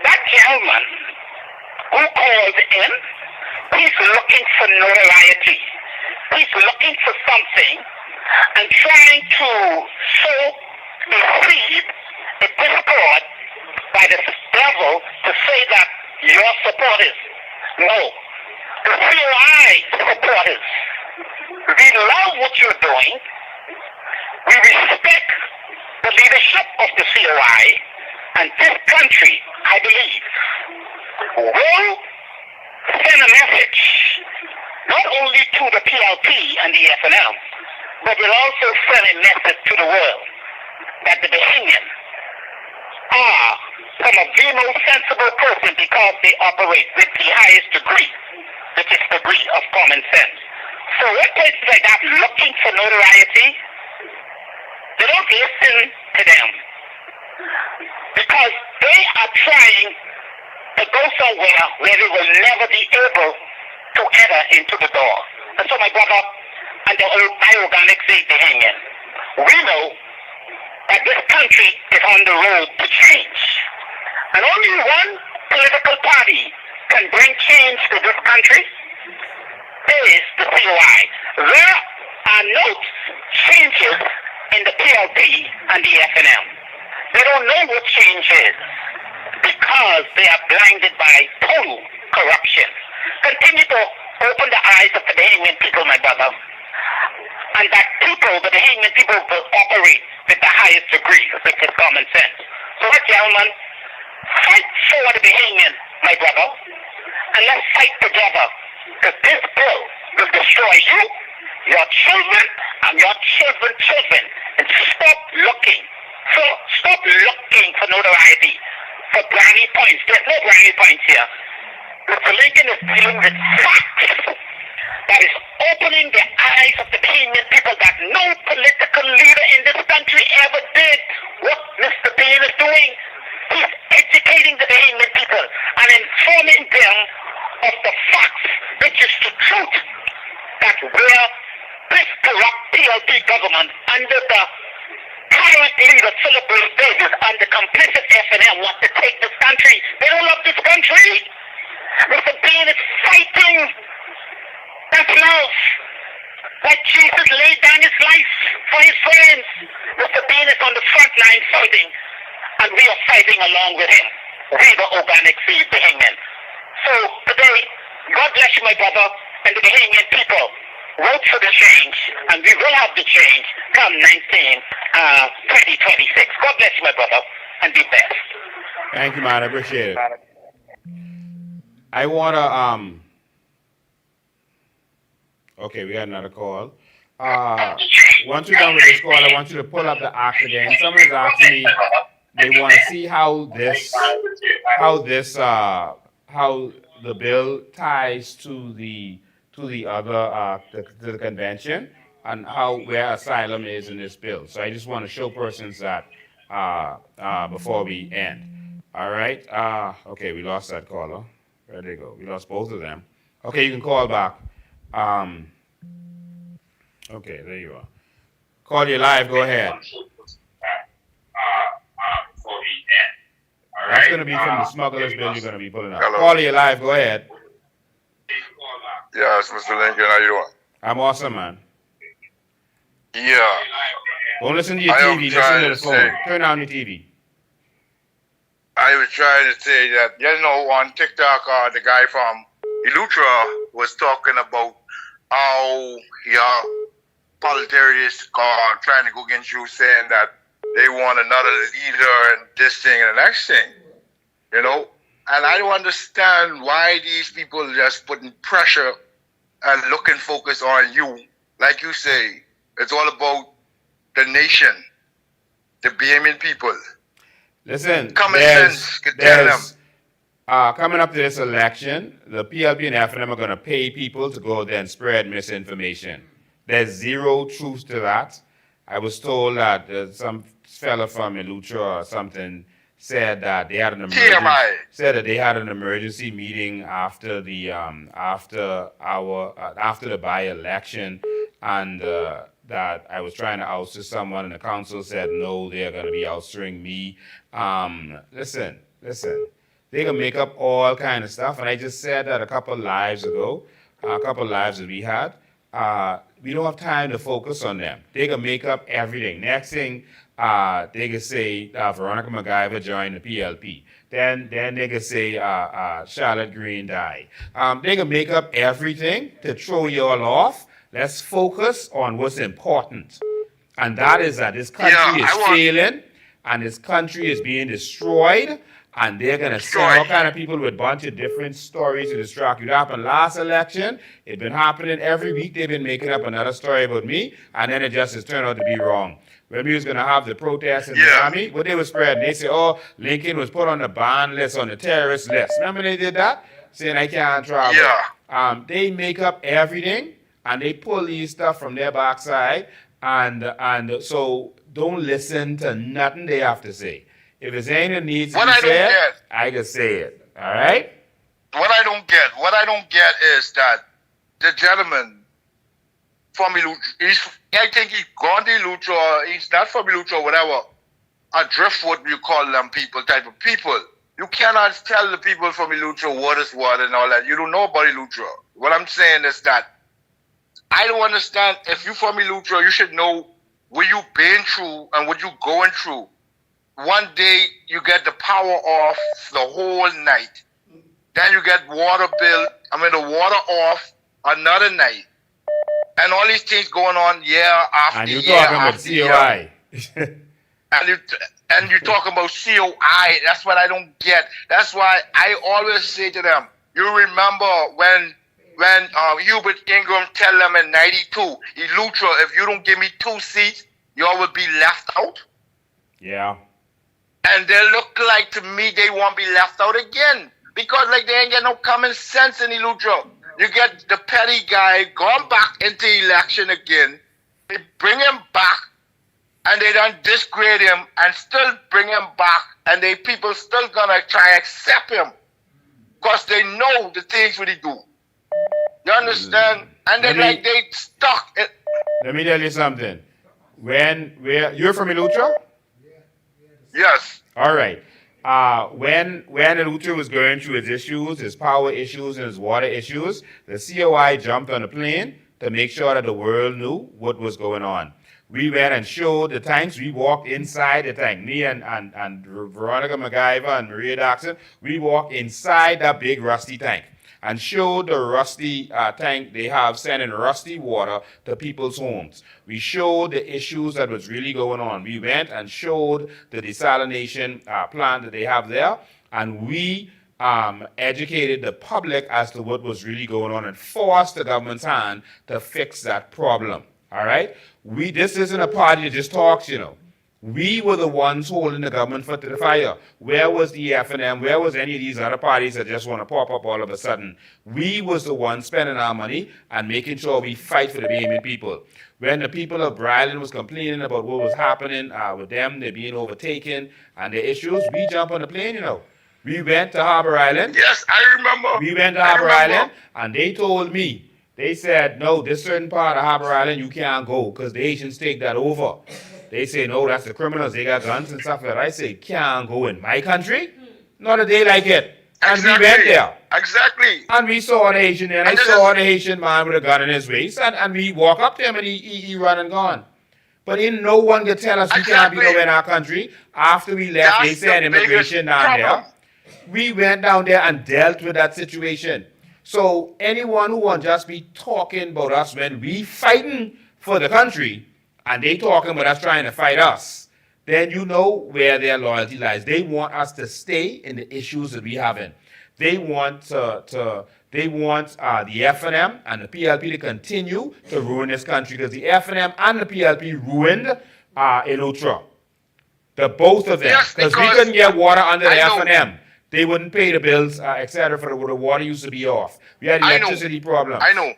that gentleman who called in, he's looking for notoriety. He's looking for something and trying to sow a seed, a discord by the devil to say that your supporters. No. The COI supporters. We love what you're doing. We respect the leadership of the COI, and this country, I believe, will send a message not only to the PLP and the FNM, but will also send a message to the world that the Bahamian are some of the most sensible person because they operate with the highest degree, which is degree of common sense. So when places like that looking for notoriety, they don't listen to them because they are trying to go somewhere where they will never be able to enter into the door. And so my brother and the organic seed Bahamian, we know that this country is on the road to change. And only one political party can bring change to this country is the COI. There are no changes in the PLP and the FNM. They don't know what change is because they are blinded by total corruption. Continue to open the eyes of the Bahamian people, my brother, and that people, the Bahamian people, will operate with the highest degree, which is common sense. So that gentleman, fight for the Bahamian, my brother, and let's fight together, because this bill will destroy you, your children, and your children's children. And stop looking for notoriety, for brownie points. There's no brownie points here. Mr. Lincoln is dealing with facts that is opening the eyes of the Bahamian people that no political leader in this country ever did what Mr. Bain is doing. He's educating the Bahamian people and informing them of the facts, which is the truth, that where this corrupt PLP government under the current leader, Philip Davis, and the complicit FNM want to take this country. They don't love this country. Mr. Bain is fighting that love, like Jesus laid down his life for his friends. Mr. Bain is on the front line fighting, and we are fighting along with him. We the organic seed Bahamian. So today, God bless you, my brother, and the Bahamian people. Vote for the change, and we will have the change come 2026. God bless you, my brother, and be blessed. Thank you, man. I appreciate it. I want to, okay, we got another call. Once you're done with this call, I want you to pull up the act again. Someone is asking me, they want to see how the bill ties to the other to the convention and where asylum is in this bill. So I just want to show persons that before we end. All right. Okay, we lost that caller. There they go. We lost both of them. Okay, you can call back. Okay, there you are. Call you live. Go ahead. That's going to be from the smuggler's bill you're going to be pulling up. Hello. Call you live. Go ahead. Yes, Mr. Lincoln, how you doing? I'm awesome, man. Yeah. Don't listen to your TV. Listen to the phone. Turn on your TV. I was trying to say that, you know, on TikTok, the guy from Elutra was talking about how your politicians are trying to go against you, saying that they want another leader and this thing and the next thing, you know? And I don't understand why these people are just putting pressure and looking focus on you. Like you say, it's all about the nation, the Bahamian people. Listen, common sense could tell them. Coming up to this election, the PLP and FNM are going to pay people to go there and spread misinformation. There's zero truth to that. I was told that some fella from Elutra or something said that they had an emergency meeting after the by-election, and I was trying to oust someone, and the council said no, they're going to be ousting me. Listen. They can make up all kind of stuff, and I just said that a couple lives ago, a couple lives that we had. We don't have time to focus on them. They can make up everything. Next thing, they can say Veronica McGiver joined the PLP. Then they can say Charlotte Green died. They can make up everything to throw you all off. Let's focus on what's important. And that is that this country is failing, and this country is being destroyed, and they're going to send all kind of people with a bunch of different stories to distract you. It happened last election. It's been happening every week. They've been making up another story about me, and then it just has turned out to be wrong. When we was going to have the protests in Miami, what they were spreading, they said, oh, Lincoln was put on the ban list, on the terrorist list. Remember they did that? Saying I can't travel. Yeah. They make up everything, and they pull these stuff from their backside, and so don't listen to nothing they have to say. If it's anything that needs to be said, I can say it. All right? What I don't get is that the gentleman from Ilutra, I think he's Gandhi Ilutra, he's not from Ilutra, whatever, a driftwood, you call them people, type of people. You cannot tell the people from Ilutra what is what and all that. You don't know about Ilutra. What I'm saying is that I don't understand. If you're from Ilutra, you should know what you've been through and what you're going through. One day you get the power off the whole night. Then you get the water off another night. And all these things going on year after and you're year talking about after COI. and you're talking about COI. That's what I don't get. That's why I always say to them, you remember when Hubert Ingram tell them in 92, Ilutra, if you don't give me 2 seats, y'all will be left out. Yeah. And they look like to me they won't be left out again. Because like they ain't got no common sense in Ilutra. You get the petty guy going back into election again. They bring him back and they don't disgrade him and still bring him back. And they people still gonna try to accept him. Because they know the things what he do. You understand? And then they stuck. Let me tell you something. You're from Ilutra? Yes. All right. When Ilutra was going through his issues, his power issues, and his water issues, the COI jumped on a plane to make sure that the world knew what was going on. We went and showed the tanks. We walked inside the tank. Me and Veronica McGiver and Maria Daxon, we walked inside that big rusty tank and showed the rusty tank they have sending rusty water to people's homes. We showed the issues that was really going on. We went and showed the desalination plant that they have there, and we educated the public as to what was really going on and forced the government's hand to fix that problem. All right? This isn't a party that just talks, you know. We were the ones holding the government foot to the fire. Where was the Fnm? Where was any of these other parties that just want to pop up all of a sudden? We was the ones spending our money and making sure we fight for the Bahamian people. When the people of Bryland was complaining about what was happening with them, they're being overtaken and their issues, we jumped on the plane, you know. We went to Harbor Island. Yes, I remember. We went to Harbor Island and they told me, they said, no, this certain part of Harbor Island you can't go because the Asians take that over. They say, no, that's the criminals. They got guns and stuff like that. I say, can't go in my country. Not a day like it. And we went there. Exactly. And we saw the Haitian there. And I saw the Haitian man with a gun in his waist. And we walk up to him and he run and gone. But no one could tell us we can't be nowhere in our country. After we left, they said immigration down there. We went down there and dealt with that situation. So anyone who won't just be talking about us when we fighting for the country, and they talking about us trying to fight us, then you know where their loyalty lies. They want us to stay in the issues that we have in. They want the Fnm and the PLP to continue to ruin this country because the Fnm and the PLP ruined Ilutra. The both of them. Because we couldn't get water under the Fnm. They wouldn't pay the bills, etc. for the water used to be off. We had electricity problems. I know.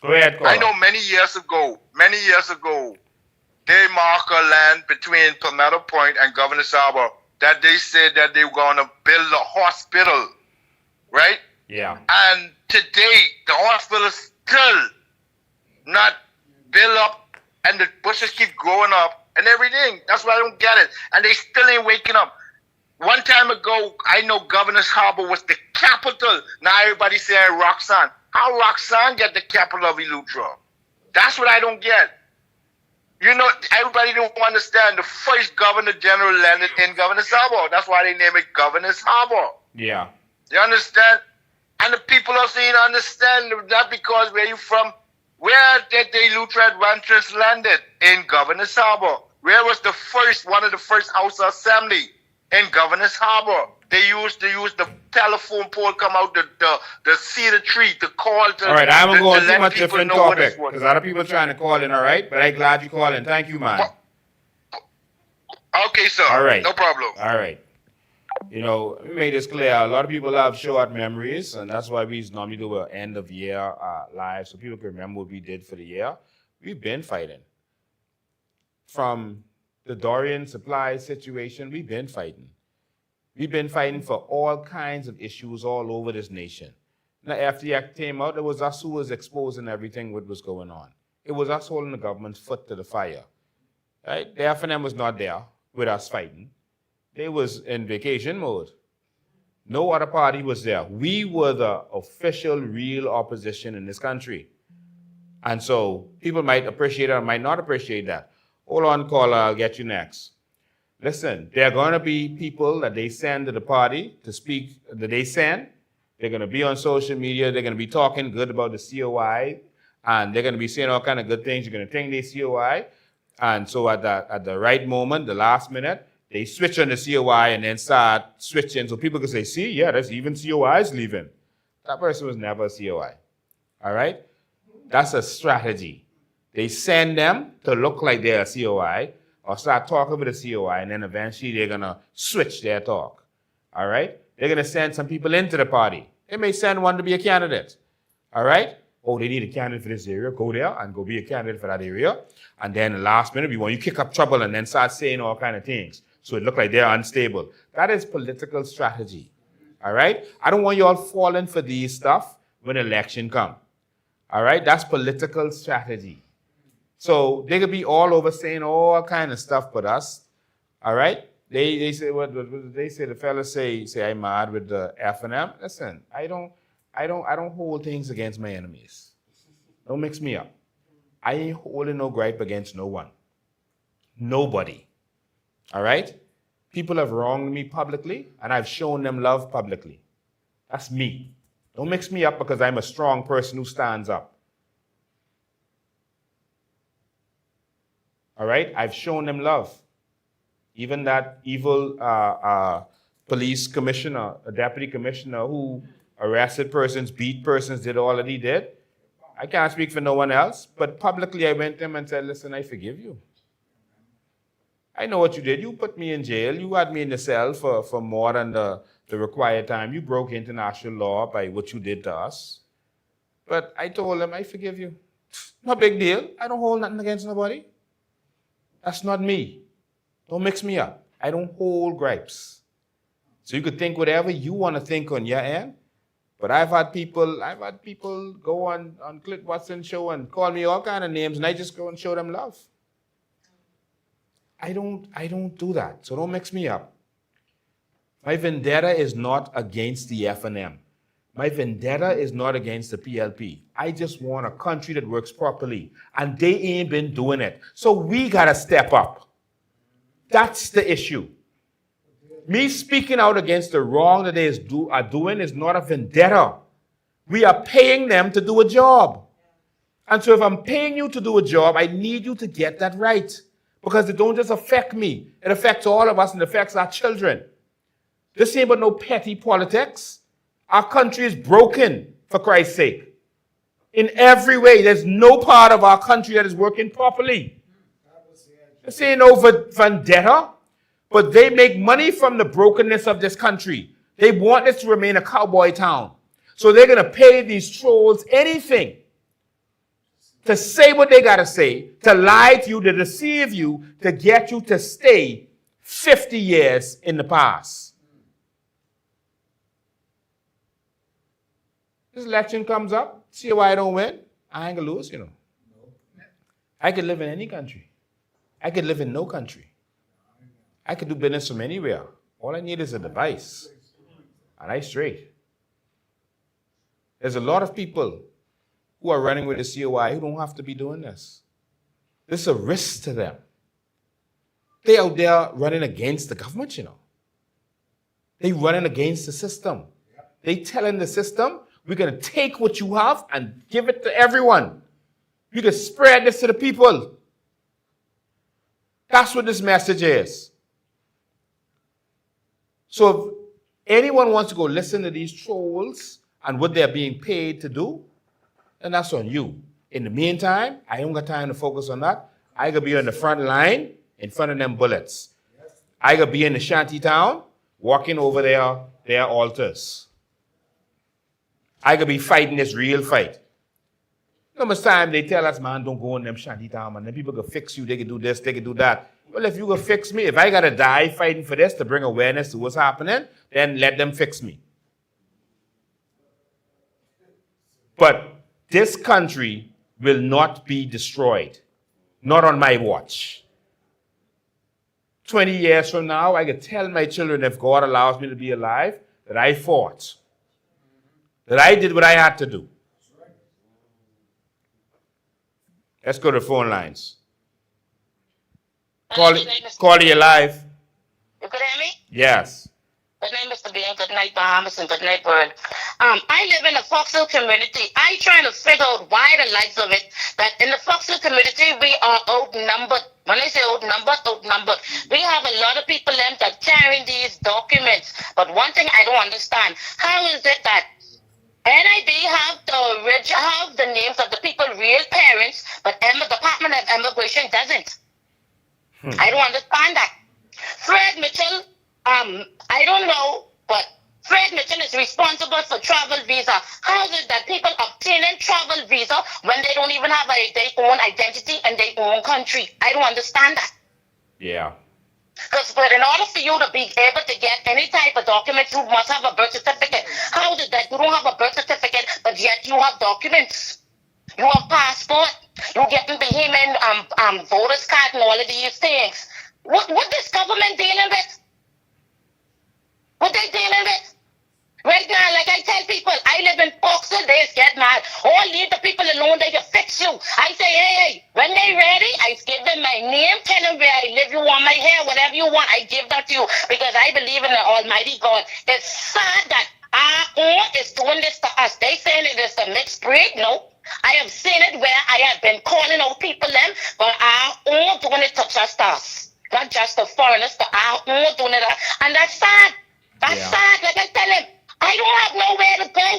Go ahead, Carl. I know many years ago, they marked a land between Palmetto Point and Governor's Harbor that they said that they were going to build a hospital, right? Yeah. And today, the hospital is still not build up and the bushes keep growing up and everything. That's why I don't get it. And they still ain't waking up. One time ago, I know Governor's Harbor was the capital. Now everybody saying Roxanne. How Roxanne get the capital of Eleuthera? That's what I don't get. You know, everybody don't understand. The first Governor General landed in Governor's Harbor. That's why they name it Governor's Harbor. Yeah. You understand? And the people also need to understand that because where you from, where did the Eleuthera Adventures landed? In Governor's Harbor. Where was the first, one of the first House of Assembly? In Governor's Harbor. They used the telephone pole, come out the cedar tree to call to. All right, I haven't gone too let much people different know what topic it was. because other people trying to call in. All right, but I'm glad you called in. Thank you, man. Okay, sir. All right. No problem. All right. You know, we made this clear. A lot of people have short memories, and that's why we normally do an end of year live so people can remember what we did for the year. We've been fighting. From the Dorian supply situation, we've been fighting. We've been fighting for all kinds of issues all over this nation. Now, after the act came out, it was us who was exposing everything what was going on. It was us holding the government's foot to the fire. Right? The Fnm was not there with us fighting. They was in vacation mode. No other party was there. We were the official, real opposition in this country. And so people might appreciate it or might not appreciate that. Hold on, caller, I'll get you next. Listen, there are going to be people that they send to the party to speak, that they send. They're going to be on social media. They're going to be talking good about the COI. And they're going to be saying all kind of good things. You're going to think they COI. And so at the right moment, the last minute, they switch on the COI and then start switching. So people can say, see, yeah, there's even COIs leaving. That person was never a COI. All right? That's a strategy. They send them to look like they're a COI or start talking with a COI, and then eventually they're going to switch their talk. All right? They're going to send some people into the party. They may send one to be a candidate. All right? Oh, they need a candidate for this area. Go there and go be a candidate for that area. And then the last minute, we want you to kick up trouble and then start saying all kind of things. So it look like they're unstable. That is political strategy. All right? I don't want you all falling for these stuff when election come. All right? That's political strategy. So they could be all over saying all kind of stuff but us. All right? They say what they say, the fellas say I'm mad with the Fnm. Listen, I don't hold things against my enemies. Don't mix me up. I ain't holding no gripe against no one. Nobody. All right? People have wronged me publicly, and I've shown them love publicly. That's me. Don't mix me up because I'm a strong person who stands up. All right? I've shown them love. Even that evil police commissioner, a deputy commissioner who arrested persons, beat persons, did all that he did. I can't speak for no one else, but publicly I went to him and said, listen, I forgive you. I know what you did. You put me in jail. You had me in the cell for more than the required time. You broke international law by what you did to us. But I told him, I forgive you. No big deal. I don't hold nothing against nobody. That's not me. Don't mix me up. I don't hold gripes. So you could think whatever you want to think on your end. But I've had people go on Clint Watson show and call me all kind of names, and I just go and show them love. I don't do that. So don't mix me up. My vendetta is not against the Fnm. My vendetta is not against the PLP. I just want a country that works properly. And they ain't been doing it. So we gotta step up. That's the issue. Me speaking out against the wrong that they are doing is not a vendetta. We are paying them to do a job. And so if I'm paying you to do a job, I need you to get that right. Because it don't just affect me. It affects all of us and it affects our children. This ain't but no petty politics. Our country is broken, for Christ's sake. In every way, there's no part of our country that is working properly. This ain't no vendetta, but they make money from the brokenness of this country. They want this to remain a cowboy town. So they're going to pay these trolls anything to say what they got to say, to lie to you, to deceive you, to get you to stay 50 years in the past. This election comes up, see why I don't win? I ain't going to lose, you know. I could live in any country. I could live in no country. I could do business from anywhere. All I need is a device. And I straight. There's a lot of people who are running with the COI who don't have to be doing this. This is a risk to them. They out there running against the government, you know. They running against the system. They telling the system, we're going to take what you have and give it to everyone. You can spread this to the people. That's what this message is. So if anyone wants to go listen to these trolls and what they're being paid to do, then that's on you. In the meantime, I don't got time to focus on that. I gotta be on the front line in front of them bullets. I gotta be in the shanty town walking over their altars. I gotta be fighting this real fight. How much time they tell us, man, don't go in them shanty town, man. Then people can fix you, they can do this, they can do that. Well, if you can fix me, if I gotta die fighting for this to bring awareness to what's happening, then let them fix me. But this country will not be destroyed. Not on my watch. 20 years from now, I can tell my children, if God allows me to be alive, that I fought. That I did what I had to do. Let's go to the phone lines. Call you live. You could hear me? Yes. Good night, Mr. Bean. Good night, Bahamas, and good night, Bird. I live in the Foxhill community. I'm trying to figure out why the likes of it, that in the Foxhill community, we are outnumbered. When I say outnumbered. We have a lot of people that carrying these documents. But one thing I don't understand, how is it that NIB have the names of the people, real parents, but Department of Immigration doesn't? I don't understand that. Fred Mitchell, I don't know, but Fred Mitchell is responsible for travel visa. How is it that people obtaining travel visa when they don't even have their own identity and their own country? I don't understand that. Yeah. But in order for you to be able to get any type of document, you must have a birth certificate. How is it that you don't have a birth certificate, but yet you have documents? You have passport. You getting Bahamian voters card and all of these things. What this government dealing with? What they dealing with? Right now, like I tell people, I live in Foxhill, they get mad. Oh, leave the people alone, they can fix you. I say, hey, when they ready, I give them my name, tell them where I live, you want my hair, whatever you want, I give that to you. Because I believe in the Almighty God. It's sad that our own is doing this to us. They saying it is a mixed breed. No. I have seen it where I have been calling out people but our own doing it to just us. Not just the foreigners, but our own doing it. And that's sad. That's sad. Like I tell him, I don't have nowhere to go.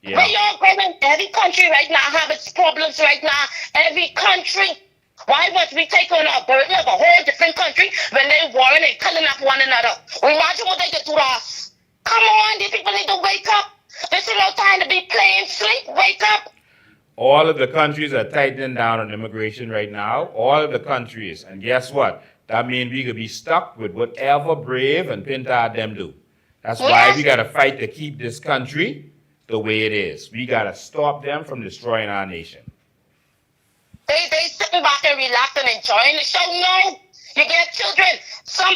Yeah. Where you're going, every country right now have its problems right now. Every country. Why must we take on a burden of a whole different country when they're warring and killing up one another? Imagine what they could do to us. Come on, these people need to wake up. This is no time to be playing sleep. Wake up. All of the countries are tightening down on immigration right now. All of the countries. And guess what? That means we could be stuck with whatever Brave and Pinta them do. That's why we got to fight to keep this country the way it is. We got to stop them from destroying our nation. They sitting back and relaxing and enjoying the show. No, you get children.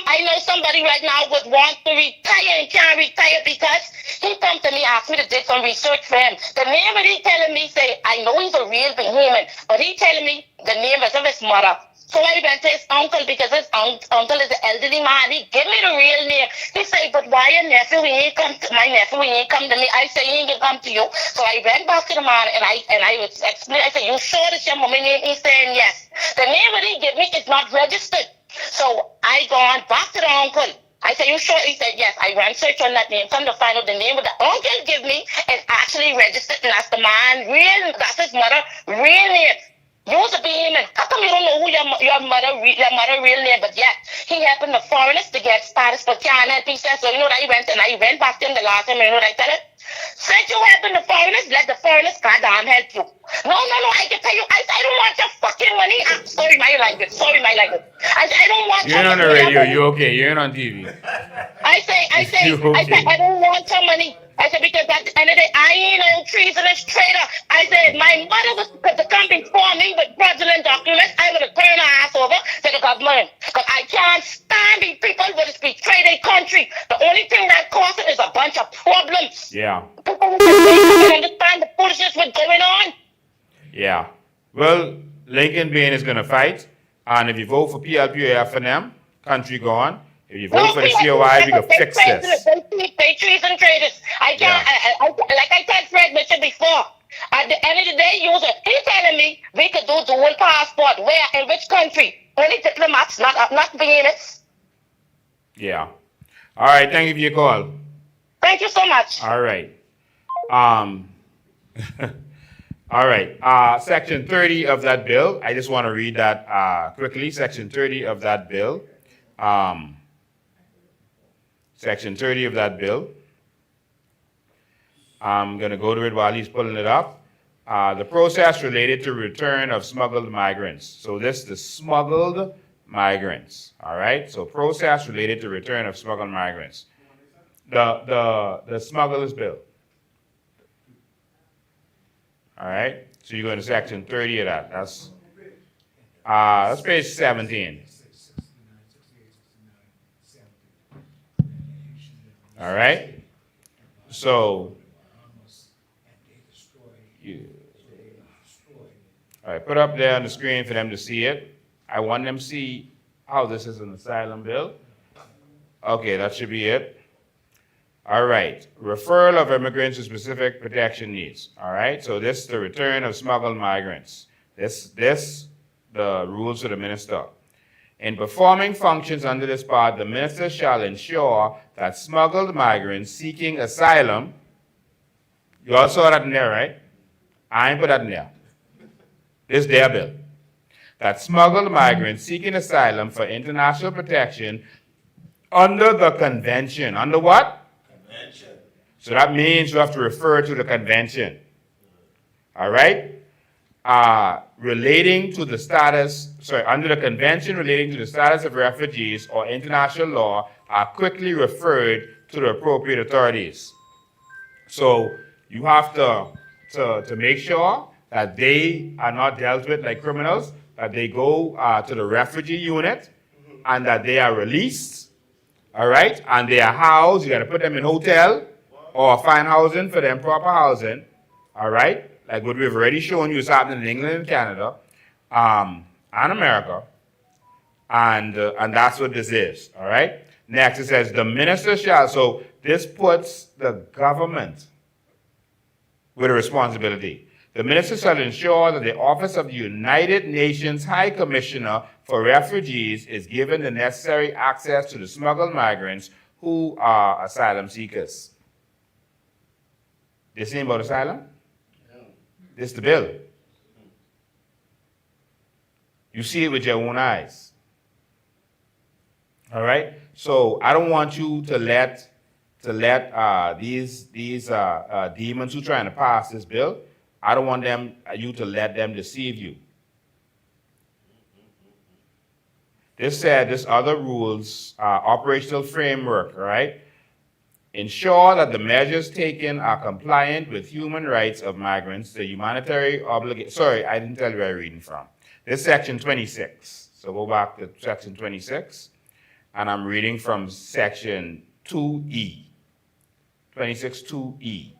I know somebody right now would want to retire and can't retire because he come to me, asked me to do some research for him. The name of he telling me, say, I know he's a real Bahamian, but he telling me the name is of his mother. So I went to his uncle because his uncle is an elderly man. He gave me the real name. He said, but why your nephew, he ain't come to my nephew, he ain't come to me. I say, he ain't come to you. So I went back to the man and I was explaining. I said, you sure this your mommy name? He's saying, yes. The name that he gave me is not registered. So I gone back to the uncle. I said, you sure? He said, yes. I ran search on that name. Come to find out the name of the uncle give me is actually registered. And that's the man, that's his mother, real name. You was a Bahamian. How come you don't know who your mother real name? But yeah, he happened to foreigners to get status for Canada and peace. So you know that I went back to him the last time. You know what I tell him? Since you happen to foreigners, let the foreigners goddamn help you. No, I can tell you. I don't want your fucking money. Sorry, my language. Sorry, my language. I said, I don't want You're your on the money. radio. You okay? You're on TV. I say, You okay? I don't want your money. I said, because at the end of the day, I ain't no treasonous traitor. I said, my mother was to come before me with fraudulent documents. I would have turned her ass over to the government. Because I can't stand these people who just betray their country. The only thing that causes it is a bunch of problems. Yeah. People who can understand the foolishness what's going on. Yeah. Well, Lincoln Bain is going to fight. And if you vote for PLP or Fnm, country gone. If you vote for the COI, we can fix this. They treason traders. I can't, like I told Fred Mitchell before, at the end of the day, he's telling me we could do dual passport. Where? In which country? Only diplomats, not Venus. Yeah. All right. Thank you for your call. Thank you so much. All right. All right. Section 30 of that bill. I just want to read that quickly. Section 30 of that bill. Section 30 of that bill. I'm going to go to it while he's pulling it up. The process related to return of smuggled migrants. So this is the smuggled migrants. All right. So process related to return of smuggled migrants. The smuggler's bill. All right. So you go to section 30 of that. That's page 17. All right. So, all right, put up there on the screen for them to see it. I want them to see how this is an asylum bill. Okay, that should be it. All right, referral of immigrants with specific protection needs. All right, so this is the return of smuggled migrants. The rules for the minister. In performing functions under this part, the minister shall ensure that smuggled migrants seeking asylum, you all saw that in there, right? I ain't put that in there. This is their bill. That smuggled migrants seeking asylum for international protection under the convention. Under what? Convention. So that means you have to refer to the convention. All right? Relating to the status, under the convention relating to the status of refugees or international law are quickly referred to the appropriate authorities. So you have to make sure that they are not dealt with like criminals, that they go to the refugee unit and that they are released, all right? And they are housed. You got to put them in hotel or find housing for them, proper housing, all right? Like what we've already shown you is happening in England and Canada and America. And that's what this is, all right? Next, it says the minister shall, so this puts the government with a responsibility. The minister shall ensure that the office of the United Nations High Commissioner for Refugees is given the necessary access to the smuggled migrants who are asylum seekers. This ain't about asylum? This is the bill. You see it with your own eyes. All right? So I don't want you to let these demons who are trying to pass this bill, I don't want you to let them deceive you. This said, this other rules, operational framework, right? Ensure that the measures taken are compliant with human rights of migrants, the humanitarian obligation. Sorry, I didn't tell you where I'm reading from. This is section 26. So go back to section 26, and I'm reading from section 2E. 26.2E.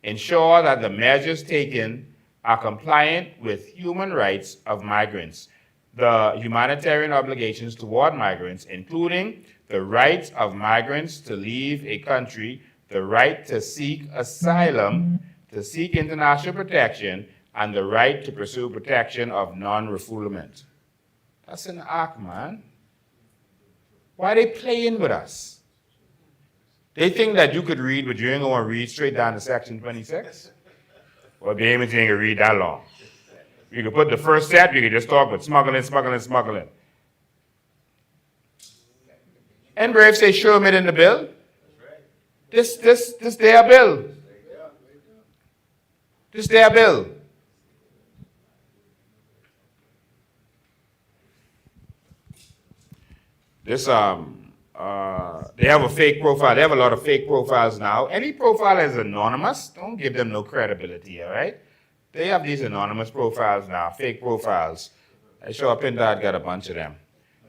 Ensure that the measures taken are compliant with human rights of migrants, the humanitarian obligations toward migrants, including the right of migrants to leave a country, the right to seek asylum, to seek international protection, and the right to pursue protection of non-refoulement. That's an act, man. Why are they playing with us? They think that you could read, but you ain't going to read straight down to section 26? Well, they ain't going to read that long. You could put the first set, you could just talk about smuggling. And Brave say, show them it in the bill. This their bill. This their bill. This they have a fake profile. They have a lot of fake profiles now. Any profile is anonymous. Don't give them no credibility, all right? They have these anonymous profiles now, fake profiles. I show up in that, got a bunch of them.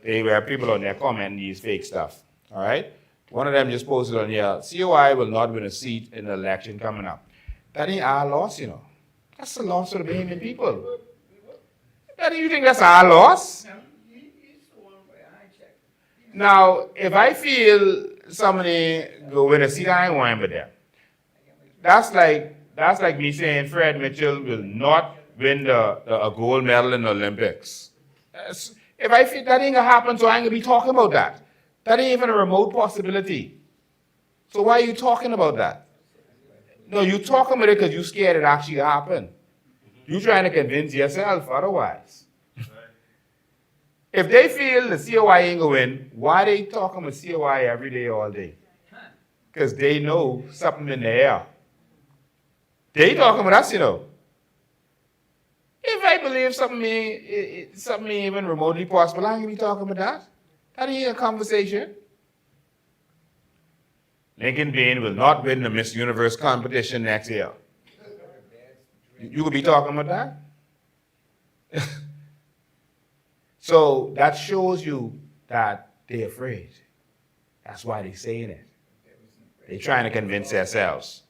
They have people on there commenting these fake stuff, all right? One of them just posted on here, COI will not win a seat in the election coming up. That ain't our loss, you know. That's the loss of the Bahamian people. Do you think that's our loss? Now, if I feel somebody go win a seat, I ain't want him there. That's like me saying Fred Mitchell will not win a gold medal in the Olympics. If I feel that ain't gonna happen, so I ain't gonna be talking about that. That ain't even a remote possibility. So why are you talking about that? No, you talking about it because you scared it actually happen. You trying to convince yourself otherwise. If they feel the COI ain't gonna win, why they talking about COI every day, all day? Because they know something in the air. They talking about us, you know. If I believe something ain't even remotely possible, I ain't gonna be talking about that. That ain't a conversation. Lincoln Bain will not win the Miss Universe competition next year. You could be talking about that? So that shows you that they're afraid. That's why they're saying it. They're trying to convince themselves.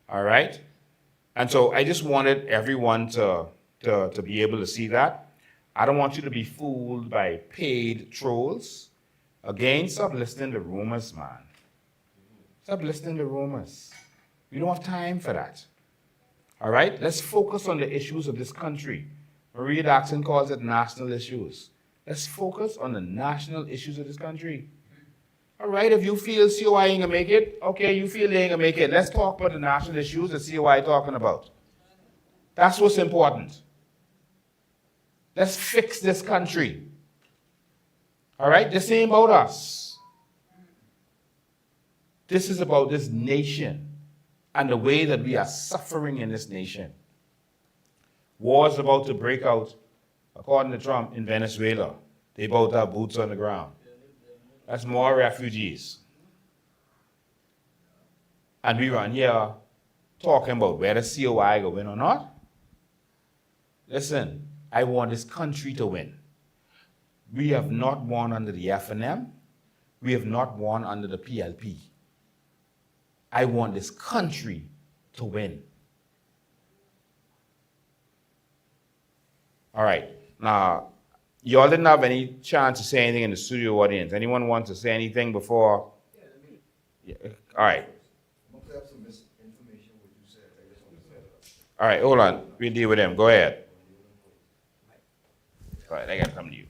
All right? And so I just wanted everyone to be able to see that. I don't want you to be fooled by paid trolls. Again, stop listening to rumors, man. Stop listening to rumors. We don't have time for that. All right? Let's focus on the issues of this country. Maria Jackson calls it national issues. Let's focus on the national issues of this country. All right, if you feel COI ain't gonna make it, okay, you feel they ain't gonna make it. Let's talk about the national issues that COI talking about. That's what's important. Let's fix this country. All right, this ain't about us. This is about this nation and the way that we are suffering in this nation. War is about to break out, according to Trump, in Venezuela. They both have boots on the ground. That's more refugees. And we run here talking about whether COI go win or not. Listen, I want this country to win. We have not won under the Fnm. We have not won under the PLP. I want this country to win. All right. Now, y'all didn't have any chance to say anything in the studio audience. Anyone want to say anything before? Yeah. All right. All right, hold on. We'll deal with him. Go ahead. All right, I got to come to you.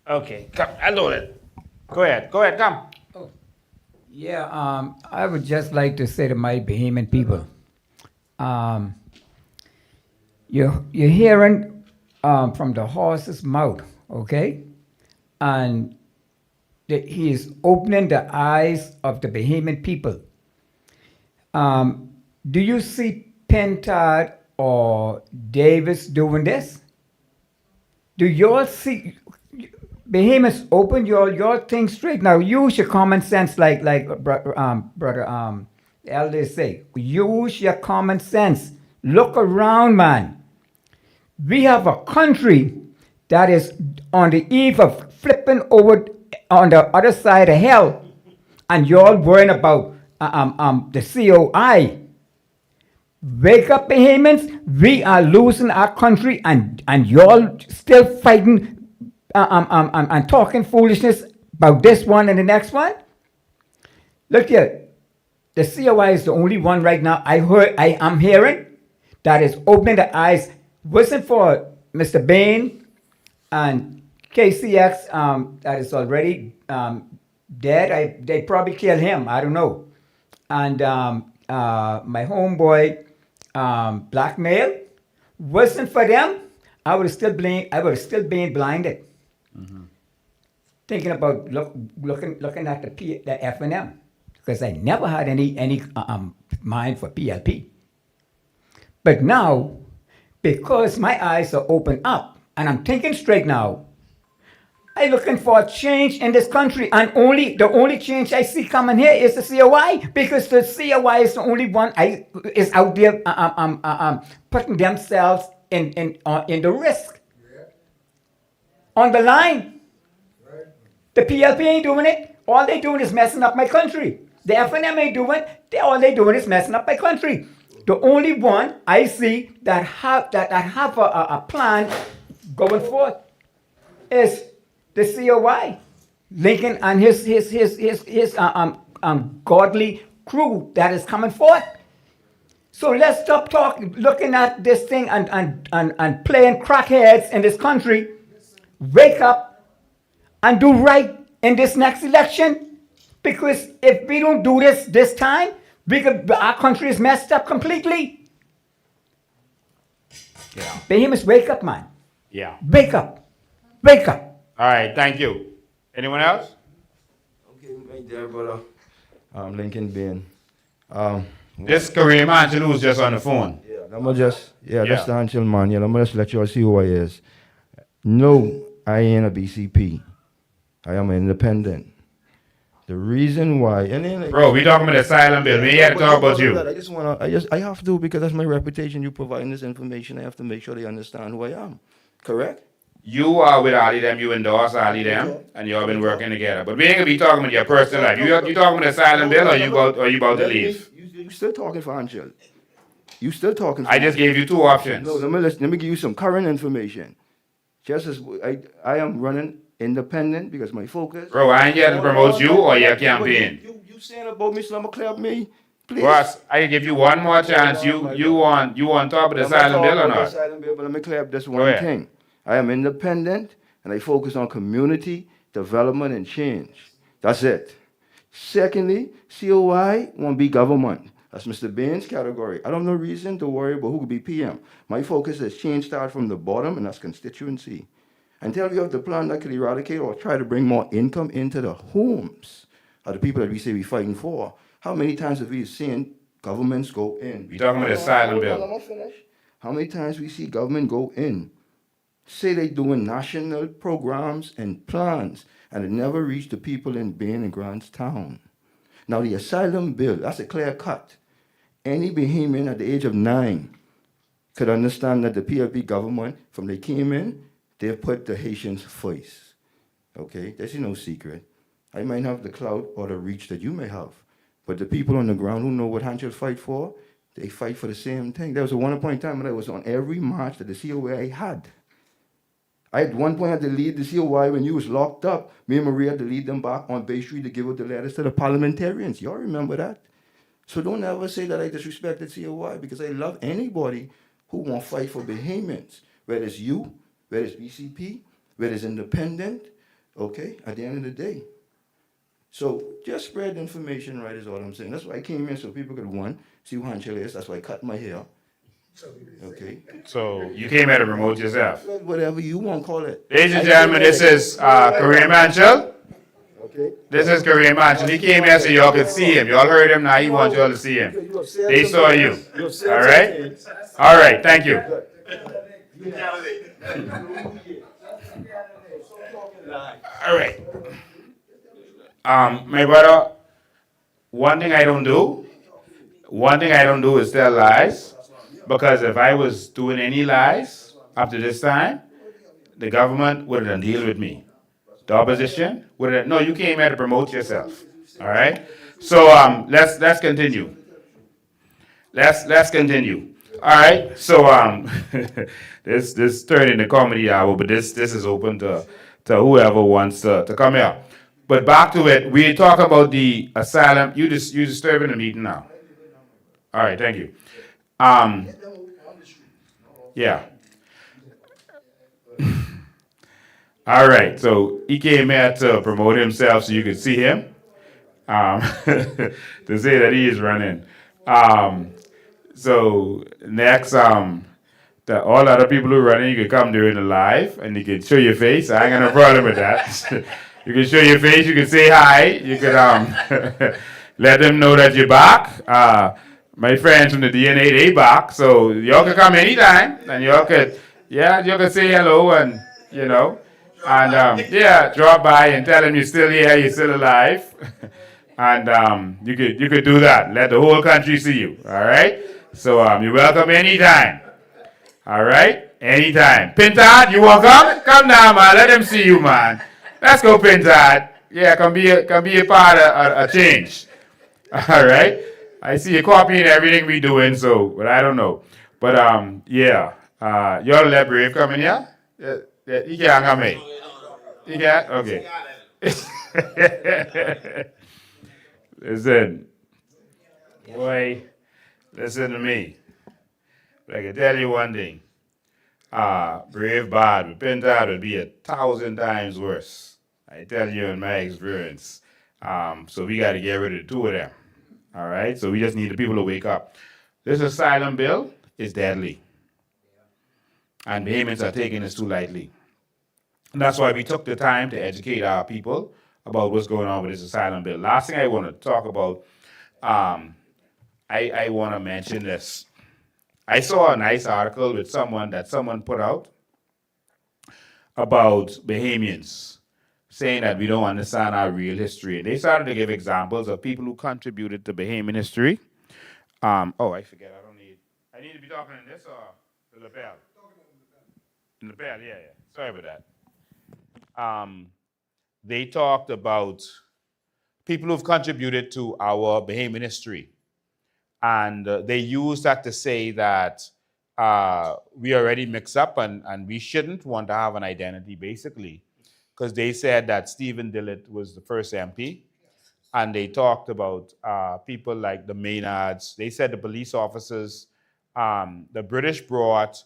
Okay, come. I load it. Go ahead, come. Yeah, I would just like to say to my Bahamian people, you're hearing from the horse's mouth, okay? And he is opening the eyes of the Bahamian people. Do you see Pentard or Davis doing this? Do y'all see Bahamians open your thing straight? Now use your common sense, like brother elders say. Use your common sense. Look around, man. We have a country that is on the eve of flipping over on the other side of hell, and y'all worrying about the COI. Wake up, Bahamians. We are losing our country, and y'all still fighting and talking foolishness about this one and the next one. Look here, the COI is the only one right now I am hearing that is opening the eyes. Wasn't for Mr. Bain and KCX that is already dead. They probably killed him. I don't know. And my homeboy Blackmail, wasn't for them, I would have still been blinded. Mm-hmm. Thinking about looking at the Fnm, because I never had any mind for PLP. But now because my eyes are open up and I'm thinking straight now. I'm looking for a change in this country, and the only change I see coming here is the COI, because the COI is the only one is out there putting themselves in the risk on the line. The PLP ain't doing it. All they doing is messing up my country. The FNM ain't doing it. All they doing is messing up my country. The only one I see that have a plan going forth is the COI, Lincoln and his godly crew that is coming forth. So let's stop looking at this thing and playing crackheads in this country. Wake up and do right in this next election, because if we don't do this time, our country is messed up completely. Yeah. Behemoths, wake up, man. Yeah. Wake up. Wake up. All right, thank you. Anyone else? Okay, my dear brother, Lincoln Bain. This Kareem Angel who's just on the phone. That's the Angel man. Yeah, let me just let you all see who I is. No, I ain't a BCP. I am an independent. The reason why, bro, we talking about the asylum bill. We had to talk about you. I have to, because that's my reputation. You providing this information, I have to make sure they understand who I am. Correct? You are with Ali them, you endorse Ali them, and you all been working together. But we ain't gonna be talking about your personal life. You talking about the asylum bill, or you about to leave? You still talking for Angel. You still talking for I just gave you two options. No, let me give you some current information. Just as I am running independent because my focus. Bro, I ain't here to promote you or your campaign. You saying about me, so I'm gonna clear up me. Please. Ross, I give you one more chance. You on top of the asylum bill or not? But let me clear up this one thing. I am independent and I focus on community development and change. That's it. Secondly, COI won't be government. That's Mr. Bain's category. I don't have no reason to worry about who could be PM. My focus is change start from the bottom, and that's constituency. Until we have the plan that could eradicate or try to bring more income into the homes of the people that we say we're fighting for. How many times have we seen governments go in? We're talking about the asylum bill. I'm not finished. How many times we see government go in, say they doing national programs and plans, and it never reach the people in Bain and Grants Town. Now the asylum bill, that's a clear cut. Any Bahamian at the age of 9 could understand that the PLP government, from they came in, they put the Haitians first. Okay, this is no secret. I might have the clout or the reach that you may have, but the people on the ground who know what Hanchels fight for, they fight for the same thing. There was a one point in time when I was on every march that the COI had. I at one point had to lead the COI when you was locked up. Me and Maria had to lead them back on Bay Street to give out the letters to the parliamentarians. Y'all remember that? So don't ever say that I disrespect the COI, because I love anybody who want to fight for Bahamians, whether it's you, whether it's BCP, whether it's independent, okay, at the end of the day. So just spread information, right, is all I'm saying. That's why I came here, so people could, one, see who Hanchel is. That's why I cut my hair. Okay. So you came here to promote yourself. Whatever you want to call it. Ladies and gentlemen, this is Kareem Angel. Okay. This is Kareem Angel. He came here so y'all could see him. Y'all heard him, now he wants y'all to see him. They saw you. All right? All right, thank you. All right. My brother, one thing I don't do is tell lies, because if I was doing any lies up to this time, the government would have deal with me. The opposition would have. No, you came here to promote yourself. All right. So let's continue. Let's continue. All right. So this turned into comedy hour, but this is open to whoever wants to come here. But back to it, we talk about the asylum. You disturbing the meeting now. All right, thank you. Yeah. All right, so he came here to promote himself so you could see him, to say that he is running. So next, all other people who are running, you can come during the live and you can show your face. I ain't got no problem with that. You can show your face, you can say hi, you can let them know that you're back. my friends from the DNA Day back, so y'all can come anytime, and y'all could, yeah, y'all could say hello and, and yeah, drop by and tell them you're still here, you're still alive, and you could do that. Let the whole country see you. All right. So you're welcome anytime. All right, anytime. Pintad, you want to come? Come now, man. Let them see you, man. Let's go, Pintad. Yeah, come be a part of a change. All right. I see you copying everything we doing, so but I don't know. But yeah. Y'all let Brave come in here? Yeah, he can't come in. He can't? Okay. Listen, boy, listen to me. I can tell you one thing. Brave bad, repentant would be 1,000 times worse. I tell you in my experience. So we got to get rid of the two of them. All right? So we just need the people to wake up. This asylum bill is deadly. And Bahamians are taking this too lightly. And that's why we took the time to educate our people about what's going on with this asylum bill. Last thing I want to talk about, I want to mention this. I saw a nice article with someone put out about Bahamians saying that we don't understand our real history. And they started to give examples of people who contributed to Bahamian history. I forget. I need to be talking in this or the lapel? In the lapel, yeah. Sorry about that. They talked about people who've contributed to our Bahamian history. And they used that to say that we already mix up and we shouldn't want to have an identity, basically. Because they said that Stephen Dillett was the first MP. And they talked about people like the Maynards. They said the police officers, the British brought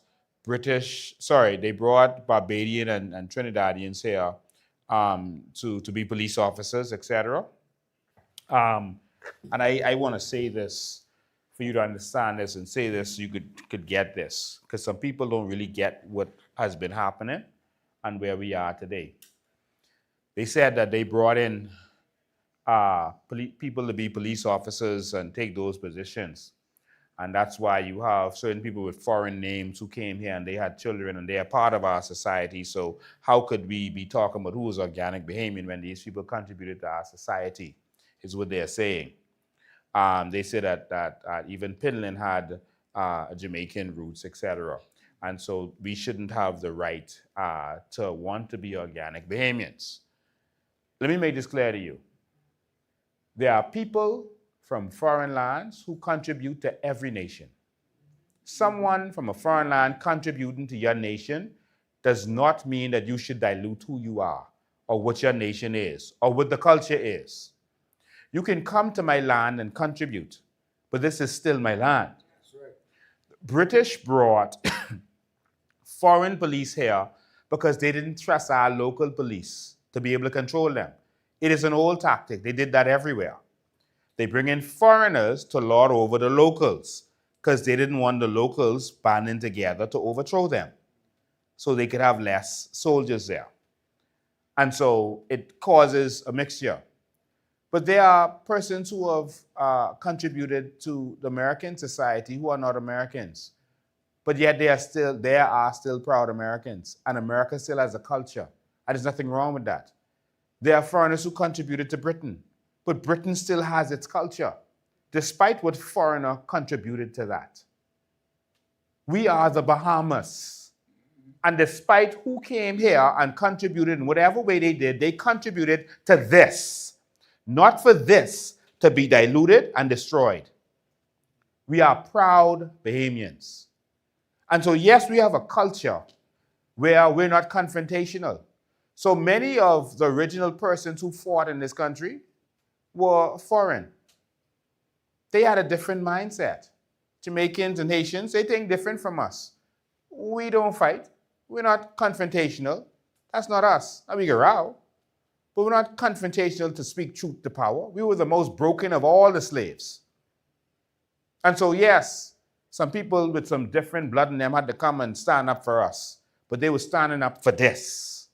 Barbadian and Trinidadians here to be police officers, etc. And I want to say this for you to understand this and say this so you could get this. Because some people don't really get what has been happening and where we are today. They said that they brought in people to be police officers and take those positions. And that's why you have certain people with foreign names who came here and they had children and they are part of our society. So how could we be talking about who is organic Bahamian when these people contributed to our society, is what they're saying. They say that even Pinland had Jamaican roots, etc. And so we shouldn't have the right to want to be organic Bahamians. Let me make this clear to you. There are people from foreign lands who contribute to every nation. Someone from a foreign land contributing to your nation does not mean that you should dilute who you are or what your nation is or what the culture is. You can come to my land and contribute, but this is still my land. That's right. British brought foreign police here because they didn't trust our local police to be able to control them. It is an old tactic. They did that everywhere. They bring in foreigners to lord over the locals because they didn't want the locals banding together to overthrow them so they could have less soldiers there. And so it causes a mixture. But there are persons who have contributed to the American society who are not Americans. But yet there are still proud Americans. And America still has a culture. And there's nothing wrong with that. There are foreigners who contributed to Britain. But Britain still has its culture, despite what foreigner contributed to that. We are the Bahamas. And despite who came here and contributed in whatever way they did, they contributed to this. Not for this to be diluted and destroyed. We are proud Bahamians. And so, yes, we have a culture where we're not confrontational. So many of the original persons who fought in this country were foreign. They had a different mindset. Jamaicans and Haitians, they think different from us. We don't fight. We're not confrontational. That's not us. Now we get row. But we're not confrontational to speak truth to power. We were the most broken of all the slaves. And so, yes, some people with some different blood in them had to come and stand up for us. But they were standing up for this.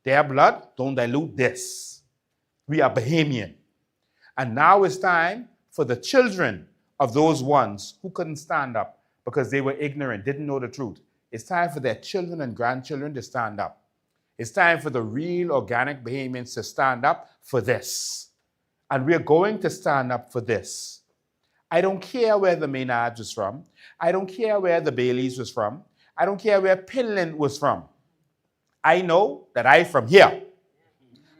Their blood, don't dilute this. We are Bahamian. And now it's time for the children of those ones who couldn't stand up because they were ignorant, didn't know the truth. It's time for their children and grandchildren to stand up. It's time for the real organic Bahamians to stand up for this. And we're going to stand up for this. I don't care where the Maynards was from. I don't care where the Baileys was from. I don't care where Pinland was from. I know that I'm from here.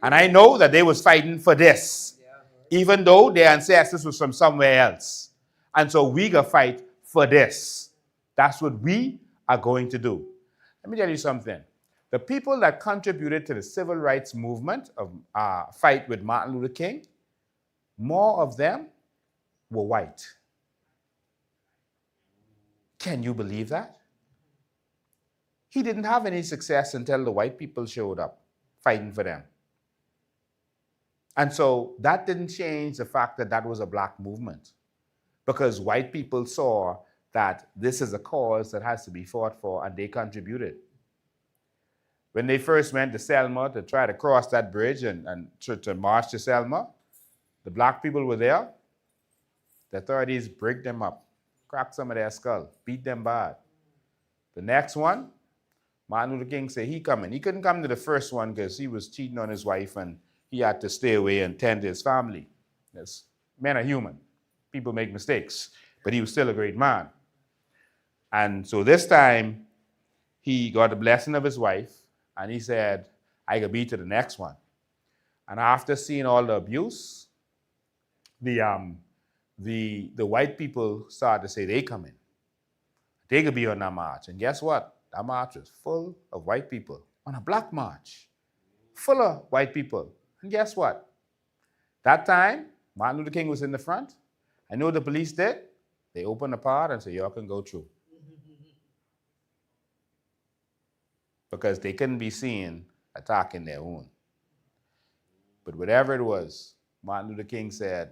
And I know that they was fighting for this, even though their ancestors was from somewhere else. And so we gonna fight for this. That's what we are going to do. Let me tell you something. The people that contributed to the civil rights movement of fight with Martin Luther King, more of them were white. Can you believe that? He didn't have any success until the white people showed up fighting for them. And so that didn't change the fact that that was a black movement, because white people saw that this is a cause that has to be fought for, and they contributed. When they first went to Selma to try to cross that bridge and to march to Selma, the black people were there. The authorities break them up, crack some of their skull, beat them bad. The next one, Martin Luther King said he coming. He couldn't come to the first one because he was cheating on his wife and he had to stay away and tend to his family. Yes, men are human. People make mistakes, but he was still a great man. And so this time, he got the blessing of his wife, and he said, I could be to the next one. And after seeing all the abuse, the white people started to say they come in. They could be on that march. And guess what? That march was full of white people. On a black march, full of white people. And guess what? That time, Martin Luther King was in the front. I know the police did. They opened the part and said, y'all can go through. Because they couldn't be seen attacking their own. But whatever it was, Martin Luther King said,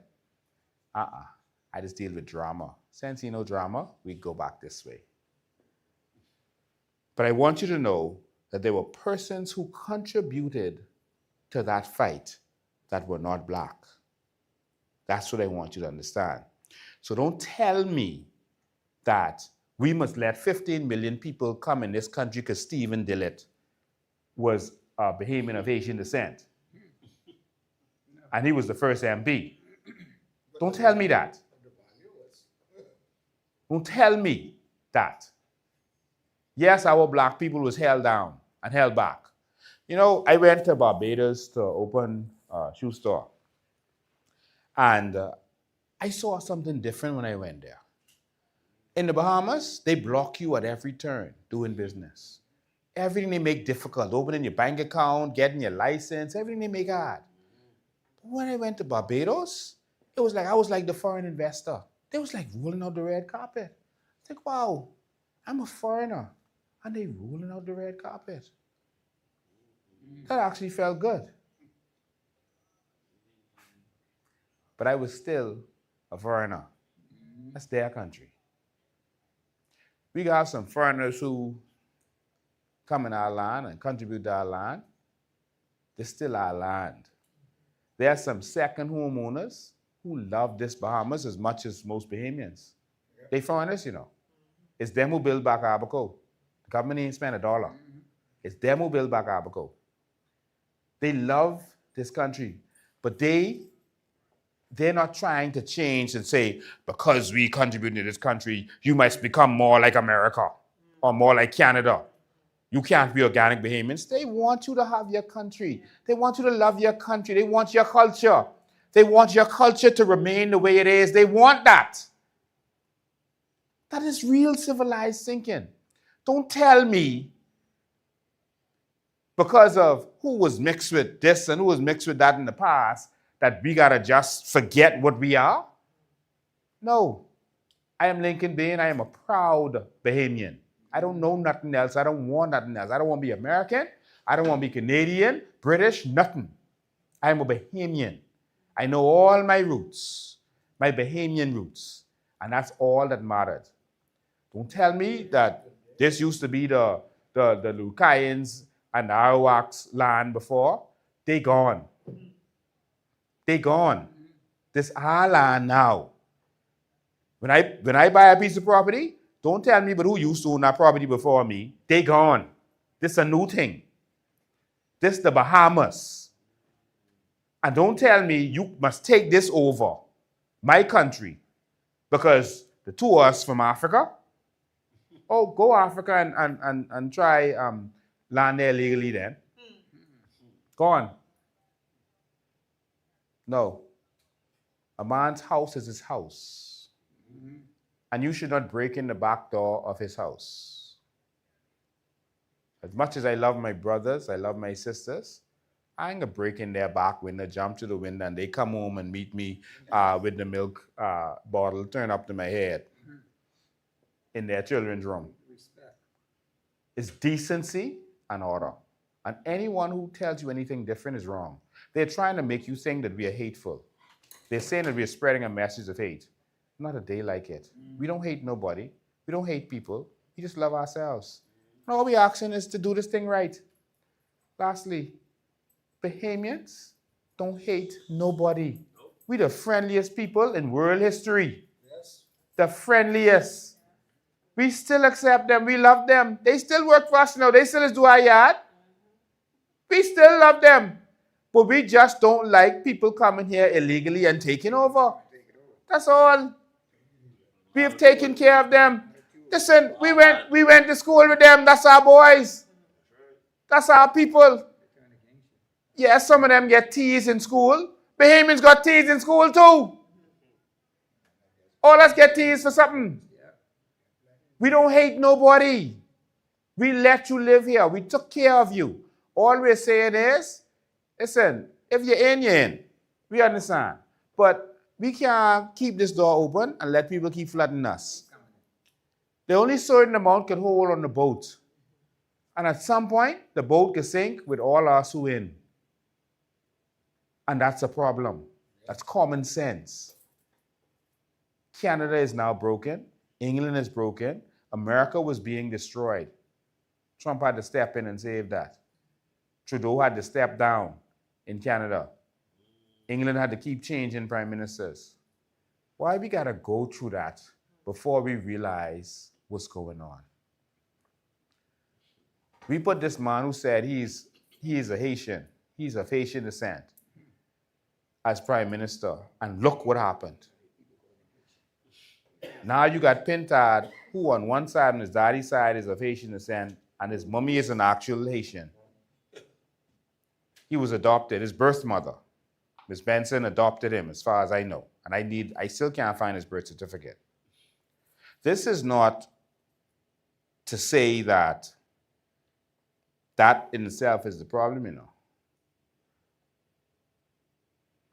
I just deal with drama. Since you know drama, we go back this way. But I want you to know that there were persons who contributed to that fight that were not black. That's what I want you to understand. So don't tell me that we must let 15 million people come in this country because Stephen Dillett was a Bahamian of Haitian descent. And he was the first MP. Don't tell me that. Don't tell me that. Yes, our black people was held down and held back. You know, I went to Barbados to open a shoe store. And I saw something different when I went there. In the Bahamas, they block you at every turn doing business. Everything they make difficult, opening your bank account, getting your license, everything they make hard. But when I went to Barbados, it was like I was like the foreign investor. They was like rolling out the red carpet. It's like, wow, I'm a foreigner. And they rolling out the red carpet. That actually felt good. But I was still a foreigner. That's their country. We got some foreigners who come in our land and contribute to our land. It's still our land. There are some second homeowners who love this Bahamas as much as most Bahamians. They foreigners, you know. It's them who build back Abaco. The government ain't spent $1. It's them who build back Abaco. They love this country, but they're not trying to change and say, because we contribute to this country, you must become more like America or more like Canada. You can't be organic Bahamians. They want you to have your country. They want you to love your country. They want your culture. They want your culture to remain the way it is. They want that. That is real civilized thinking. Don't tell me because of who was mixed with this and who was mixed with that in the past that we gotta just forget what we are. No. I am Lincoln Bay and I am a proud Bahamian. I don't know nothing else. I don't want nothing else. I don't want to be American. I don't want to be Canadian, British, nothing. I am a Bahamian. I know all my roots, my Bahamian roots, and that's all that mattered. Don't tell me that this used to be the Lucayans and the Arawaks land before. They gone. They gone. This our land now. When I buy a piece of property, don't tell me but who used to own that property before me. They gone. This is a new thing. This is the Bahamas. And don't tell me you must take this over my country because the two of us from Africa. Oh, go Africa and try land there legally then. Go on. No. A man's house is his house. And you should not break in the back door of his house. As much as I love my brothers, I love my sisters, I ain't gonna break in their back window, jump to the window, and they come home and meet me with the milk bottle turned up to my head in their children's room. It's decency and order. And anyone who tells you anything different is wrong. They're trying to make you think that we are hateful. They're saying that we are spreading a message of hate. Not a day like it. We don't hate nobody. We don't hate people. We just love ourselves. And all we're asking is to do this thing right. Lastly, Bahamians don't hate nobody. We the friendliest people in world history. Yes. The friendliest. We still accept them. We love them. They still work for us now. They still do our yard. We still love them. But we just don't like people coming here illegally and taking over. That's all. We have taken care of them. Listen, we went to school with them. That's our boys. That's our people. Yes, some of them get teased in school. Bahamians got teased in school too. All us get teased for something. We don't hate nobody. We let you live here. We took care of you. All we're saying is, listen, if you're in, you're in. We understand. But we can't keep this door open and let people keep flooding us. The only certain amount can hold on the boat. And at some point, the boat can sink with all us who in. And that's a problem. That's common sense. Canada is now broken. England is broken. America was being destroyed. Trump had to step in and save that. Trudeau had to step down in Canada. England had to keep changing prime ministers. Why we got to go through that before we realize what's going on? We put this man who said he is a Haitian. He's of Haitian descent as prime minister. And look what happened. Now you got Pintard, who on one side, on his daddy's side, is of Haitian descent, and his mommy is an actual Haitian. He was adopted. His birth mother, Miss Benson, adopted him, as far as I know. And I still can't find his birth certificate. This is not to say that in itself is the problem, you know.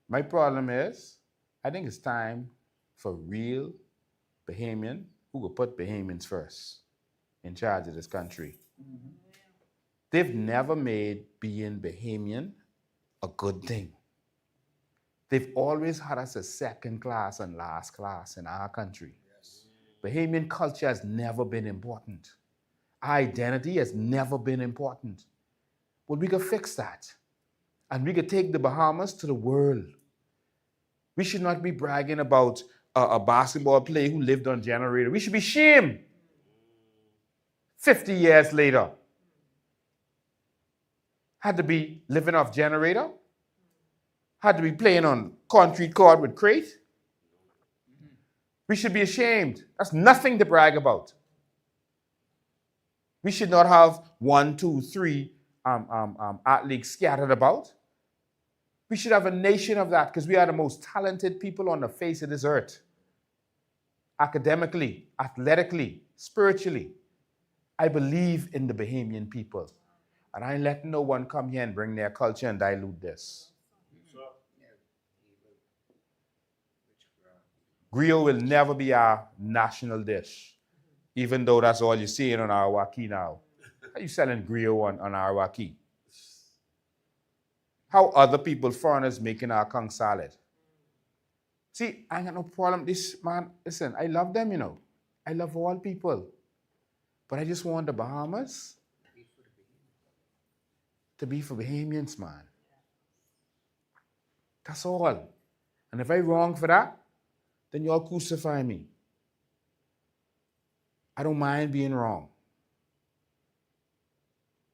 My problem is, I think it's time for real Bahamian who will put Bahamians first in charge of this country. Mm-hmm. They've never made being Bahamian a good thing. They've always had us as second class and last class in our country. Yes. Bahamian culture has never been important. Our identity has never been important. But we could fix that. And we could take the Bahamas to the world. We should not be bragging about a basketball player who lived on generator. We should be ashamed. 50 years later. Had to be living off generator. Had to be playing on concrete court with crate. We should be ashamed. That's nothing to brag about. We should not have 1, 2, 3 athletes scattered about. We should have a nation of that because we are the most talented people on the face of this earth. Academically, athletically, spiritually. I believe in the Bahamian people. And I ain't letting no one come here and bring their culture and dilute this. Griot will never be our national dish, even though that's all you're seeing on our waki now. How you selling griot on our waki? How other people, foreigners, making our kung salad? See, I ain't got no problem. This man, listen, I love them, you know. I love all people. But I just want the Bahamas to be for Bahamians, man. That's all. And if I'm wrong for that, then y'all crucify me. I don't mind being wrong.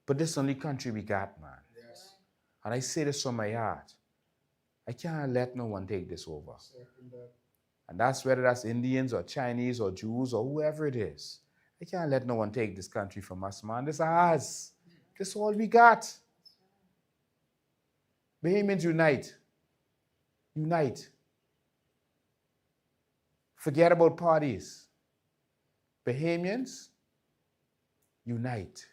But this is the only country we got, man. Yes. And I say this from my heart. I can't let no one take this over. And that's whether that's Indians or Chinese or Jews or whoever it is. I can't let no one take this country from us, man. This is ours. This is all we got. Bahamians unite. Unite. Forget about parties. Bahamians, unite.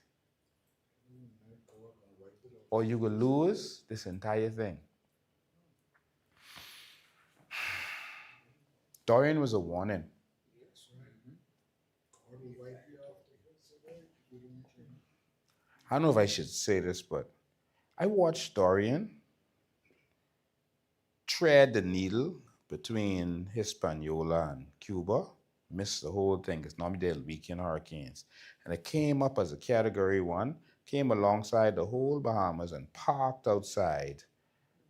Or you will lose this entire thing. Dorian was a warning. I don't know if I should say this, but I watched Dorian thread the needle between Hispaniola and Cuba. Missed the whole thing because normally they're weekend hurricanes. And it came up as a category 1, came alongside the whole Bahamas and parked outside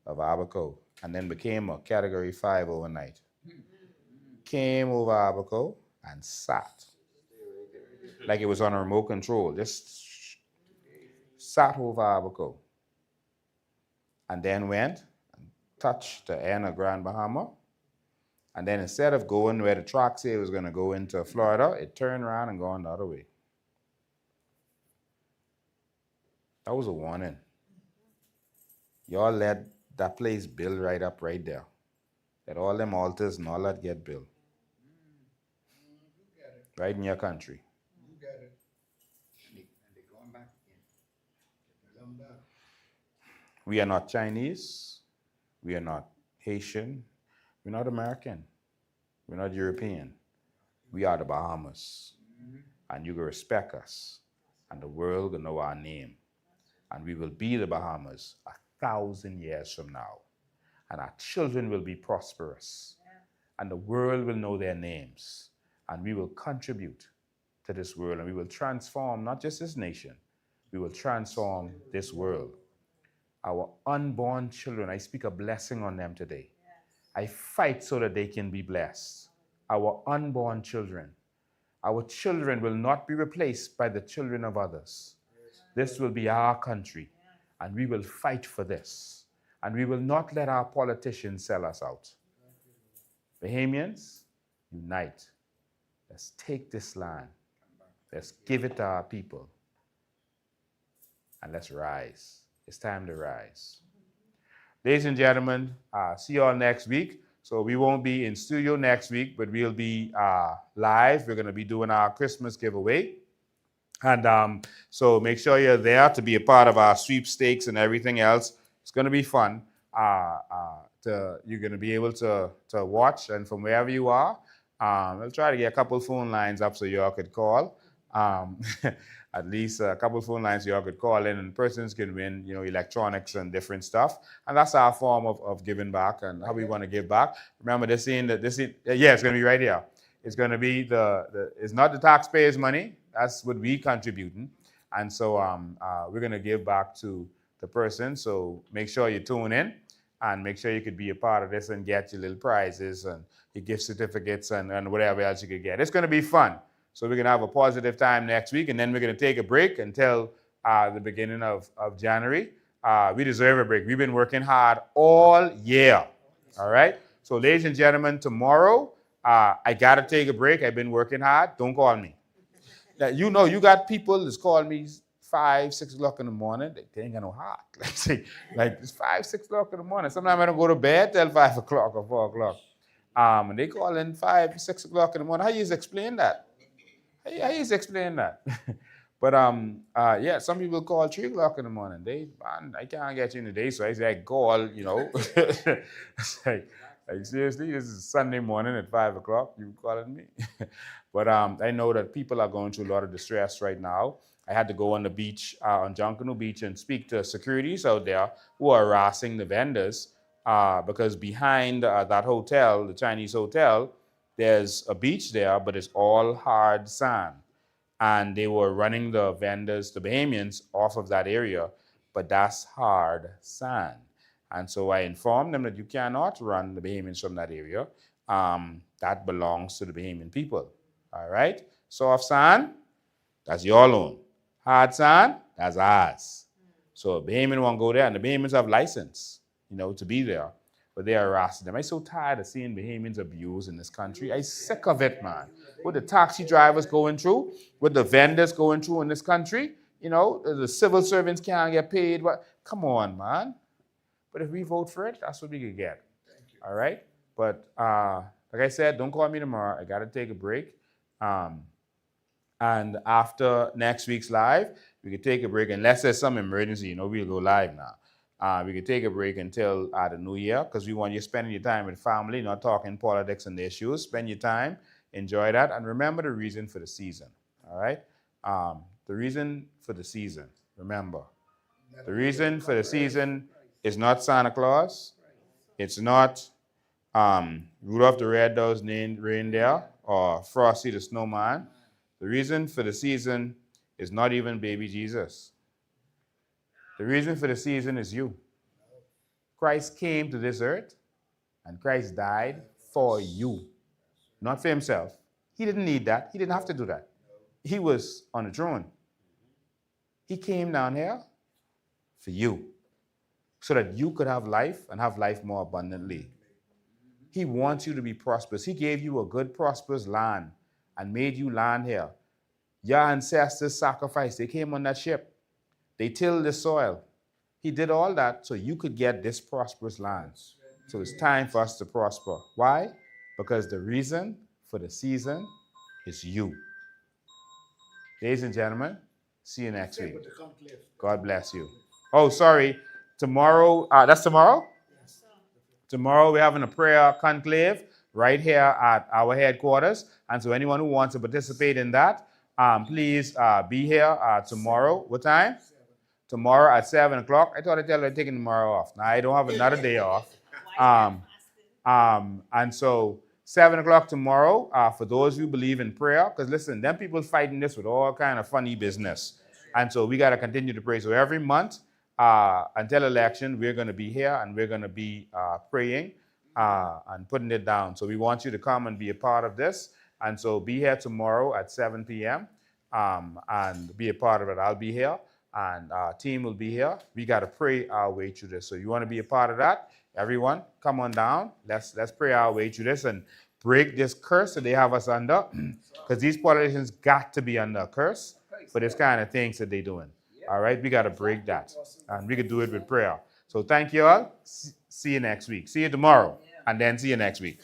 of Abaco, and then became a category 5 overnight. Came over Abaco and sat like it was on a remote control. Just sat over Abaco. And then went and touched the end of Grand Bahama. And then instead of going where the track said it was going to go into Florida, it turned around and gone the other way. That was a warning. Y'all let that place build right up right there. Let all them altars and all that get built. Right in your country. We are not Chinese. We are not Haitian. We're not American. We're not European. We are the Bahamas. And you can respect us. And the world will know our name. And we will be the Bahamas 1,000 years from now. And our children will be prosperous. And the world will know their names. And we will contribute to this world. And we will transform not just this nation. We will transform this world. Our unborn children, I speak a blessing on them today. I fight so that they can be blessed. Our unborn children. Our children will not be replaced by the children of others. This will be our country, and we will fight for this. And we will not let our politicians sell us out. Bahamians, unite. Let's take this land. Let's give it to our people. And let's rise. It's time to rise. Ladies and gentlemen, see you all next week. So we won't be in studio next week, but we'll be live. We're going to be doing our Christmas giveaway. And so make sure you're there to be a part of our sweepstakes and everything else. It's going to be fun. You're going to be able to watch, and from wherever you are, we'll try to get a couple phone lines up so you all could call. At least a couple phone lines you all could call in, and persons can win, electronics and different stuff. And that's our form of giving back and how we want to give back. Remember, it's going to be right here. It's going to be it's not the taxpayers' money. That's what we contributing. And so we're going to give back to the person. So make sure you tune in and make sure you could be a part of this and get your little prizes and your gift certificates and whatever else you could get. It's going to be fun. So we're going to have a positive time next week, and then we're going to take a break until the beginning of January. We deserve a break. We've been working hard all year. All right? So ladies and gentlemen, tomorrow, I got to take a break. I've been working hard. Don't call me. Now, you got people that's calling me 5, 6 o'clock in the morning. They ain't got no heart. It's 5, 6 o'clock in the morning. Sometimes I don't go to bed till 5 o'clock or 4 o'clock. And they call in 5, 6 o'clock in the morning. How you explain that? How you explain that? But some people call 3 o'clock in the morning. I can't get you in the day, so I say I call, It's like seriously, this is Sunday morning at 5 o'clock. You calling me? But I know that people are going through a lot of distress right now. I had to go on the beach, on Junkanoo Beach, and speak to securities out there who are harassing the vendors because behind that hotel, the Chinese hotel, there's a beach there, but it's all hard sand. And they were running the vendors, the Bahamians, off of that area, but that's hard sand. And so I informed them that you cannot run the Bahamians from that area. That belongs to the Bahamian people, all right? Soft sand, that's your loan. Hard sand, that's ours. So Bahamian won't go there, and the Bahamians have license, to be there. But they are harassing them. I'm so tired of seeing Bahamians abused in this country. I'm sick of it, man. What the taxi drivers going through, what the vendors going through in this country, the civil servants can't get paid. Come on, man. But if we vote for it, that's what we could get. All right? But like I said, don't call me tomorrow. I got to take a break. And after next week's live, we could take a break. Unless there's some emergency, we'll go live now. We could take a break until the new year because we want you spending your time with family, not talking politics and the issues. Spend your time, enjoy that, and remember the reason for the season. All right? The reason for the season, remember. The reason for the season is not Santa Claus. It's not Rudolph the Red-Nosed Reindeer or Frosty the Snowman. The reason for the season is not even baby Jesus. The reason for the season is you. Christ came to this earth and Christ died for you, not for himself. He didn't need that. He didn't have to do that. He was on the throne. He came down here for you so that you could have life and have life more abundantly. He wants you to be prosperous. He gave you a good, prosperous land and made you land here. Your ancestors sacrificed. They came on that ship. They tilled the soil. He did all that so you could get this prosperous land. So it's time for us to prosper. Why? Because the reason for the season is you. Ladies and gentlemen, see you next week. God bless you. Oh, sorry. Tomorrow, that's tomorrow? Tomorrow we're having a prayer conclave right here at our headquarters. And so anyone who wants to participate in that, please be here tomorrow. What time? Tomorrow at 7 o'clock. I thought I'd tell you I'm taking tomorrow off. Now I don't have another day off. And so 7 o'clock tomorrow, for those who believe in prayer, because listen, them people fighting this with all kind of funny business. And so we got to continue to pray. So every month until election, we're going to be here and we're going to be praying and putting it down. So we want you to come and be a part of this. And so be here tomorrow at 7 p.m. And be a part of it. I'll be here and our team will be here. We got to pray our way through this. So you want to be a part of that? Everyone, come on down. Let's pray our way through this and break this curse that they have us under. Because these politicians got to be under a curse for this kind of things that they're doing. All right, we got to break that. And we could do it with prayer. So thank you all. See you next week. See you tomorrow. And then see you next week.